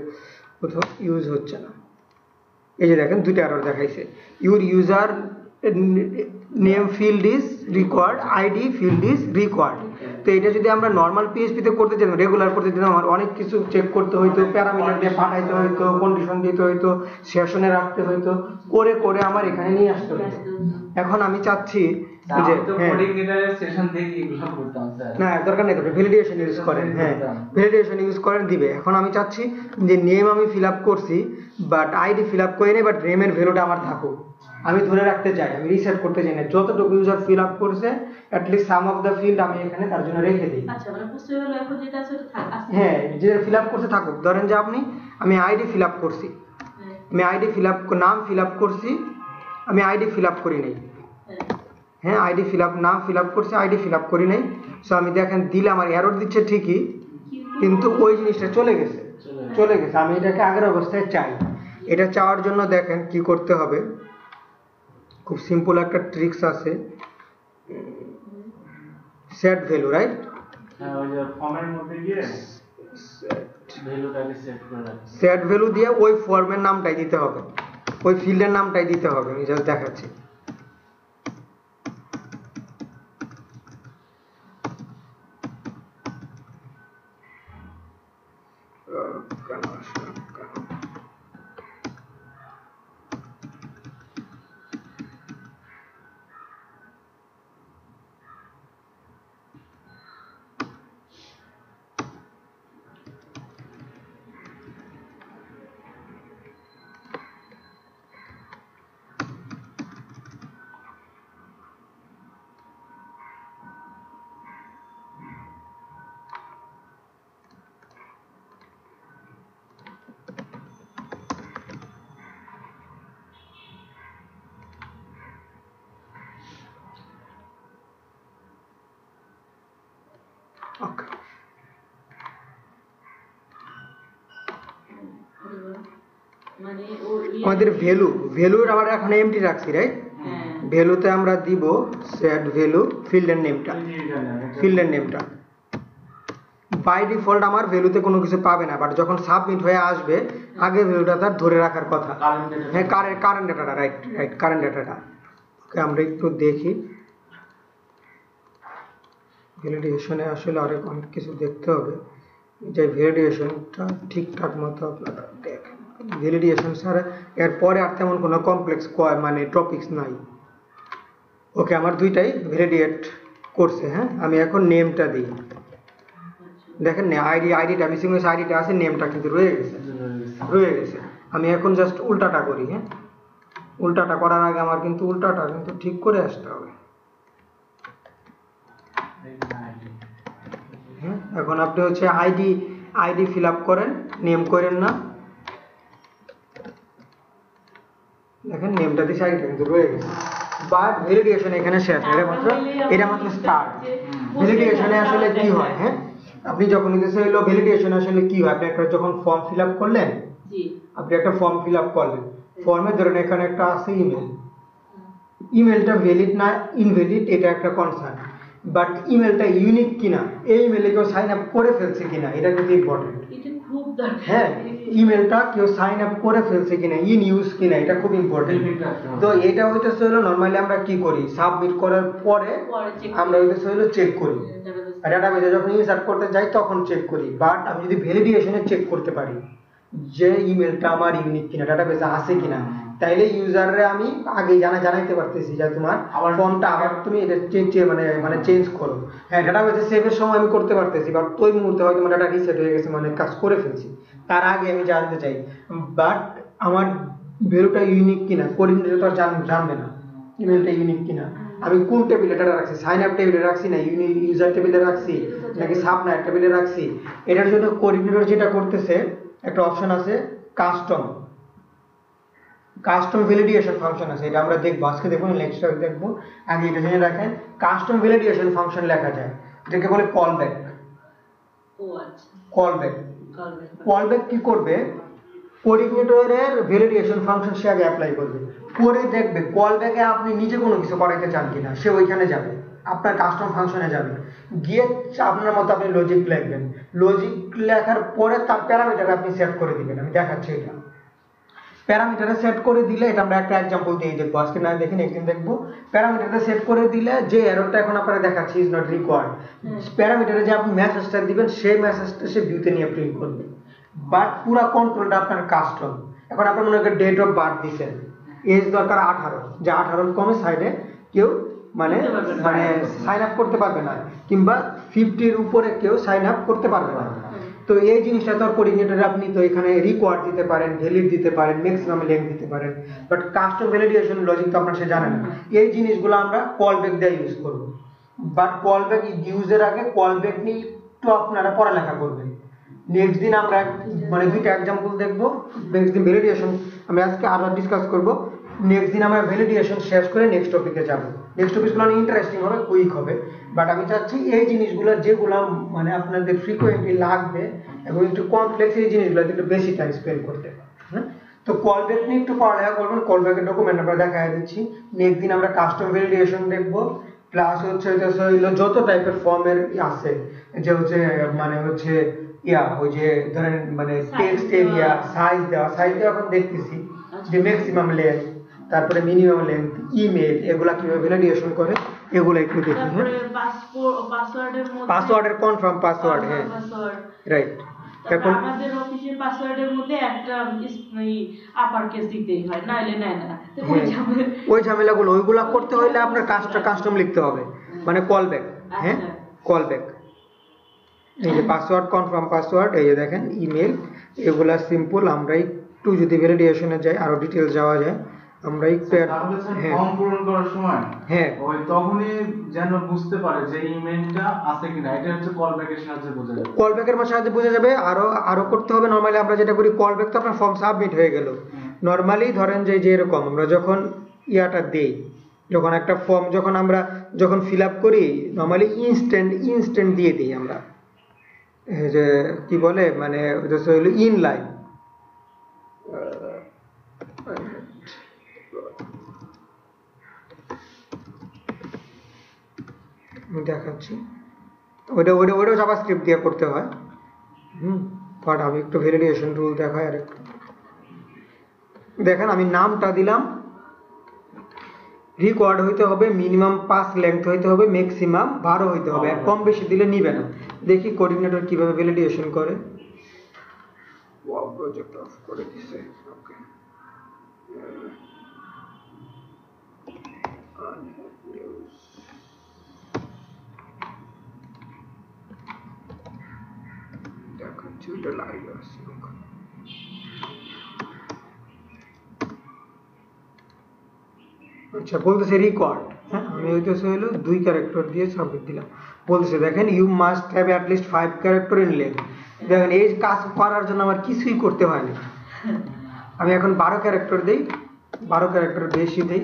S3: কোথাও ইউজ হচ্ছে না। এই যে দেখেন দুইটা এরর দেখাইছে, your user name field is required, ID field is required. তো এটা যদি আমরা নর্মাল পিএইচপিতে করতে যেতাম, রেগুলার করতে যেতাম, আমার অনেক কিছু চেক করতে হইতো, প্যারামিটার দিয়ে পাঠাইতে হইতো, কন্ডিশন দিতে হইতো, সেশনে রাখতে হইতো, করে করে আমার এখানে নিয়ে আসতে হইতো। এখন আমি চাচ্ছি যে না, দরকার নেই, ভ্যালিডেশন ইউজ করেন। হ্যাঁ, ভ্যালিডেশন ইউজ করেন দিবে। এখন আমি চাচ্ছি যে নেম আমি ফিল আপ করছি বাট আইডি ফিল আপ করি নাই, বাট নেমের ভ্যালুটা আমার থাকুক, আমি ধরে রাখতে চাই, আমি রিসেট করতে চাই না। যতটুকু ইউজার ফিল আপ করছে at least some of the field আমি এখানে তার জন্য রেখে দিই।
S1: আচ্ছা, মানে বুঝতে গেল এখন যেটা আছে ওটা থাক।
S3: হ্যাঁ, যে ফিল আপ করছে থাকুক। ধরেন যে আমি আইডি ফিল আপ করছি, আমি আইডি ফিল আপ, নাম ফিল আপ করছি, আমি আইডি ফিল আপ করি নাই। হ্যাঁ, আইডি ফিল আপ, নাম ফিল আপ করছি, আইডি ফিল আপ করি নাই। সো আমি দেখেন দিলে আমার এরর দিচ্ছে ঠিকই, কিন্তু ওই জিনিসটা চলে গেছে। আমি এটাকে আগের অবস্থায় চাই। এটা চাওয়ার জন্য দেখেন কি করতে হবে, খুব সিম্পল একটা ট্রিক্স আছে, সেট ভ্যালু, রাইট?
S2: হ্যাঁ, ওই যে ফর্মের মধ্যে গিয়ে ভ্যালুটাকে সেট করে রাখতে,
S3: সেট ভ্যালু দিয়ে ওই ফর্মের নামটাই দিতে হবে, ওই ফিল্ডের নামটাই দিতে হবে। আমি জাস্ট দেখাচ্ছি।
S1: মানে
S3: আমাদের ভ্যালুর আবার এখন এমটি রাখছি, রাইট? ভ্যালুতে আমরা দিব সেট ভ্যালু ফিল্ডের নেমটা বাই ডিফল্ট আমার ভ্যালুতে কোনো কিছু পাবে না, বাট যখন সাবমিট হয়ে আসবে আগে ভ্যালুটা তার ধরে রাখার কথা। হ্যাঁ, কারেন্ট ডাটাটা, রাইট, কারেন্ট ডাটাটা। ওকে, আমরা একটু দেখি ভ্যালিডেশনে আসলে অনেক কিছু দেখতে হবে, যে ভ্যালিডেশনটা ঠিকঠাক মতো আপনারা দেখেন। ভ্যালিডেশন ছাড়া এরপরে আর তেমন কোনো কমপ্লেক্স মানে টপিকস নাই। ওকে, আমার দুইটাই ভ্যালিডেট করছে। হ্যাঁ, আমি এখন নেমটা দিই। দেখেন না, আইডিটা আমি সিঙ্গুলার আইডিটা আছে, নেমটা কিন্তু রয়ে গেছে। আমি এখন জাস্ট উল্টাটা করি। হ্যাঁ, উল্টাটা করার আগে আমার কিন্তু উল্টাটা কিন্তু ঠিক করে আসতে হবে। হ্যাঁ, এখন আপনি হচ্ছে আইডি ফিল আপ করেন, নেম করেন না। দেখেন নেমটা দিয়েছে, আইডিটা কিন্তু রয়ে গেছে, বাট ভ্যালিডেশন এখানে শেষ। এটা মাত্র স্টার্ট। ভ্যালিডেশনে আসলে কি হয়, হ্যাঁ, আপনি যখন হলো ভ্যালিডেশন আসলে কি হয়, আপনি একটা যখন ফর্ম ফিল আপ করলেন, আপনি একটা ফর্ম ফিল আপ করলেন, ফর্মে ধরেন এখানে একটা আছে ইমেলটা ভ্যালিড না ইনভ্যালিড এটা একটা কনসার্ন, বাট ইমেলটা ইউনিক কিনা, এই ইমেলে কেউ সাইন আপ করে ফেলছে কিনা এটা কিন্তু ইম্পর্টেন্ট। হ্যাঁ, ইমেলটা কেউ সাইন আপ করে ফেলছে কিনা, ইন ইউজ কিনা, এটা খুব ইম্পর্টেন্ট। তো এটা হইতেছে হলো নরমালি আমরা কি করি, সাবমিট করার পরে আমরা হইতেছে হলো চেক করি, ডাটাবেজে যখন ইনসার্ট করতে যাই তখন চেক করি। বাট আমি যদি ভ্যালিডেশনে চেক করতে পারি যে ইমেলটা আমার ইউনিক কিনা, ডাটাবেজে আছে কিনা, তাইলে ইউজাররে আমি আগে জানাইতে পারতেছি যে তোমার ফর্মটা আবার তুমি এটা মানে চেঞ্জ করো। হ্যাঁ, ডাটাবেজে সেভের সময় আমি করতে পারতেছি, বাট ওই মুহূর্তে হয়তো আমার ডাটা রিসেট হয়ে গেছে, মানে কাজ করে ফেলছি, তার আগে আমি জানতে চাই। বাট আমার ভ্যালুটা ইউনিক কিনা কোঅর্ডিনেটর তো জানবে না ইমেলটা ইউনিক কিনা। আমি কোন টেবিলে ডাটা রাখছি, সাইন আপ টেবিলে রাখছি না ইউজার টেবিলে রাখছি নাকি সাবনার টেবিলে রাখছি, এটার জন্য কোঅর্ডিনেটর যেটা করতেছে একটা অপশন আছে কাস্টম ভ্যালিডেশন ফাংশন আছে, এটা আমরা দেখবো আজকে, দেখুন নেক্সট দেখবো। আগে এটা জেনে রাখেন, কাস্টম ভ্যালিডেশন ফাংশন লেখা যায়, এটাকে বলে কলব্যাক। কলব্যাক কি করবে, কোঅর্ডিনেটরের ভ্যালিডেশন ফাংশন সে আগে অ্যাপ্লাই করবে, পরে দেখবে কলব্যাকে আপনি নিজে কোনো কিছু করাইতে চান কিনা, সে ওইখানে যাবে, আপনার কাস্টম ফাংশনে যাবে, গিয়ে আপনার মতো আপনি লজিক লিখবেন, লজিক লেখার পরে তার প্যারামিটার আপনি সেট করে দিবেন। আমি দেখাচ্ছি, এটা প্যারামিটারে সেট করে দিলে, এটা আমরা একটা एग्जांपल দিয়ে দেখবো, আজকে না দেখেন একদিন দেখবো। প্যারামিটারে সেট করে দিলে যে এররটা এখন আপনারা দেখাচ্ছি ইজ নট রিকোয়ার্ড, প্যারামিটারে যে আপনি মেসেজটা দিবেন সেই মেসেজটা সে ভিউতে নিয়ে প্রিন্ট করবে, বাট পুরো কন্ট্রোলটা আপনার কাস্টম। এখন আপনার মনে করেন ডেট অফ বার্থ দিবেন, এজ দরকার 18, যে 18 কমে সাইডে কেউ মানে সাইন আপ করতে পারবে না, কিংবা 50 এর উপরে কেউ সাইন আপ করতে পারবে না। তো এই জিনিসটা তো কোঅর্ডিনেটর আপনি তো এখানে রিকোয়ার্ড দিতে পারেন, ভ্যালিড দিতে পারেন, ম্যাক্সিমাম লেংথ দিতে পারেন, বাট কাস্টম ভ্যালিডেশন লজিক তো আপনারা সে জানেন না। এই জিনিসগুলো আমরা কলব্যাক দিয়ে ইউজ করব, বাট কলব্যাক ইউজের আগে কলব্যাক নিয়ে একটু আপনারা পড়ালেখা করবেন। নেক্সট দিন আমরা মানে দুইটা एग्जांपल দেখব, নেক্সট দিন ভ্যালিডেশন আমি আজকে আরো ডিসকাস করব, নেক্সট দিন আমরা ভ্যালিডেশন শেষ করে নেক্সট টপিকে যাব। নেক্সট টপিকগুলো অনেক ইন্টারেস্টিং হবে, কুইক হবে, বাট আমি চাচ্ছি এই জিনিসগুলো যেগুলো মানে আপনাদের ফ্রিকোয়েন্টলি লাগবে এবং একটু কমপ্লেক্স এই জিনিসগুলো একটু বেশি টাইম স্পেন্ড করতে হবে। হ্যাঁ, তো কলব্যাক নিয়ে একটু পড়ালেখা করবেন, কলব্যাকের ডকুমেন্ট আমরা দেখাই দিচ্ছি। নেক্সট দিন আমরা কাস্টম ভ্যালিডেশন দেখব, প্লাস হচ্ছে যত টাইপের ফর্মের আছে, যে হচ্ছে মানে হচ্ছে ওই যে ধরেন মানে টেক্সট এরিয়া সাইজ দেওয়া এখন দেখতেছি যে ম্যাক্সিমাম লেন্থ, তারপরে মিনিমাম লেন্থ, ইমেল, এগুলা কিভাবে ভ্যালিডেশন করে এগুলা একটু দেখি। হ্যাঁ, পাসওয়ার্ডের কনফার্ম পাসওয়ার্ড, হ্যাঁ রাইট।
S1: এখন আমাদের অফিসের পাসওয়ার্ডের মধ্যে একটা আপার কেস দিতেই হয়, নাইলে নেয় না,
S3: ওই ঝামেলাগুলো ওইগুলা করতে হলে আপনার কাস্টম লিখতে হবে, মানে কলব্যাক। হ্যাঁ, কলব্যাক, এই যে পাসওয়ার্ড কনফার্ম পাসওয়ার্ড, এই যে দেখেন ইমেল, এগুলা সিম্পল। আমরা একটু যদি ভ্যালিডেশনে যাই আরো ডিটেইলস যাওয়া যায়, আমরা একটু
S2: ফর্ম পূরণ করার সময়
S3: হ্যাঁ
S2: ওই তখনই যেন বুঝতে পারে যে ইমেলটা আছে কিনা, এটা হচ্ছে কলব্যাকের সাহায্যে বোঝা যাবে।
S3: কলব্যাকের সাহায্যে বোঝা যাবে। আরো করতে হবে, নরমালি আমরা যেটা করি, কলব্যাক তো আপনার ফর্ম সাবমিট হয়ে গেল, নরমালি ধরেন যে এরকম আমরা যখন ইয়াটা দেই, যখন একটা ফর্ম যখন ফিল আপ করি, নরমালি ইনস্ট্যান্ট দিয়ে দিই আমরা, যে কি বলে মানে ইনলাইন আমি দেখাচ্ছি, ওটা জাভাস্ক্রিপ্ট দিয়ে করতে হয়। বাট আমি একটু ভ্যালিডেশন রুল দেখাই আর একটু দেখেন। আমি নামটা দিলাম, রিকোয়ার্ড হইতে হবে মিনিমাম 5 লেন্থ হইতে হবে, ম্যাক্সিমাম 12 হইতে হবে, আর কম বেশি দিলে নিবে না। দেখি কোঅর্ডিনেটর কিভাবে ভ্যালিডেশন করে। ওয়াও, প্রজেক্ট অফ করে দিছে। ওকে, দেখাচ্ছি ওটা লাইভ আছে। আচ্ছা, বলতেছে রিকোয়ার্ড। হ্যাঁ, আমি হইতেছে হলো 2 ক্যারেক্টার দিয়ে সাবমিট দিলাম। বলতেছে দেখেন you must have at least 5 character in length. দেখেন এই কাজ করার জন্য আমার কিছুই করতে হয় না। আমি এখন 12 ক্যারেক্টার দেই, 12 ক্যারেক্টার বেশি দেই।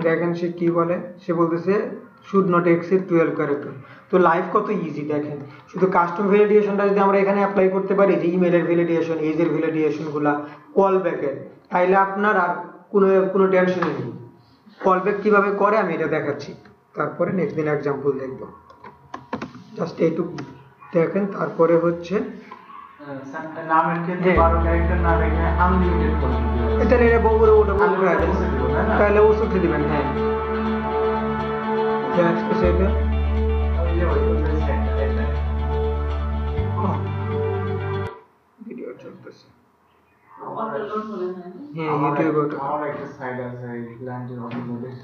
S3: দেখেন সে কি বলে, সে বলতেছে শুড নট এক্সিড 12 ক্যারেক্টার। তো লাইভ কত ইজি দেখেন। শুধু কাস্টম ভ্যালিডেশনটা যদি আমরা এখানে অ্যাপ্লাই করতে পারি, যে ইমেলের ভ্যালিডেশন, এজের ভ্যালিডেশন গুলা, কল ব্যাকের, তাইলে আপনার আর কোনো টেনশনই নেই। কলব্যাক কিভাবে করে আমি এটা দেখাচ্ছি, তারপরে নেক্সট দিন এক্সাম্পল দেখব। জাস্ট এইটুকু দেখেন। তারপরে হচ্ছে
S2: নামের ক্ষেত্রে 12 ক্যারেক্টার না রেখে আনলিমিটেড করে দিবেন।
S3: এটা নিয়ে বগুড়া ওটা বগুড়া তাহলে ওষুধ দিবেন। হ্যাঁ, সেটা ভিডিও চলতেছে। হ্যাঁ, ইউটিউবে
S2: আমার একটা সাইড আছে ক্লায়েন্টের অটোমেটিক।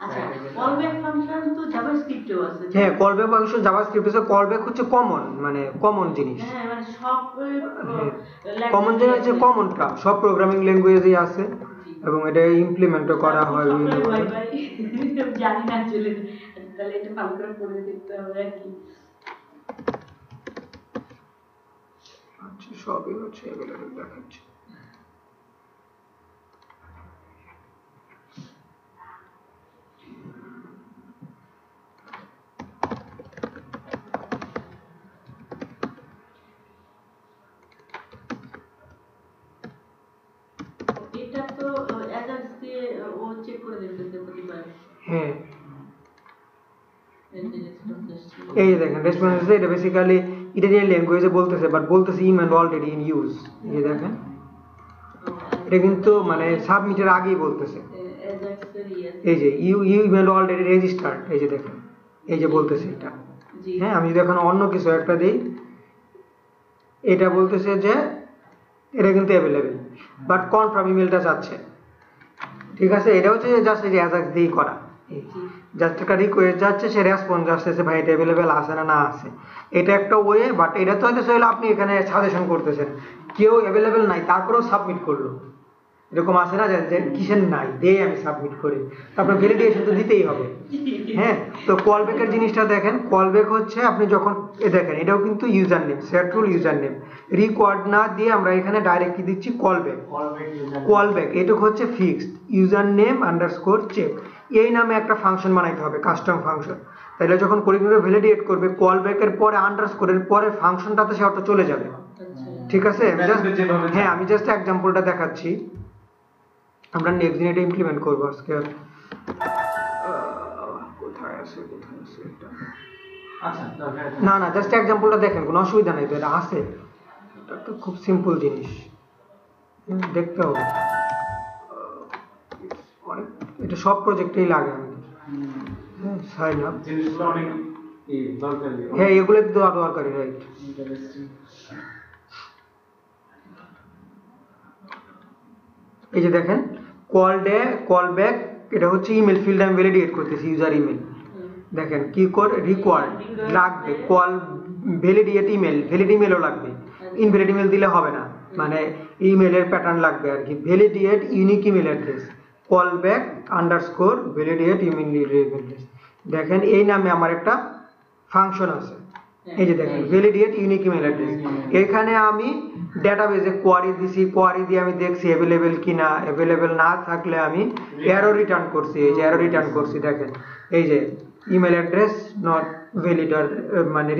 S1: আচ্ছা, কলব্যাক ফাংশন তো জাভাস্ক্রিপ্টেও আছে।
S3: হ্যাঁ, কলব্যাক ফাংশন জাভাস্ক্রিপ্ট আছে। কলব্যাক হচ্ছে কমন, মানে কমন জিনিস।
S1: হ্যাঁ, মানে সব
S3: কমন জিনিস হচ্ছে কমনটা সব প্রোগ্রামিং ল্যাঙ্গুয়েজেই আছে এবং এটা ইমপ্লিমেন্টও করা হয় বিভিন্ন ভাবে।
S1: জানি না চলে, তাহলে এটা ভালো করে পড়ে দেখতে হবে আর কি।
S3: আচ্ছা, সবই হচ্ছে अवेलेबल দেখাচ্ছে।
S1: এটা তো অ্যাজাক্স দিয়ে ও চেক করে দেখতেছে প্রতিবার।
S3: হ্যাঁ, এই দেখেন রেসপন্স, এটা বেসিক্যালি ইটালিয়ান ল্যাঙ্গুয়েজে বলতেছে, বাট বলতেছে ইমেল অলরেডি ইন ইউজ। এই দেখেন এটা কিন্তু মানে সাবমিটের আগেই বলতেছে। এই যে ইউ ইমেল অলরেডি রেজিস্টার্ড, এই যে দেখেন, এই যে বলতেছে এটা। হ্যাঁ, আমি যখন অন্য কিছু একটা দেই, এটা বলতেছে যে এটা কিন্তু অ্যাভেলেবেল, বাট কনফার্ম ইমেলটা চাচ্ছে। ঠিক আছে, এটা হচ্ছে জাস্ট এই যে অ্যাজাক্স দিয়ে করা। জাস্ট একটা রিকোয়েস্ট যাচ্ছে, সে রেসপন্স আসতেছে ভাই এটা অ্যাভেলেবেল আছে না আছে। এটা একটা ওয়ে, বাট এটা তো হয়তো আপনি এখানে সাজেশন করতেছেন, কেউ অ্যাভেলেবেল নাই তারপরেও সাবমিট করলো, এরকম আছে না যে কিসের নাই দে আমি সাবমিট করি, তারপর ভ্যালিডেশন তো দিতেই হবে। হ্যাঁ, তো কলব্যাকের জিনিসটা দেখেন। কলব্যাক হচ্ছে আপনি যখন দেখেন, এটাও কিন্তু user name, set rule user name, required না দিয়ে আমরা এখানে ডাইরেক্ট কি দিচ্ছি কলব্যাক। কলব্যাক এটুকু হচ্ছে fixed user name underscore check, এই নামে একটা ফাংশন বানাইতে হবে, কাস্টম ফাংশন। তাহলে যখন কোঅর্ডিনেটর ভ্যালিডেট করবে, কলব্যাকের পরে আন্ডারস্কোরের পরে ফাংশনটাতে সে অটো চলে যাবে। ঠিক আছে, হ্যাঁ আমি জাস্ট এক্সাম্পলটা দেখাচ্ছি, আমরা নেক্সট দিন এটা ইমপ্লিমেন্ট করবো আজকে। কোথায় আছে এটা?
S2: আচ্ছা,
S3: না না, জাস্ট এক্সাম্পলটা দেখেন, কোনো অসুবিধা নেই তো, এটা আছে, এটা তো খুব সিম্পল জিনিস, দেখতে হবে। এটা সব প্রজেক্টেই লাগে আমাদের। সাইন আপ
S2: জিনিসগুলো অনেক দরকারি।
S3: হ্যাঁ, এগুলো তো দরকারি, রাইট। এই যে দেখেন কলব্যাক, এটা হচ্ছে ইমেল ফিল্ড আমি ভ্যালিডেট করতেছি, ইউজার ইমেল। দেখেন কি করে রিকোয়ার্ড লাগবে, কল ভ্যালিডেট ইমেল, ভ্যালিড ইমেলও লাগবে, ইনভ্যালিড ইমেল দিলে হবে না, মানে ইমেলের প্যাটার্ন লাগবে আর কি। Validate unique email address, callback underscore validate email address. দেখেন এই নামে আমার একটা ফাংশন আছে, এই যে দেখেন ভ্যালিডেট ইউনিক ইমেল অ্যাড্রেস। এখানে আমি ডেটাবেজে কোয়ারি দিছি, কোয়ারি দিয়ে আমি দেখছি অ্যাভেলেবেল কিনা, অ্যাভেলেবেল না থাকলে আমি এরর রিটার্ন করছি, এই যে এরর রিটার্ন করছি। দেখেন এই যে ইমেল অ্যাড্রেস নট ভ্যালিড আর মানে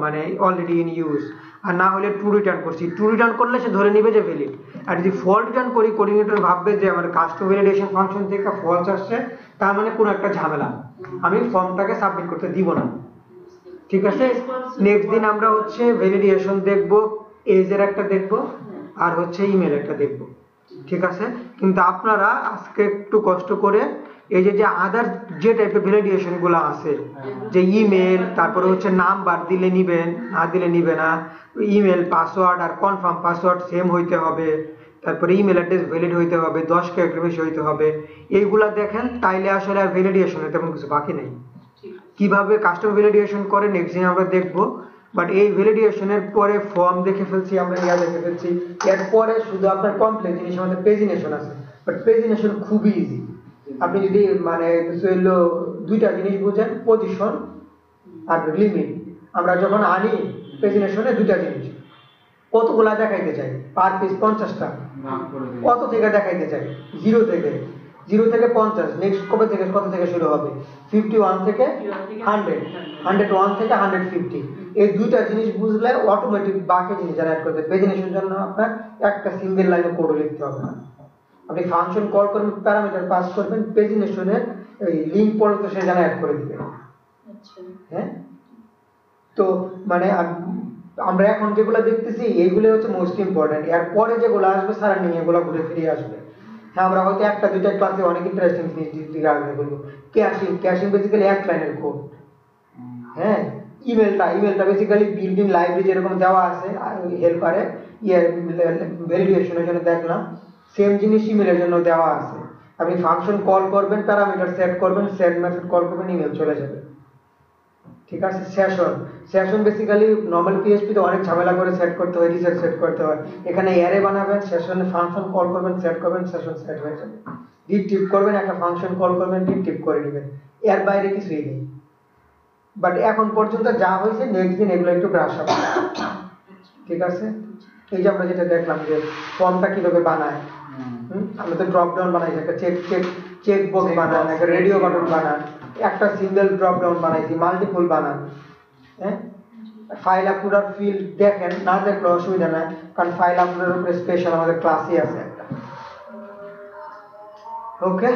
S3: মানে অলরেডি ইন ইউজ, আর না হলে ট্রু রিটার্ন করছি, ট্রু রিটার্ন করলে সে ধরে নিবে যে ভ্যালিড। আর যদি ফলস রিটার্ন করি, কোঅর্ডিনেটর ভাববে যে আমার কাস্টম ভ্যালিডেশন ফাংশন থেকে ফলস আসছে, তার মানে কোনো একটা ঝামেলা, আমি ফর্মটাকে সাবমিট করতে দিব না। ঠিক আছে, নেক্সট দিন আমরা হচ্ছে ভ্যালিডেশন দেখব, এজের একটা দেখব, আর হচ্ছে ইমেল একটা দেখব। ঠিক আছে, কিন্তু আপনারা আজকে একটু কষ্ট করে এই যে আদার যে টাইপের ভ্যালিডেশন গুলো আছে, যে ইমেল, তারপরে হচ্ছে নাম্বার দিলে নিবেন, না দিলে নিবে না, ইমেল পাসওয়ার্ড আর কনফার্ম পাসওয়ার্ড সেম হইতে হবে, তারপরে ইমেল অ্যাড্রেস ভ্যালিড হইতে হবে, 10 ক্যারেক্টার বেশি হইতে হবে, এইগুলা দেখেন, তাইলে আসলে আর ভ্যালিডেশনের তেমন কিছু বাকি নেই। কিভাবে কাস্টম ভ্যালিডেশন করে নেক্সট দিন আমরা দেখব। বাট এই ভ্যালিডেশনের পরে ফর্ম দেখে ফেলছি আমরা, দেখে ফেলছি, এরপরে শুধু আপনার কমপ্লেক্স জিনিস আমাদের পেজিনেশন আছে। বাট পেজিনেশন খুবই ইজি, আপনি যদি মানে হলো দুইটা জিনিস বুঝেন, পজিশন আর লিমিট। আমরা যখন আনি পেজিনেশনে দুইটা জিনিস, কতগুলা দেখাইতে চাই, পার পিস 50টা, কত থেকে দেখাইতে চাই, 0 থেকে 50, নেক্সট কবে থেকে কত থেকে শুরু হবে, 51 থেকে 100, 101 থেকে 150। এই দুইটা জিনিস বুঝলে অটোমেটিক বাকি জিনিস যারা অ্যাড করতে, পেজিনেশনের জন্য আপনার একটা সিঙ্গেল লাইনে কোড লিখতে হবে না। আপনি ফাংশন কল করবেন, প্যারামিটার পাস করবেন, পেজিনেশনের এই লিংক পড়তে সে জানা অ্যাড করে দিবে। হ্যাঁ, তো মানে আমরা এখন যেগুলো দেখতেছি এইগুলো হচ্ছে মোস্ট ইম্পর্টেন্ট। এর পরে যেগুলো আসবে সারাউন্ডিং এগুলো ঘুরে ফিরে আসবে। হ্যাঁ, আমরা হয়তো একটা দুইটা ক্লাসে অনেক ইন্টারেস্টিং জিনিস দিকে আলোচনা করবো। ক্যাশিং বেসিক্যালি এক লাইনের কোড। হ্যাঁ, ইমেলটা বেসিক্যালি বিল্ডিং লাইব্রেরি যেরকম দেওয়া আছে হেল্পারে ভ্যালিডেশনের জন্য দেখলাম, সেম জিনিস ইমেলের জন্য দেওয়া আছে। আপনি ফাংশন কল করবেন, প্যারামিটার সেট করবেন, সেট মেথড কল করবেন, ইমেল চলে যাবে। ঠিক আছে, সেশন বেসিক্যালি নরমাল পিএইচপি তে অনেক ঝামেলা করে সেট করতে হয়, রিসেট সেট করতে হয়। এখানে অ্যারে বানাবেন, সেশনে ফাংশন কল করবেন, সেট করবেন, সেশন সেট হয়ে যাবে। ডিপ টিপ করবেন, একটা ফাংশন কল করবেন, ডিপ টিপ করে নেবেন, এর বাইরে কিছুই নেই। বাট এখন পর্যন্ত যা হয়েছে নেক্সট দিন এগুলো একটু ব্রাশ আপ। ঠিক আছে, এই যে আমরা যেটা দেখলাম যে ফর্মটা কিভাবে বানায়, আমরা তো ড্রপ ডাউন বানাইছি, একটা চেক বক্স বানান, একটা রেডিও বাটন বানান, একটা সিঙ্গেল ড্রপ ডাউন বানাইছি, মাল্টিপল বানান। হ্যাঁ, ফাইল আপলোডার ফিল্ড দেখেন, না দেখলে অসুবিধা নাই, কারণ ফাইল আপলোডার উপরে স্পেশাল আমাদের ক্লাসই আছে একটা। ওকে।